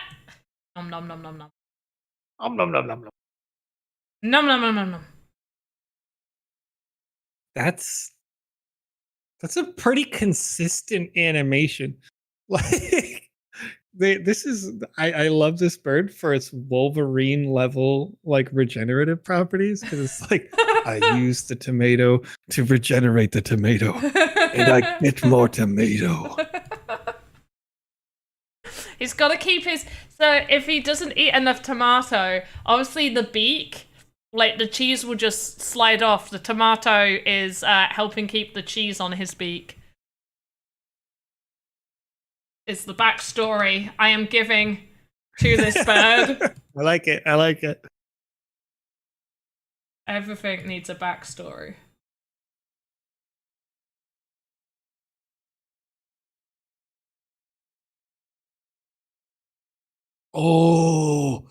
Nom nom nom nom nom. Nom nom nom nom nom. Nom nom nom nom nom. That's a pretty consistent animation. Like I love this bird for its Wolverine level like regenerative properties, because it's like I use the tomato to regenerate the tomato, and I get more tomato. He's got to keep his. So if he doesn't eat enough tomato, obviously the beak, like the cheese will just slide off. The tomato is helping keep the cheese on his beak. Is the backstory I am giving to this bird. I like it. I like it. Everything needs a backstory. Oh.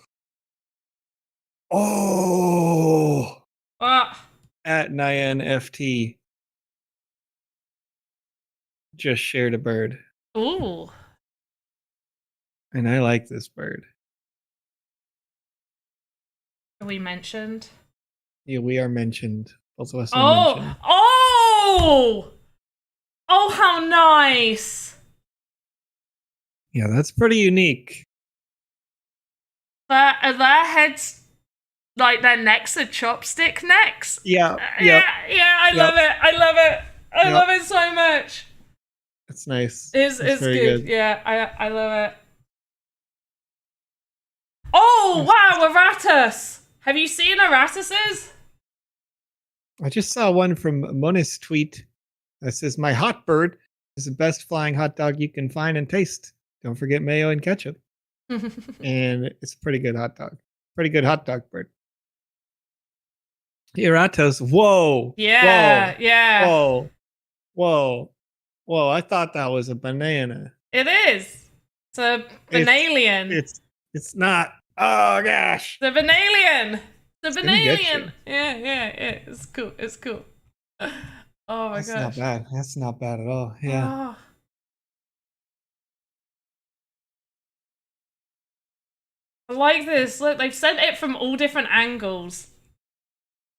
At NYNFT just shared a bird. Ooh. And I like this bird. We mentioned. Yeah, we are mentioned. Both of us are mentioned. Oh, how nice. Yeah, that's pretty unique. Are their heads like their necks are chopstick necks? Yeah. I love it. I love it so much. It's nice. It's good. Yeah, I love it. Oh, wow, Erratus! Have you seen Erratus's? I just saw one from Monis tweet that says, "My hot bird is the best flying hot dog you can find and taste. Don't forget mayo and ketchup." And it's a pretty good hot dog. Pretty good hot dog bird. Erratus, whoa. Yeah, yeah. Whoa. I thought that was a banana. It is. It's a banalien. It's not. Oh gosh. The banalien. The banalien. Yeah. It's cool. Oh my gosh. That's not bad. That's not bad at all. Yeah. Oh. I like this. Look, they've sent it from all different angles.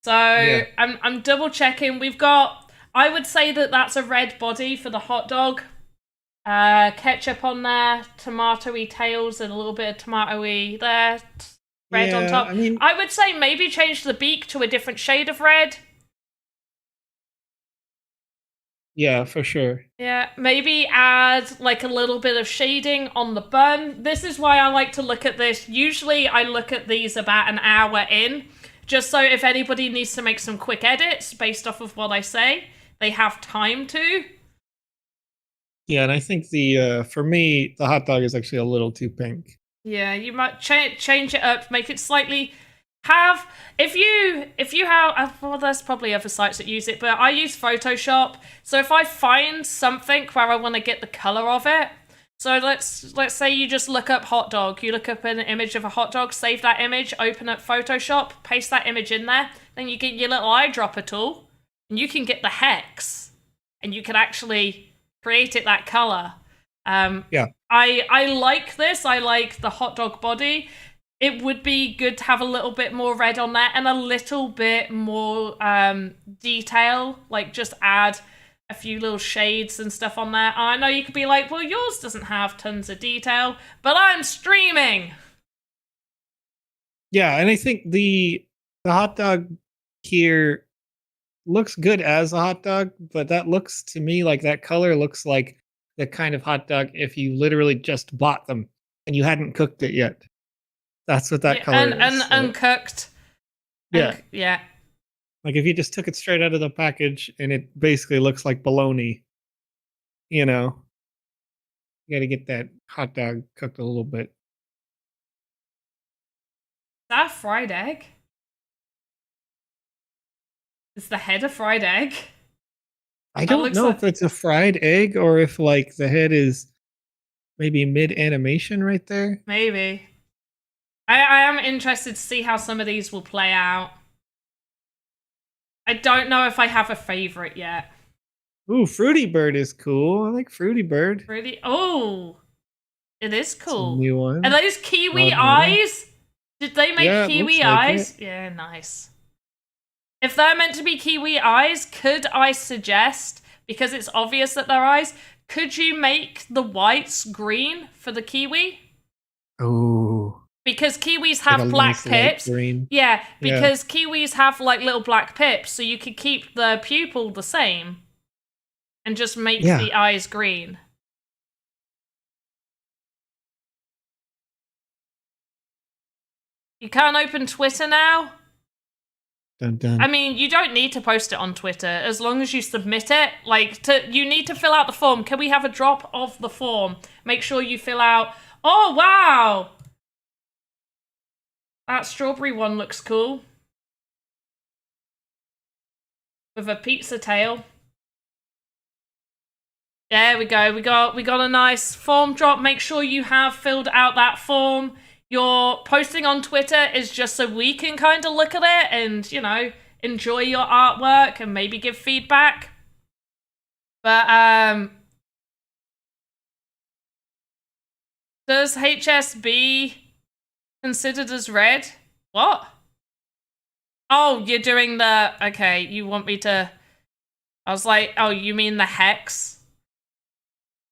So I'm double checking. We've got, I would say that that's a red body for the hot dog. Ketchup on there, tomatoey tails, and a little bit of tomatoey there. Red on top. I would say maybe change the beak to a different shade of red. Yeah, for sure. Yeah, maybe add like a little bit of shading on the bun. This is why I like to look at this. Usually I look at these about an hour in, just so if anybody needs to make some quick edits based off of what I say, they have time to. Yeah, and I think for me, the hot dog is actually a little too pink. Yeah, you might change it up, make it slightly. If you have, well, there's probably other sites that use it, but I use Photoshop. So if I find something where I want to get the color of it, so let's say you just look up hot dog, you look up an image of a hot dog, save that image, open up Photoshop, paste that image in there, then you get your little eyedropper tool, and you can get the hex, and you can actually create it that color. Yeah. I like this. I like the hot dog body. It would be good to have a little bit more red on there and a little bit more detail. Like just add a few little shades and stuff on there. I know you could be like, well, yours doesn't have tons of detail, but I'm streaming. Yeah, and I think the hot dog here looks good as a hot dog, but that looks to me like that color looks like the kind of hot dog if you literally just bought them and you hadn't cooked it yet. That's what that color is. And uncooked. Yeah. Like if you just took it straight out of the package and it basically looks like bologna, you know, you got to get that hot dog cooked a little bit. Is that a fried egg? Is the head a fried egg? I don't know if it's a fried egg or if like the head is maybe mid animation right there. Maybe. I am interested to see how some of these will play out. I don't know if I have a favorite yet. Ooh, Fruity Bird is cool. I like Fruity Bird. Oh, it is cool. It's a new one. Are those kiwi eyes? Did they make kiwi eyes? Like yeah, nice. If they're meant to be kiwi eyes, could I suggest, because it's obvious that they're eyes, could you make the whites green for the kiwi? Oh. Because kiwis Like have a black nice light pips. green. Yeah, Yeah. because kiwis have like little black pips, so you could keep the pupil the same and just make Yeah. the eyes green. You can't open Twitter now? Dun, dun. I mean, you don't need to post it on Twitter as long as you submit it. You need to fill out the form. Can we have a drop of the form? Make sure you fill out. Oh, wow. That strawberry one looks cool. With a pizza tail. There we go. We got a nice form drop. Make sure you have filled out that form. Your posting on Twitter is just so we can kind of look at it and, you know, enjoy your artwork and maybe give feedback. But does HSB considered as red? What? Oh, you're doing the... Okay, you want me to... I was like, oh, you mean the hex?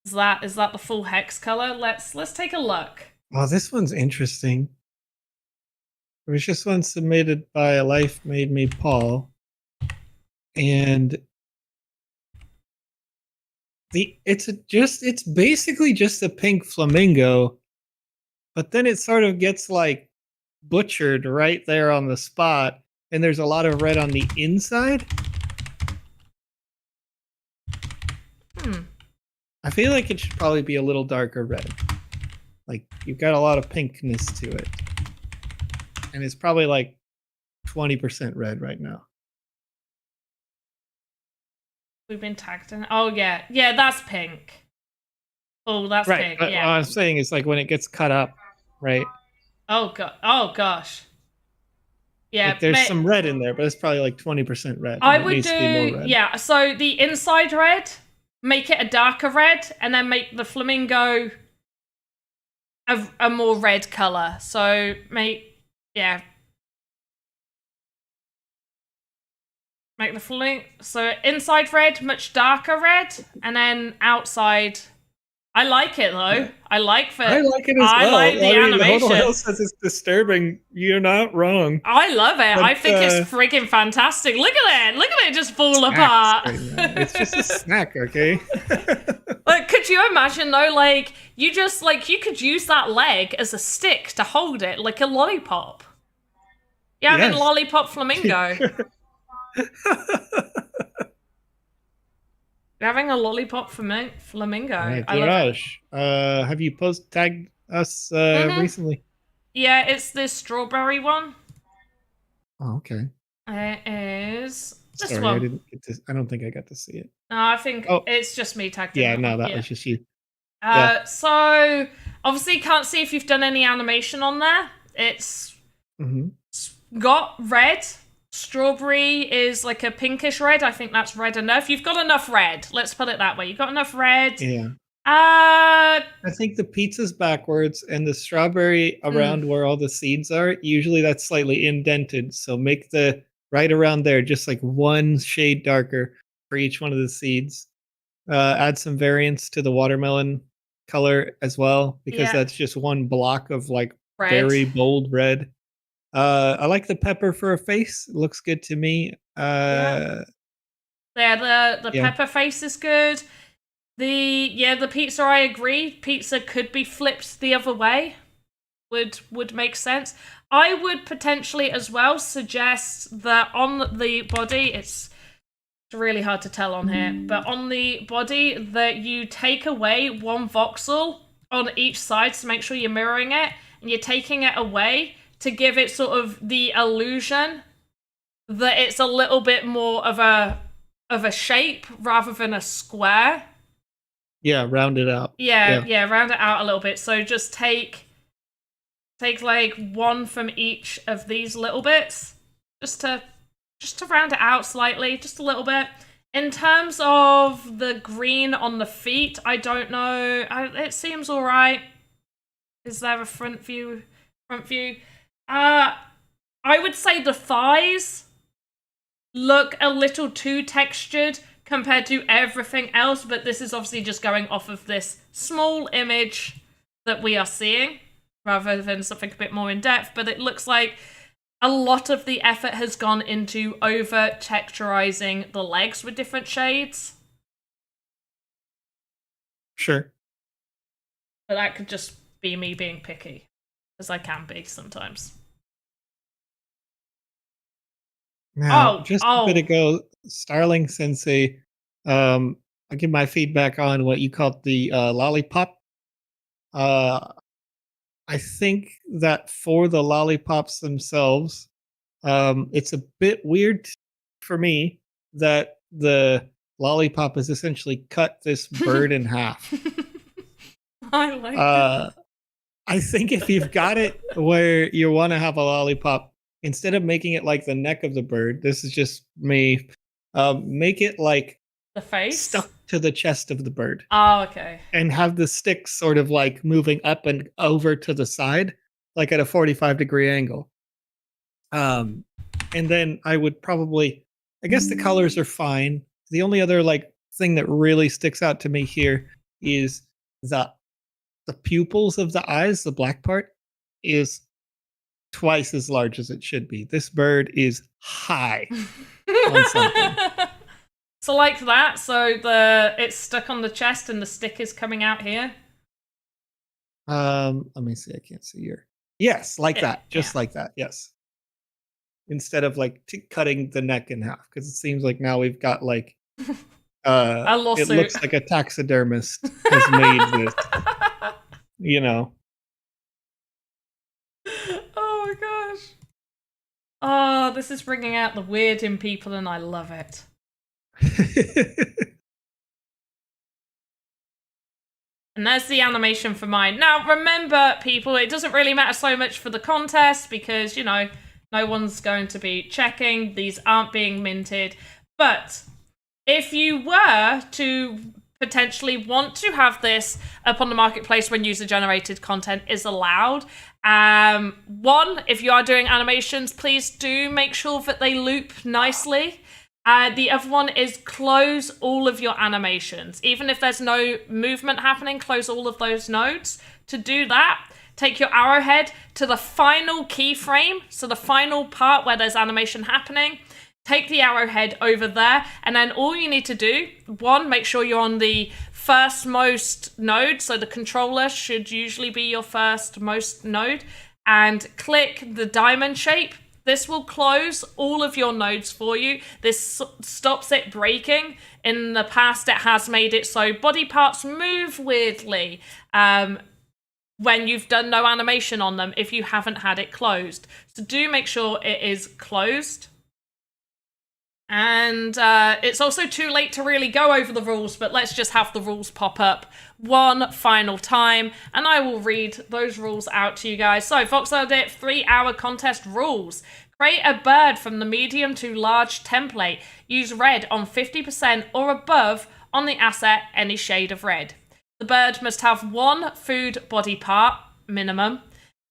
Is that the full hex color? Let's take a look. Oh, this one's interesting. There was just one submitted by A Life Made Me Paul. And it's basically just a pink flamingo, but then it sort of gets like butchered right there on the spot, and there's a lot of red on the inside. I feel like it should probably be a little darker red. Like, you've got a lot of pinkness to it. And it's probably like 20% red right now. We've been tagged in. Oh, yeah. Yeah, that's pink. Oh, that's Right. pink, But yeah. what I'm saying is like when it gets cut up, right? Oh, gosh. Yeah. Like there's some red in there, but it's probably like 20% red. I It would needs to be more do... red. Yeah, so the inside red, make it a darker red, and then make the flamingo a more red color. So make the flamingo, so inside red, much darker red, and then outside. I like it though. I like it as well. I like the animation. Hodel says it's disturbing. You're not wrong. I love it. But, I think it's freaking fantastic. Look at it just fall apart. It's just a snack, okay? Like, could you imagine though, like, you could use that leg as a stick to hold it, like a lollipop. You're having Yes. lollipop flamingo. You're having a lollipop flamingo. Right, I love it. Josh, have you tagged us recently? Yeah, it's this strawberry one. Oh, okay. It is this Sorry, one. I didn't get to. I don't think I got to see it. No, I think Oh. it's just me tagged. Yeah, in no, one. that Yeah. was just you. So obviously can't see if you've done any animation on there. It's got red. Strawberry is like a pinkish red. I think that's red enough. You've got enough red. Let's put it that way. You've got enough red. Yeah. I I think the pizza's backwards, and the strawberry around where all the seeds are, usually that's slightly indented. So make the right around there just like one shade darker for each one of the seeds. Add some variance to the watermelon color as well, because that's just one block of like red. very bold red. I like the pepper for a face. It looks good to me. The pepper face is good. The pizza, I agree. Pizza could be flipped the other way. Would make sense. I would potentially as well suggest that on the body, it's really hard to tell on here, but on the body that you take away one voxel on each side to make sure you're mirroring it, and you're taking it away to give it sort of the illusion that it's a little bit more of a shape rather than a square. Yeah, round it out. Yeah, round it out a little bit. So just take like one from each of these little bits, just to round it out slightly, just a little bit. In terms of the green on the feet, I don't know. It seems all right. Is there a front view? I would say the thighs look a little too textured compared to everything else, but this is obviously just going off of this small image that we are seeing rather than something a bit more in depth. But it looks like a lot of the effort has gone into over texturizing the legs with different shades. Sure. But that could just be me being picky, as I can be sometimes. Now, just a bit ago, Starling Sensei, I'll give my feedback on what you called the lollipop. I think that for the lollipops themselves, it's a bit weird for me that the lollipop has essentially cut this bird in half. I like it. I think if you've got it where you want to have a lollipop, instead of making it like the neck of the bird, this is just me, make it like the face stuck to the chest of the bird. Oh, okay. And have the sticks sort of like moving up and over to the side, like at a 45-degree angle. And then I would probably, I guess the colors are fine. The only other like thing that really sticks out to me here is the pupils of the eyes, the black part, is twice as large as it should be. This bird is high on something. So like that, so it's stuck on the chest and the stick is coming out here. Let me see. I can't see here. Yes, like that. Just like that. Yes. Instead of like cutting the neck in half, because it seems like now we've got like a lawsuit. It looks like a taxidermist has made this. You know. Oh my gosh. Oh, this is bringing out the weird in people, and I love it. And there's the animation for mine. Now, remember, people, it doesn't really matter so much for the contest because, you know, no one's going to be checking. These aren't being minted. But if you were to potentially want to have this up on the marketplace when user-generated content is allowed, one, if you are doing animations, please do make sure that they loop nicely. The other one is close all of your animations. Even if there's no movement happening, close all of those nodes. To do that, take your arrowhead to the final keyframe, so the final part where there's animation happening. Take the arrowhead over there, and then all you need to do, one, make sure you're on the first most node, so the controller should usually be your first most node, and click the diamond shape. This will close all of your nodes for you. This stops it breaking. In the past, it has made it so body parts move weirdly when you've done no animation on them if you haven't had it closed. So do make sure it is closed. And it's also too late to really go over the rules, but let's just have the rules pop up one final time, and I will read those rules out to you guys. So, Voxedit 3-hour contest rules. Create a bird from the medium to large template. Use red on 50% or above on the asset, any shade of red. The bird must have one food body part, minimum.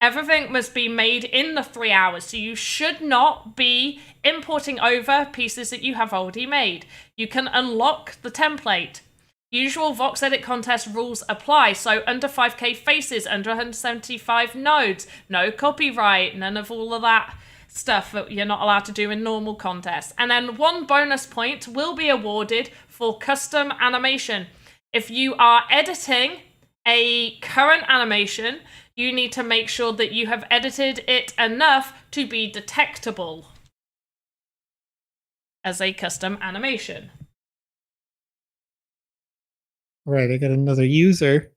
Everything must be made in the 3 hours, so you should not be importing over pieces that you have already made. You can unlock the template. Usual Voxedit contest rules apply, so under 5k faces, under 175 nodes, no copyright, none of all of that stuff that you're not allowed to do in normal contests. And then 1 bonus point will be awarded for custom animation. If you are editing a current animation, you need to make sure that you have edited it enough to be detectable as a custom animation. All right, I got another user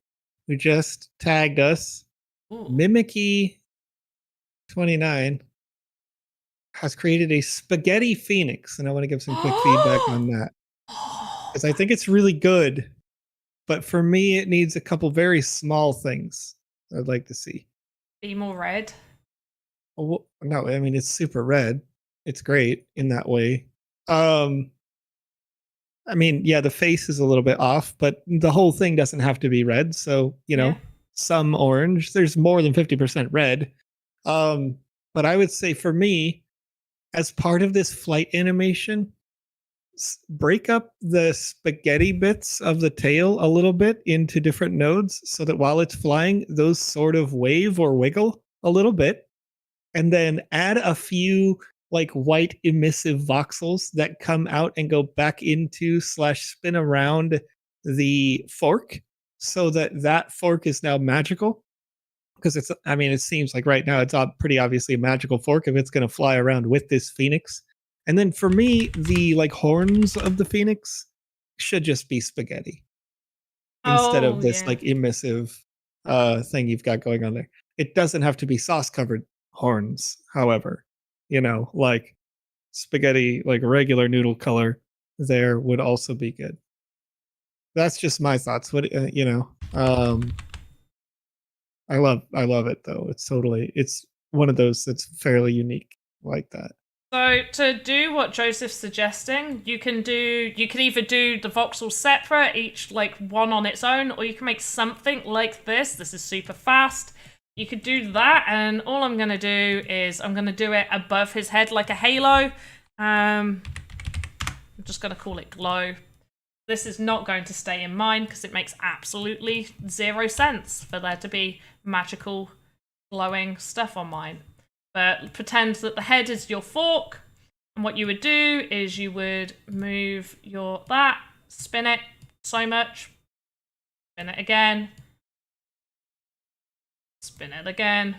who just tagged us. Ooh. Mimicky29 has created a spaghetti phoenix, and I want to give some quick feedback on that. Because I think it's really good, but for me, it needs a couple very small things I'd like to see. Be more red? Oh, no, I mean, it's super red. It's great in that way. I mean, yeah, the face is a little bit off, but the whole thing doesn't have to be red. So, you know, some orange. There's more than 50% red. But I would say for me, as part of this flight animation, break up the spaghetti bits of the tail a little bit into different nodes so that while it's flying, those sort of wave or wiggle a little bit. And then add a few like white emissive voxels that come out and go back into / spin around the fork so that that fork is now magical. Because it's, I mean, it seems like right now it's pretty obviously a magical fork if it's going to fly around with this phoenix. And then for me, the like horns of the phoenix should just be spaghetti instead of this like emissive thing you've got going on there. It doesn't have to be sauce covered horns, however, you know, like spaghetti, like regular noodle color there would also be good. That's just my thoughts. What you know, I love it though. It's one of those that's fairly unique like that. So to do what Joseph's suggesting, you can either do the voxels separate, each like one on its own, or you can make something like this. This is super fast. You could do that, and all I'm going to do is I'm going to do it above his head like a halo. I'm just going to call it glow. This is not going to stay in mine because it makes absolutely 0 sense for there to be magical glowing stuff on mine. But pretend that the head is your fork, and what you would do is you would move that, spin it so much, spin it again, spin it again,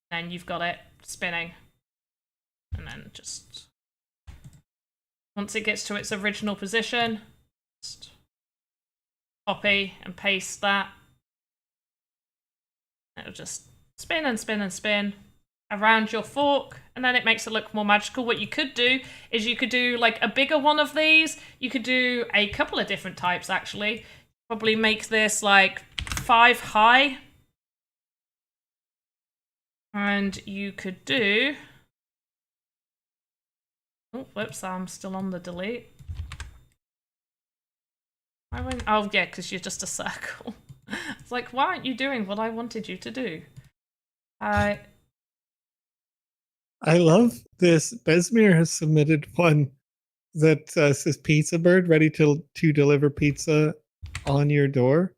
then you've got it spinning. And then just, once it gets to its original position, just copy and paste that. It'll just spin and spin and spin around your fork, and then it makes it look more magical. What you could do is you could do like a bigger one of these. You could do a couple of different types actually. Probably make this like 5 high. And you could do... Oh, whoops, I'm still on the delete. Oh yeah, because you're just a circle. It's like, why aren't you doing what I wanted you to do? I love this. Besmir has submitted one that says pizza bird ready to deliver pizza on your door.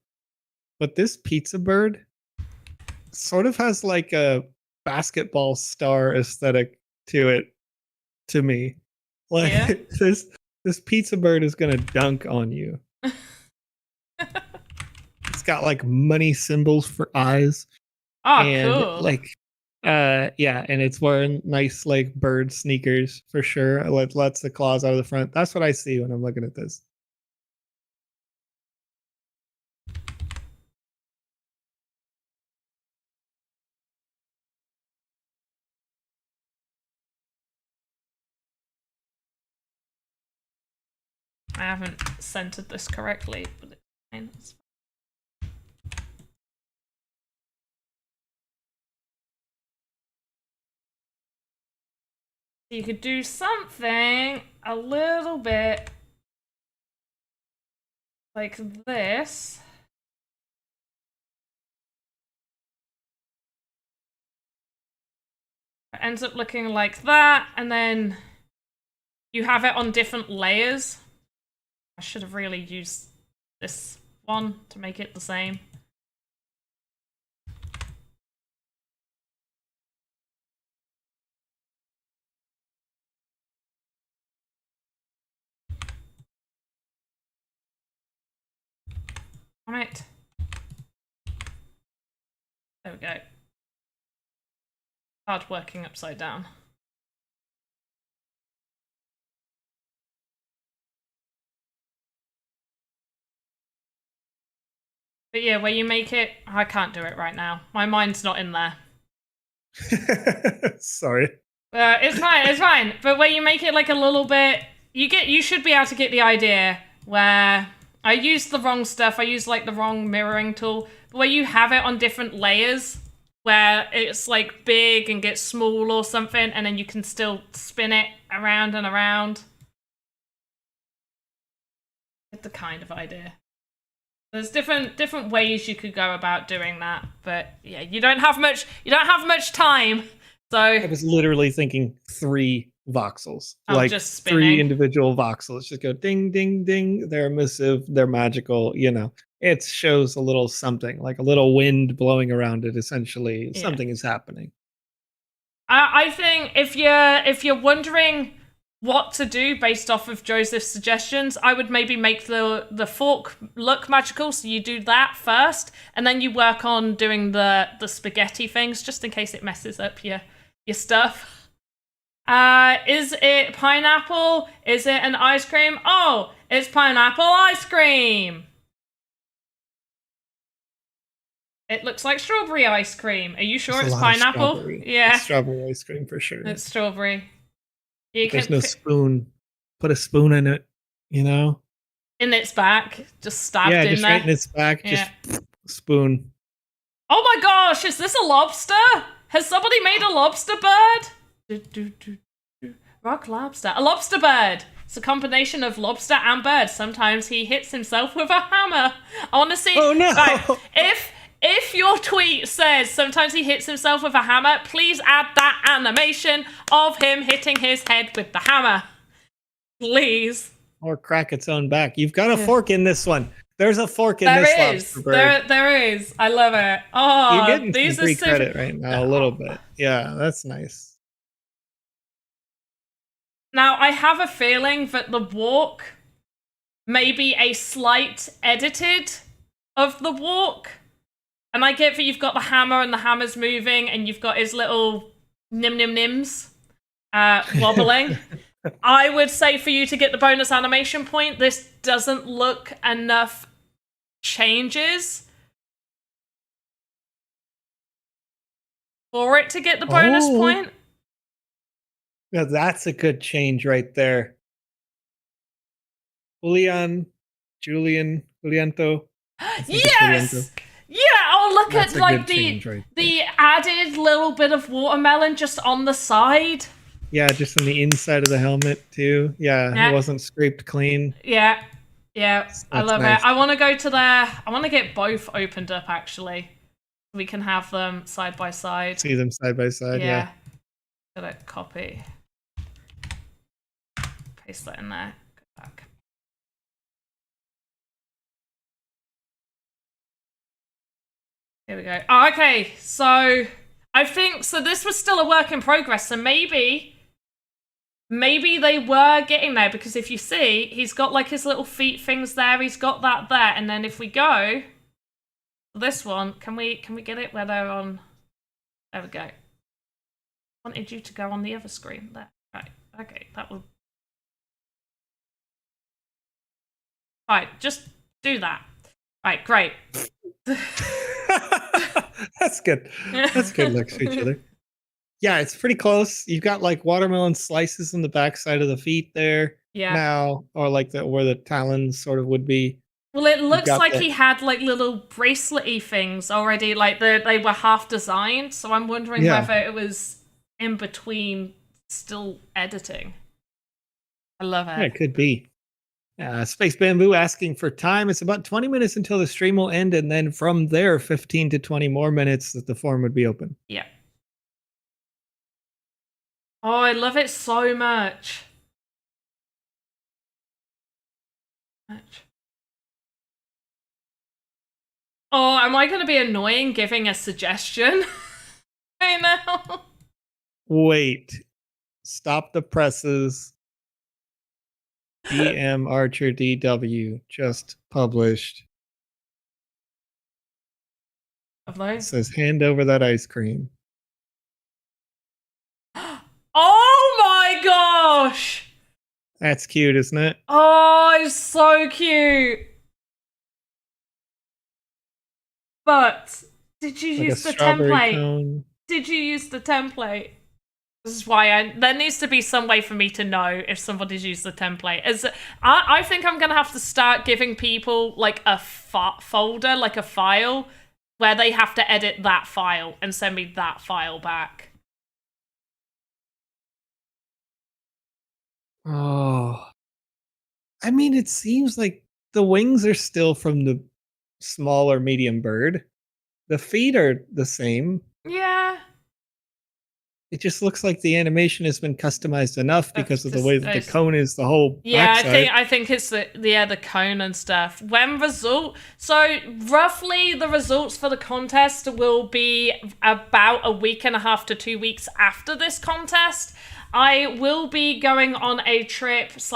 But this pizza bird sort of has like a basketball star aesthetic to it, to me. Like yeah. This pizza bird is gonna dunk on you. It's got like money symbols for eyes. Oh, and cool. Like yeah, and it's wearing nice like bird sneakers for sure. It lets the claws out of the front. That's what I see when I'm looking at this. I haven't centered this correctly, but it's fine. You could do something a little bit like this. It ends up looking like that, and then you have it on different layers. I should have really used this one to make it the same. All right. There we go. Hard working upside down. But yeah, where you make it, I can't do it right now. My mind's not in there. Sorry. It's fine, it's fine. But where you make it like a little bit, you should be able to get the idea where I used the wrong stuff. I used like the wrong mirroring tool. But where you have it on different layers, where it's like big and gets small or something, and then you can still spin it around and around. It's the kind of idea. There's different ways you could go about doing that, but yeah, you don't have much time. So I was literally thinking 3 voxels. Oh, like just 3 spinning. individual voxels. Just go ding, ding, ding. They're emissive. They're magical. It shows a little something, like a little wind blowing around it. Essentially, Yeah. something is happening. I think if you're wondering what to do based off of Joseph's suggestions, I would maybe make the fork look magical, so you do that first, and then you work on doing the spaghetti things, just in case it messes up your stuff. Is it pineapple? Is it an ice cream? Oh, it's pineapple ice cream. It looks like strawberry ice cream. Are you sure There's it's a lot of pineapple? strawberry. Yeah, It's strawberry ice cream for sure. it's strawberry. You There's can no spoon. Put a spoon in it. in its back, just stabbed Yeah, in just there. right in its back. Yeah. Just spoon. Oh my gosh, is this a lobster? Has somebody made a lobster bird? Rock lobster. A lobster bird. It's a combination of lobster and bird. Sometimes he hits himself with a hammer. I want to see. Oh no! Right, if your tweet says sometimes he hits himself with a hammer, please add that animation of him hitting his head with the hammer. Please. Or crack its own back. You've got a fork in this one. There's a fork in this lobster bird. There is. I love it. Oh, You're getting these some are free super... credit right now, a little bit. Yeah, that's nice. Now, I have a feeling that the walk may be a slight edited of the walk. And I get that you've got the hammer and the hammer's moving and you've got his little nims wobbling. I would say for you to get the bonus animation point, this doesn't look enough changes for it to get the bonus point. Yeah, that's a good change right there. Julianto. Yes! Yeah, oh look That's at a like good change right the added little bit of watermelon just on the side. Yeah, just on the inside of the helmet too. Yeah. It wasn't scraped clean. Yeah. I love nice. it. I want to go to there. I want to get both opened up actually. We can have them side by side. See them side by side. Yeah. Gotta copy. Paste that in there. Go back. Here we go. Oh, okay, so I think this was still a work in progress. So maybe they were getting there, because if you see, he's got like his little feet things there. He's got that there, and then if we go this one, can we get it where they're on? There we go. Wanted you to go on the other screen there. Right. Okay, that will. Right, just do that. Right, great. That's good. That's good looks for each other. Yeah, it's pretty close. You've got like watermelon slices on the backside of the feet there. Yeah. Now, or like where the talons sort of would be. Well, it looks like he had like little bracelet-y things already, like they were half designed. So I'm wondering whether it was in between still editing. I love it. Yeah, it could be. Space Bamboo asking for time. It's about 20 minutes until the stream will end, and then from there, 15 to 20 more minutes that the form would be open. Yeah. Oh, I love it so much. Oh, am I going to be annoying giving a suggestion? I know. Wait. Stop the presses. DM Archer DW just published. It says hand over that ice cream. Oh my gosh! That's cute, isn't it? Oh, it's so cute. But did you use the template? Cone. Did you use the template? This is why there needs to be some way for me to know if somebody's used the template. I think I'm going to have to start giving people like a folder, like a file, where they have to edit that file and send me that file back. Oh. I mean, it seems like the wings are still from the small or medium bird. The feet are the same. Yeah. it just looks like the animation has been customized enough because of the just- way that the cone is the whole Yeah, backside. I think it's the cone and stuff. So roughly the results for the contest will be about a week and a half to 2 weeks after this contest. I will be going on a trip /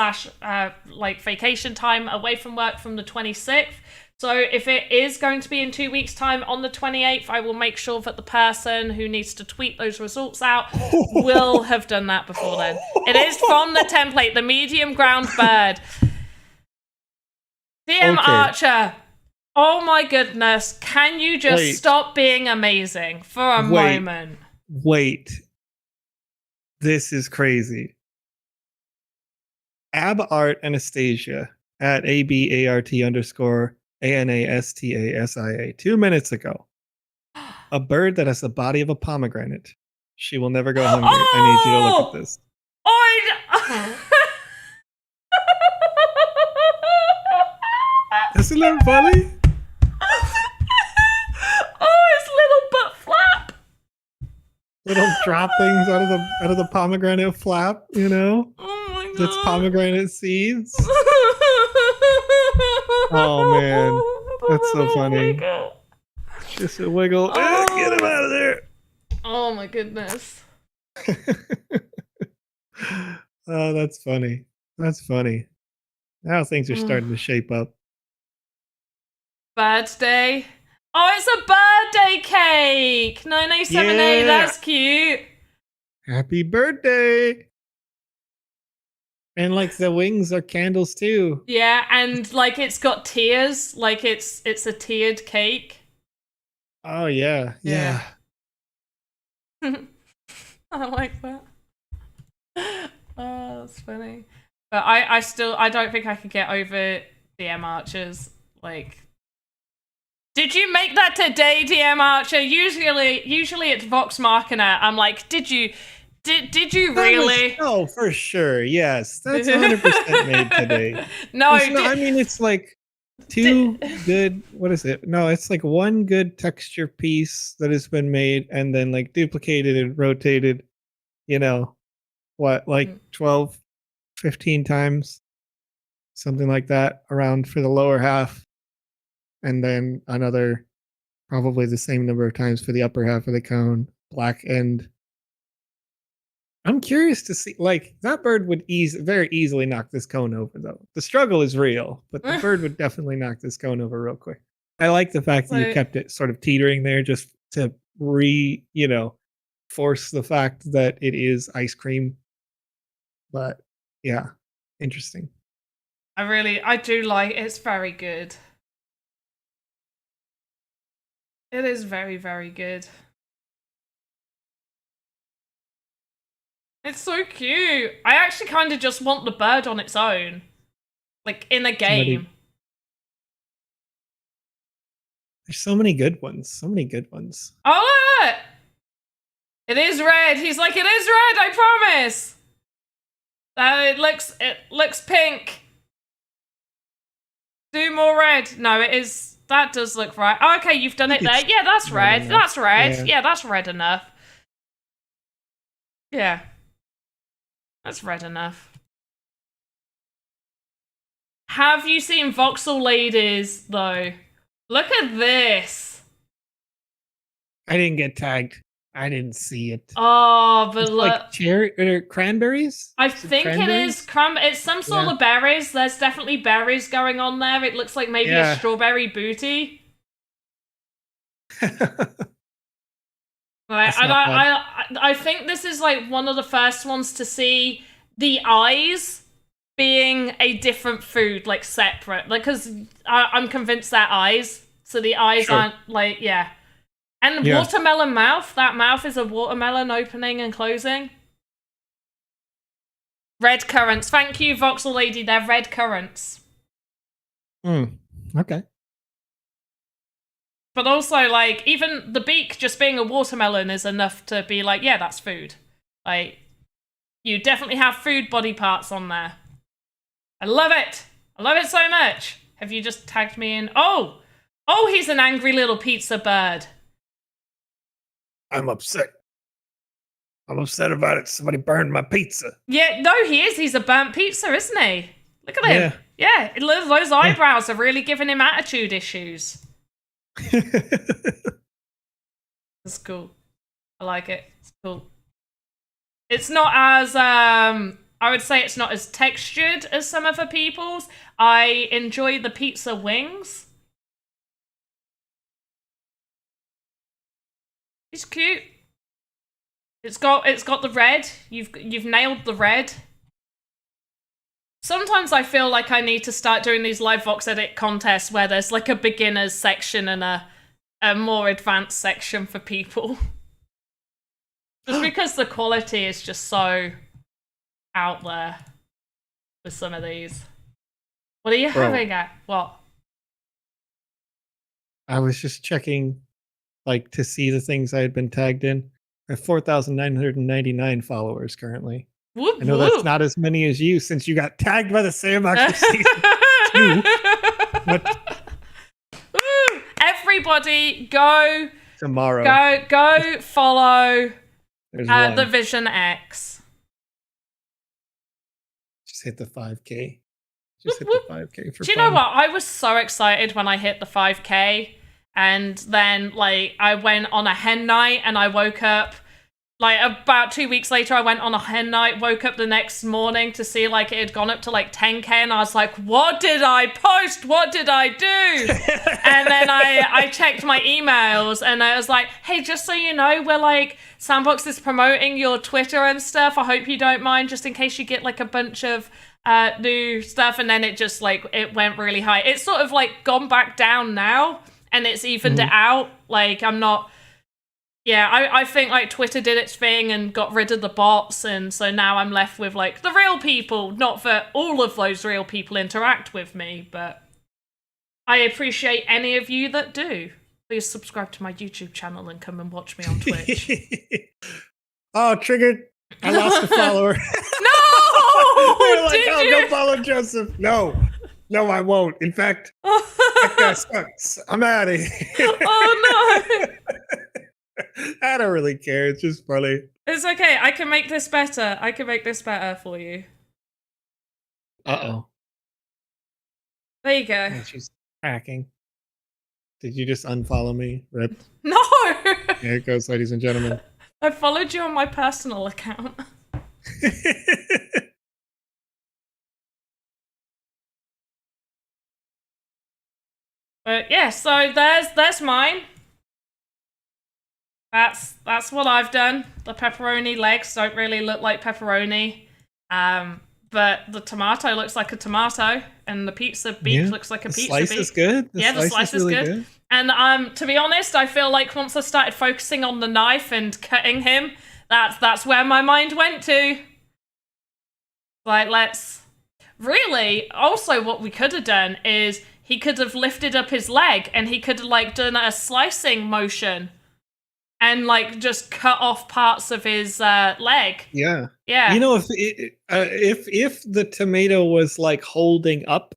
like vacation time away from work from the 26th. So if it is going to be in 2 weeks' time on the 28th, I will make sure that the person who needs to tweet those results out will have done that before then. It is from the template, the medium ground bird. DM Okay. Archer, oh my goodness, can you just Wait. stop being amazing for a moment? Wait. This is crazy. Abart Anastasia at ABART_ANASTASIA 2 minutes ago. A bird that has the body of a pomegranate. She will never go hungry. I need you to look at this. Isn't that funny? His little butt flap. Little droppings out of the pomegranate flap, you know? Oh my god. That's pomegranate seeds. Oh man, that's so funny. Just a wiggle. Get him out of there. Oh my goodness. Oh, that's funny. That's funny. Now things are starting to shape up. Birthday. Oh, it's a birthday cake. 9A7A, Yeah. that's cute. Happy birthday. And like the wings are candles too. Yeah, and like it's got tears, like it's a tiered cake. Oh yeah. Yeah. I like that. Oh, that's funny. But I don't think I could get over DM Archers. Like, did you make that today, DM Archer? Usually it's Vox Machina. I'm like, did you really? Oh, for sure. Yes. That's 100% made today. No, I mean, it's like two good, what is it? No, it's like one good texture piece that has been made and then like duplicated and rotated, you know, what, like 12, 15 times, something like that around for the lower half. And then another, probably the same number of times for the upper half of the cone, black end. I'm curious to see, like, that bird would very easily knock this cone over, though. The struggle is real, but the bird would definitely knock this cone over real quick. I like the fact that you kept it sort of teetering there just to force the fact that it is ice cream. But yeah, interesting. I do like it. It's very good. It is very, very good. It's so cute. I actually kind of just want the bird on its own. Like, in a game. There's so many good ones. So many good ones. Oh, look! It is red. He's like, it is red, I promise! It looks pink. Do more red. No, it is... That does look right. Oh, okay, you've done it there. Yeah, that's red. That's red. Yeah, that's red enough. Yeah. That's red enough. Have you seen Voxel ladies, though? Look at this. I didn't get tagged. I didn't see it. Oh, but it's look. Like cherry or cranberries? I think it is. It's some sort of berries. There's definitely berries going on there. It looks like maybe a strawberry booty. I think this is like one of the first ones to see the eyes being a different food, like separate. Like, because I'm convinced they're eyes, so the eyes aren't like And watermelon mouth. That mouth is a watermelon opening and closing. Red currants. Thank you, Voxel Lady. They're red currants. Okay. But also, like, even the beak just being a watermelon is enough to be like, yeah, that's food. Like, you definitely have food body parts on there. I love it. I love it so much. Have you just tagged me in? Oh, he's an angry little pizza bird. I'm upset. I'm upset about it. Somebody burned my pizza. Yeah, no, he is. He's a burnt pizza, isn't he? Look at him. Yeah, those eyebrows are really giving him attitude issues. It's cool. I like it. It's cool. It's not as I would say it's not as textured as some other people's. I enjoy the pizza wings. It's cute. It's got the red. You've nailed the red. Sometimes I feel like I need to start doing these live Voxedit contests where there's like a beginners section and a more advanced section for people. Just because the quality is just so out there with some of these. What are you having at? What? I was just checking, like, to see the things I had been tagged in. I have 4,999 followers currently. Whoop, I know that's not as many as you since you got tagged by the Sandbox for season 2. But everybody go tomorrow. Go follow the Vision X. Just hit the 5K. Just hit the 5K for Do you know what? I was so excited when I hit the 5K. And then, like, I went on a hen night and I woke up, like, about 2 weeks later, I went on a hen night, woke up the next morning to see, like, it had gone up to, like, 10K. And I was like, what did I post? What did I do? And then I checked my emails and I was like, hey, just so you know, we're, like, Sandbox is promoting your Twitter and stuff. I hope you don't mind, just in case you get, like, a bunch of new stuff. And then it just, like, it went really high. It's sort of, like, gone back down now. And it's evened it out. Like, I'm not... Yeah, I think, like, Twitter did its thing and got rid of the bots. And so now I'm left with, like, the real people. Not that all of those real people interact with me, but I appreciate any of you that do. Please subscribe to my YouTube channel and come and watch me on Twitch. Oh, triggered. I lost a follower. No! They're like, Did you? Go follow Joseph. No, I won't. In fact, that guy sucks. I'm out of here. Oh, no. I don't really care. It's just funny. It's okay. I can make this better. I can make this better for you. Uh-oh. There you go. Oh, she's hacking. Did you just unfollow me? Rip. No! There it goes, ladies and gentlemen. I followed you on my personal account. But yeah, so there's mine. That's what I've done. The pepperoni legs don't really look like pepperoni. But the tomato looks like a tomato, and the pizza beef looks like a pizza beef. The slice is good. The slice is really good. And to be honest, I feel like once I started focusing on the knife and cutting him, that's where my mind went to. Like, let's really also what we could have done is he could have lifted up his leg and he could have, like, done a slicing motion and, like, just cut off parts of his leg. Yeah. Yeah. You know, if the tomato was, like, holding up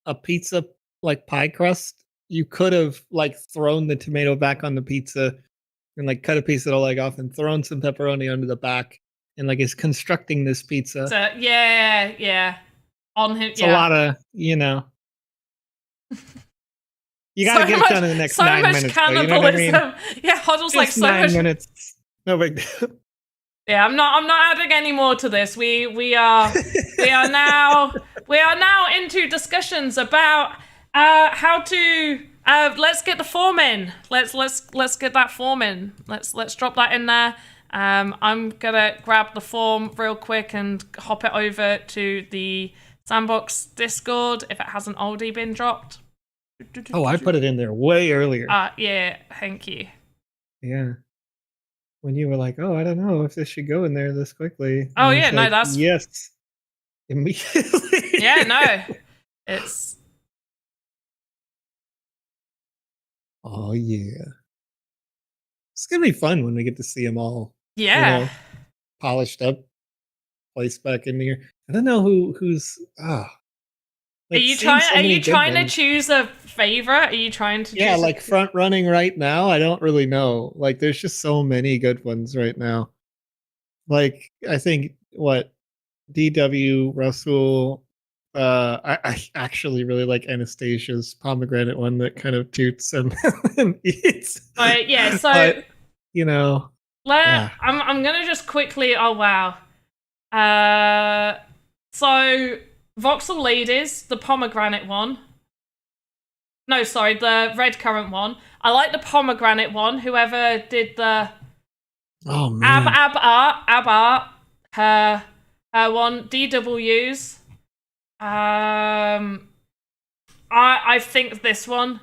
a pizza, like, pie crust, you could have, like, thrown the tomato back on the pizza and, like, cut a piece of the leg off and thrown some pepperoni under the back and, like, is constructing this pizza. So, yeah. On him, it's a lot of, you know. You gotta get it done in the next 9 minutes. So much cannibalism. You know what I mean? Yeah, Huddle's like so 9 much. minutes. No big deal. Yeah, I'm not adding any more to this. We are now into discussions about how to let's get the form in. Let's get that form in. Let's drop that in there. I'm gonna grab the form real quick and hop it over to the Sandbox Discord if it hasn't already been dropped. Oh, I put it in there way earlier. Yeah, thank you. Yeah. When you were like, oh, I don't know if this should go in there this quickly. Oh, yeah, no, that's... Yes. Immediately. Yeah, no. It's... Oh, yeah. It's going to be fun when we get to see them all. Yeah. You know, polished up, placed back in here. I don't know who's... Like, are you trying to choose a favorite? Are you trying to choose like front running right now? I don't really know. Like, there's just so many good ones right now. Like, I think what DW Russell. I actually really like Anastasia's pomegranate one that kind of toots and, and eats. Yeah, so But, you know, yeah. I'm gonna just quickly. Oh wow. So Voxel ladies, the pomegranate one. No, sorry, the red currant one. I like the pomegranate one. Whoever did the man. ab art, her one, DW's. I think this one,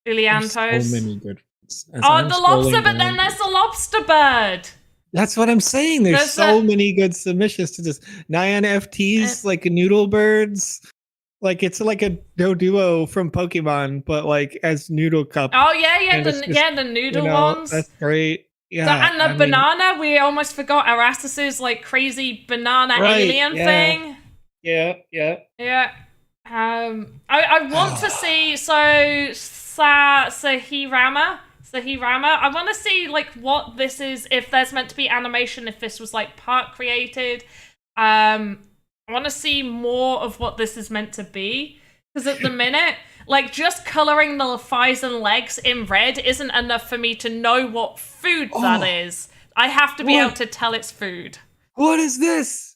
Ilianto's. There's so many good ones. The lobster, but then there's the lobster bird. That's what I'm saying. There's so many good submissions to this. Nyan FT's like noodle birds. Like it's like a Doduo from Pokemon, but like as noodle cup. Oh yeah, the noodle ones. That's great. Yeah. And the banana, we almost forgot Erastus's like crazy banana alien thing. Yeah. I want to see Sahirama. I want to see like what this is, if there's meant to be animation, if this was like part created. I want to see more of what this is meant to be, because at the minute, like just coloring the thighs and legs in red isn't enough for me to know what food that is. I have to be able to tell it's food. What is this?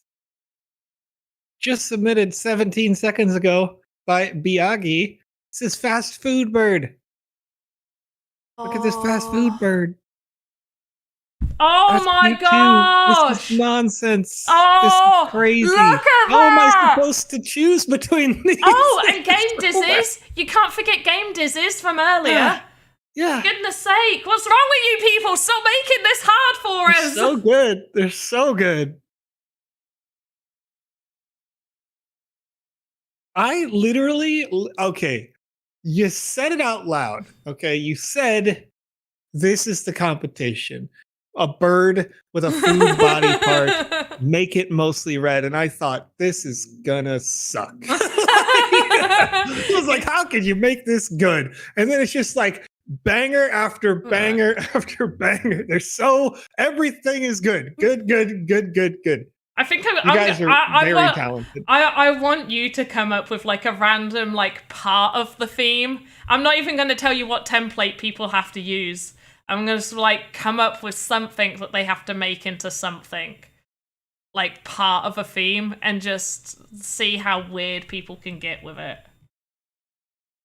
Just submitted 17 seconds ago by Biagi. This is fast food bird. Look at this fast food bird. Oh That's my gosh! This is nonsense. Oh, this is crazy. Look at that! How am I supposed to choose between these? Oh, and game dizzies. You can't forget game dizzies from earlier. Yeah. For goodness sake, what's wrong with you people? Stop making this hard for us. So good. They're so good. I literally, okay, you said it out loud. Okay, you said this is the competition. A bird with a food body part, make it mostly red. And I thought, this is gonna suck. I was like, how could you make this good? And then it's just like banger after banger after banger. Everything is good. Good. I think you guys are very talented. I want you to come up with like a random like part of the theme. I'm not even going to tell you what template people have to use. I'm going to like come up with something that they have to make into something like part of a theme, and just see how weird people can get with it.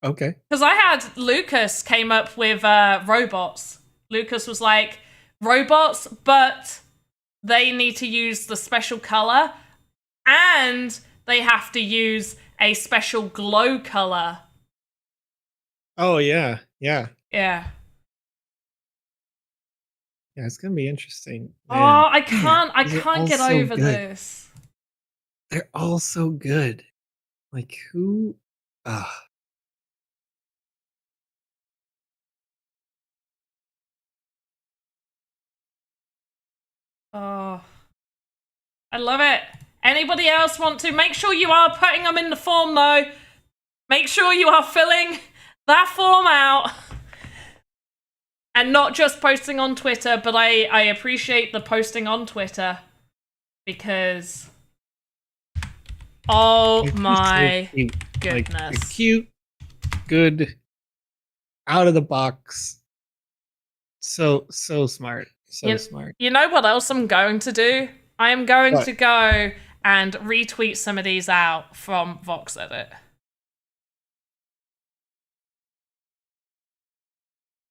Okay. Because I had Lucas came up with robots. Lucas was like, robots, but they need to use the special color, and they have to use a special glow color. Oh, yeah. Yeah, it's gonna be interesting. Man. Oh, I can't get over this. They're all so good. Like who? Oh, I love it. Anybody else want to? Make sure you are putting them in the form, though. Make sure you are filling that form out. And not just posting on Twitter, but I appreciate the posting on Twitter. Because... oh my goodness. Like, cute, good, out of the box. So smart. Smart. You know what else I'm going to do? I am going to go and retweet some of these out from Voxedit.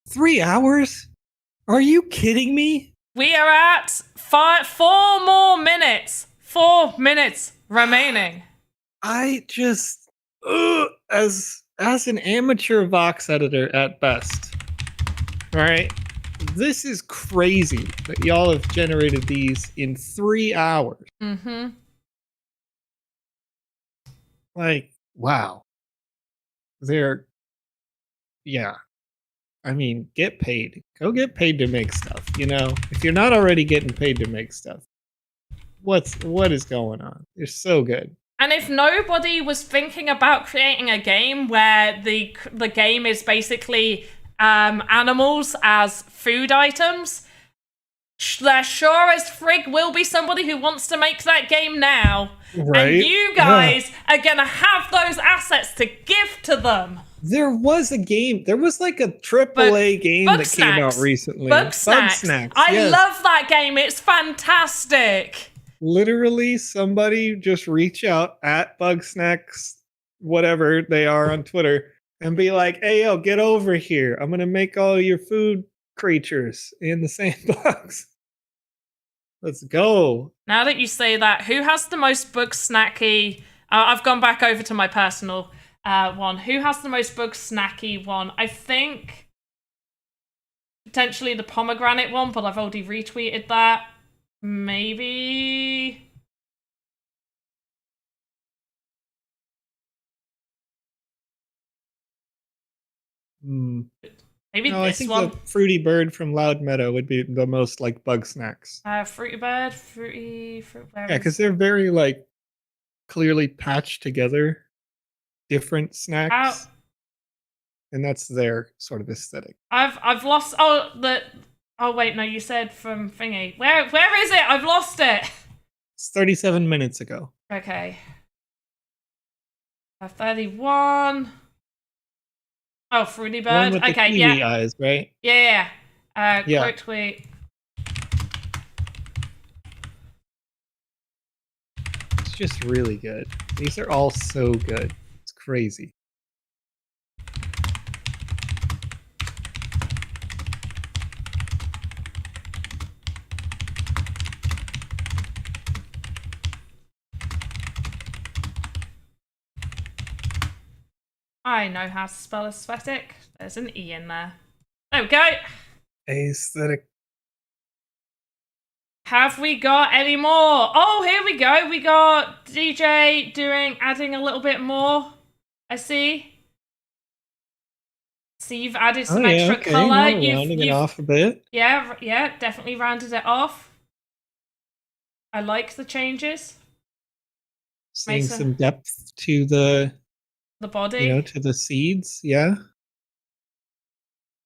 3 hours? Are you kidding me? We are at 4 more minutes. 4 minutes remaining. I just, as an amateur Vox editor at best, all right, this is crazy that y'all have generated these in 3 hours. Mm-hmm. Like, wow. Yeah. I mean, get paid. Go get paid to make stuff, you know? If you're not already getting paid to make stuff, what is going on? They're so good. And if nobody was thinking about creating a game where the game is basically animals as food items, there sure as frig will be somebody who wants to make that game now. Right? And you guys are going to have those assets to give to them. There was a game. There was like a AAA game that came out recently. Bugsnax. I love that game. It's fantastic. Literally, somebody just reach out at Bugsnax, whatever they are on Twitter, and be like, hey, yo, get over here. I'm going to make all your food creatures in the sandbox. Let's go. Now that you say that, who has the most Bugsnacky? I've gone back over to my personal one. Who has the most Bugsnacky one? I think potentially the pomegranate one, but I've already retweeted that. Maybe. Maybe no, this I think one. the Fruity Bird from Loud Meadow would be the most like Bugsnax. Fruity Bird, fruit. Yeah, because they're very like clearly patched together, different snacks, and that's their sort of aesthetic. I've lost. Oh wait, no, you said from Thingy. Where is it? I've lost it. It's 37 minutes ago. Okay. 31. Oh, Fruity Bird. One with the Okay, kiwi eyes, right? Yeah. Yeah. Quote tweet. It's just really good. These are all so good. It's crazy. I know how to spell aesthetic. There's an E in there. There we go. Aesthetic. Have we got any more? Oh, here we go. We got DJ adding a little bit more. I see. See, you've added some extra color. Rounding it off a bit. Yeah, definitely rounded it off. I like the changes. Seeing some depth to the body. To the seeds. Yeah.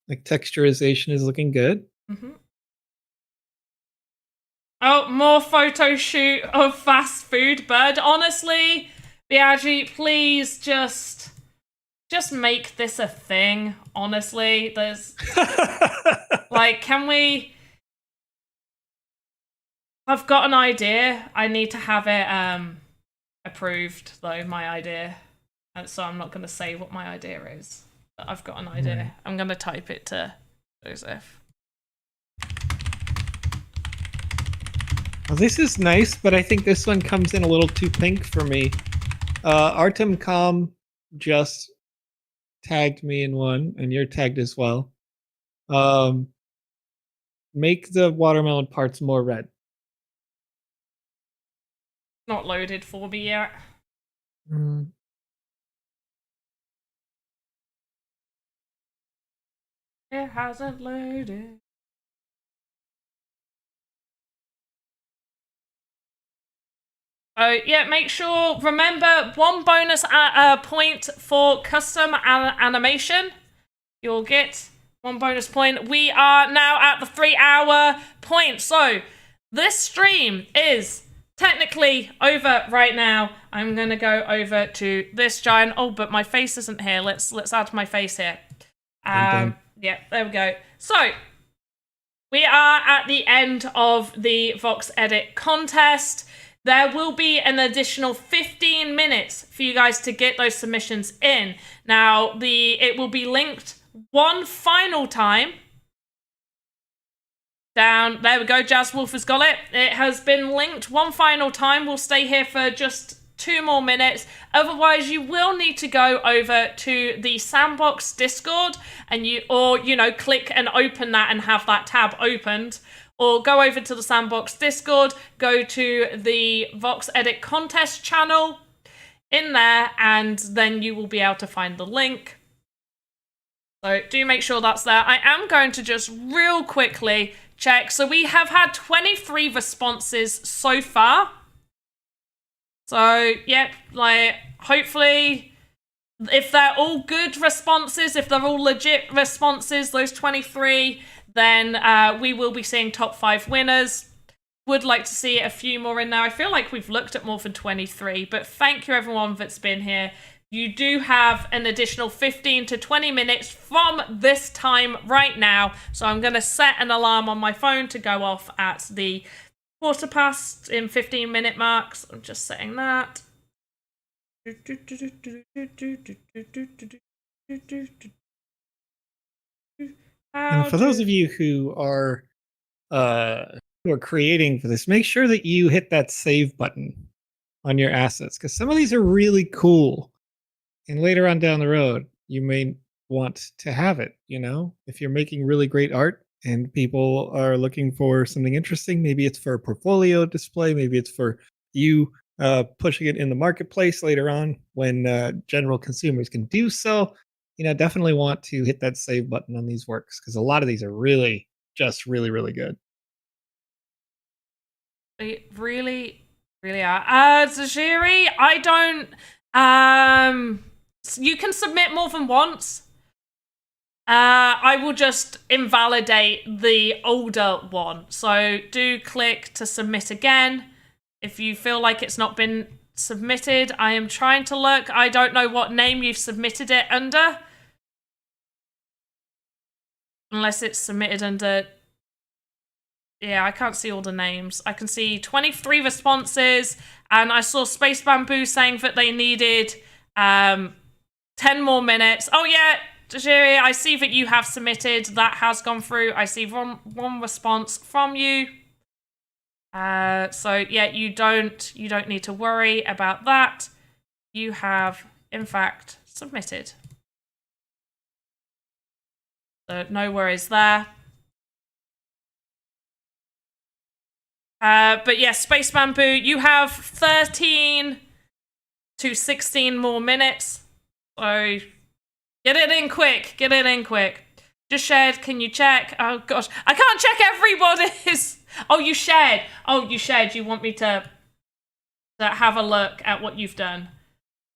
Like texturization is looking good. Mm-hmm. Oh, more photo shoot of fast food bird. Honestly, Biaggi, please just make this a thing. Honestly, there's like, can we? I've got an idea. I need to have it approved though. My idea, and so I'm not going to say what my idea is. But I've got an idea. Right. I'm going to type it to Joseph. Well, this is nice, but I think this one comes in a little too pink for me. Artem Com just tagged me in one, and you're tagged as well. Make the watermelon parts more red. Not loaded for me yet. It hasn't loaded. Oh, yeah, make sure, remember, 1 bonus point for custom animation. You'll get 1 bonus point. We are now at the 3-hour point. So, this stream is technically over right now. I'm going to go over to this giant. Oh, but my face isn't here. Let's add my face here. Yeah, there we go. So, we are at the end of the Voxedit contest. There will be an additional 15 minutes for you guys to get those submissions in. Now, it will be linked one final time. Down, there we go, Jazz Wolf has got it. It has been linked one final time. We'll stay here for just 2 more minutes. Otherwise, you will need to go over to the Sandbox Discord and click and open that and have that tab opened. Or go over to the Sandbox Discord, go to the Voxedit contest channel in there, and then you will be able to find the link. So do make sure that's there. I am going to just real quickly check. So we have had 23 responses so far. So, yep, hopefully, if they're all good responses, if they're all legit responses, those 23, then we will be seeing top 5 winners. Would like to see a few more in there. I feel like we've looked at more than 23, but thank you everyone that's been here. You do have an additional 15 to 20 minutes from this time right now. So I'm going to set an alarm on my phone to go off at the 15 in 15-minute marks. I'm just setting that. And for those of you who are creating for this, make sure that you hit that save button on your assets, because some of these are really cool. And later on down the road, you may want to have it, if you're making really great art and people are looking for something interesting. Maybe it's for a portfolio display. Maybe it's for you pushing it in the marketplace later on when general consumers can do so. Definitely want to hit that save button on these works, because a lot of these are really really good. They really are. Zajiri, I don't... you can submit more than once. I will just invalidate the older one. So do click to submit again. If you feel like it's not been submitted, I am trying to look. I don't know what name you've submitted it under. Unless it's submitted under... Yeah, I can't see all the names. I can see 23 responses, and I saw Space Bamboo saying that they needed 10 more minutes. Oh yeah, Tajiri, I see that you have submitted. That has gone through. I see one response from you. So yeah, you don't need to worry about that. You have, in fact, submitted. So no worries there. But yes, Space Bamboo, you have 13 to 16 more minutes. So get it in quick. Just shared, can you check? Oh gosh, I can't check everybody's. Oh, you shared. You want me to have a look at what you've done.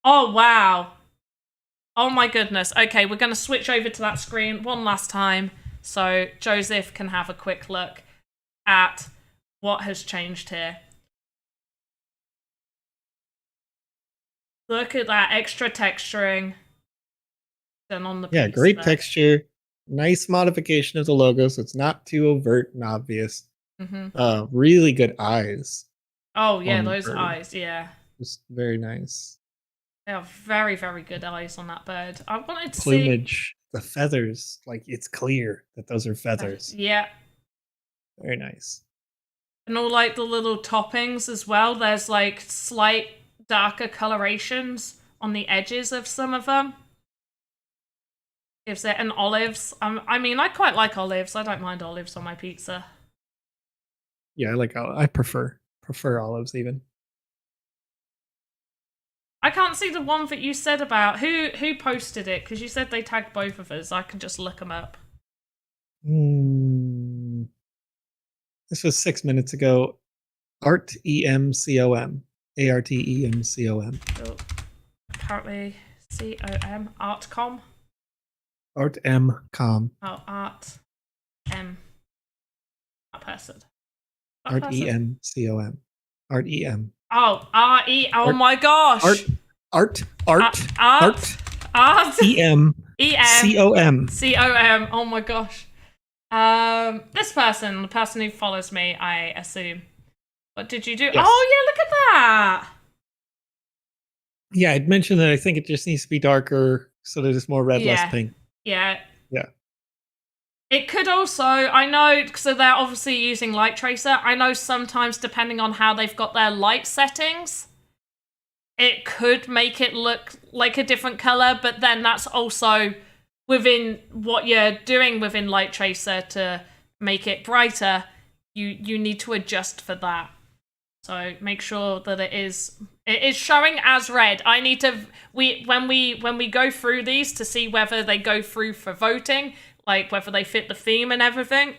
Oh, wow. Oh my goodness. Okay, we're going to switch over to that screen one last time so Joseph can have a quick look at what has changed here. Look at that extra texturing done on the piece. Yeah, great there. texture. Nice modification of the logo, so it's not too overt and obvious. Really good eyes. Oh yeah, those eyes, yeah. Just very nice. They are very, very good eyes on that bird. I wanted to plumage, the feathers, like it's clear that those are feathers. Yeah. Very nice. And all like the little toppings as well. There's like slight darker colorations on the edges of some of them. Gives it an olives. I mean, I quite like olives. I don't mind olives on my pizza. Yeah, I prefer olives even. I can't see the one that you said about who posted it, because you said they tagged both of us. I can just look them up. This was 6 minutes ago. ArtEmcom. ArtEmcom. Oh, apparently COM. Artcom. ArtEmcom. Oh, ArtM. That person. ArtEmcom. ArtEm. Oh, R-E. Oh my gosh. Art. E-M. C-O-M. C-O-M. Oh my gosh. This person, the person who follows me, I assume. What did you do? Yes. Oh yeah, look at that. Yeah, I'd mentioned that I think it just needs to be darker, so there's more red, less pink. Yeah. Yeah. It could also, I know, so they're obviously using Light Tracer. I know sometimes, depending on how they've got their light settings, it could make it look like a different color, but then that's also within what you're doing within Light Tracer to make it brighter. You need to adjust for that. So make sure that it is showing as red. I need to, when we go through these to see whether they go through for voting, like whether they fit the theme and everything,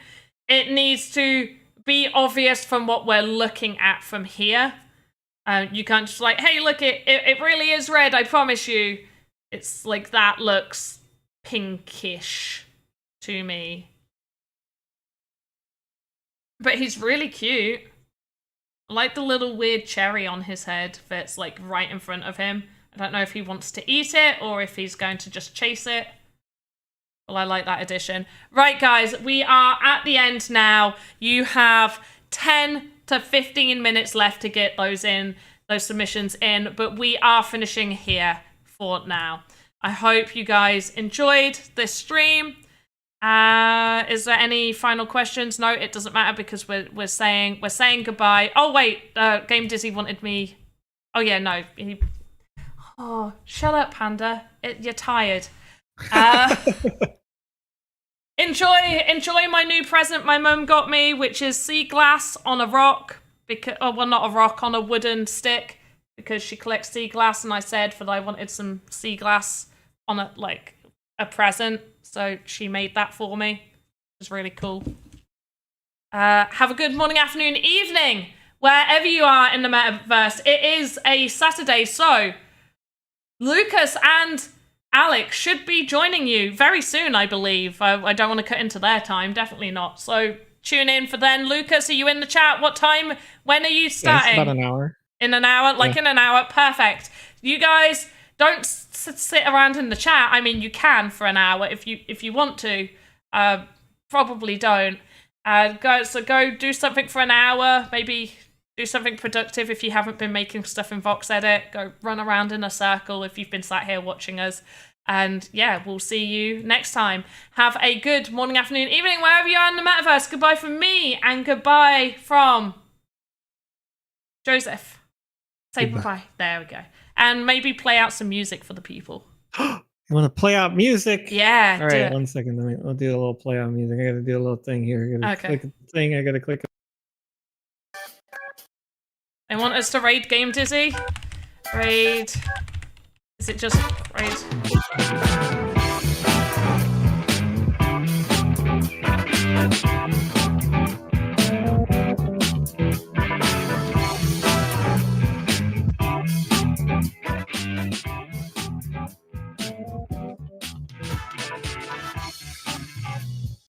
it needs to be obvious from what we're looking at from here. You can't just like, hey, look, it really is red, I promise you. It's like, that looks pinkish to me. But he's really cute. I like the little weird cherry on his head that's like right in front of him. I don't know if he wants to eat it or if he's going to just chase it. Well, I like that addition. Right, guys, we are at the end now. You have 10 to 15 minutes left to get those submissions in, but we are finishing here for now. I hope you guys enjoyed this stream. Is there any final questions? No, it doesn't matter because we're saying goodbye. Oh wait, Game Dizzy wanted me. Oh yeah, no. Oh, shut up, Panda. You're tired. Enjoy my new present my mum got me, which is sea glass on a rock. Not a rock, on a wooden stick, because she collects sea glass, and I said that I wanted some sea glass on a present, so she made that for me. It was really cool. Have a good morning, afternoon, evening, wherever you are in the metaverse. It is a Saturday, so Lucas and Alex should be joining you very soon, I believe. I don't want to cut into their time, definitely not. So tune in for then. Lucas, are you in the chat? What time? When are you starting? Yeah, it's about an hour. In an hour? In an hour? Perfect. You guys don't sit around in the chat. I mean, you can for an hour if you want to. Probably don't. Go do something for an hour. Maybe do something productive if you haven't been making stuff in Voxedit. Go run around in a circle if you've been sat here watching us. And yeah, we'll see you next time. Have a good morning, afternoon, evening, wherever you are in the metaverse. Goodbye from me and goodbye from Joseph. Say bye. There we go. And maybe play out some music for the people. You want to play out music? Yeah. All right, 1 second. I'll do a little play out music. I got to do a little thing here. I got to click the thing. I got to click. They want us to raid Game Dizzy? Raid. Is it just raid?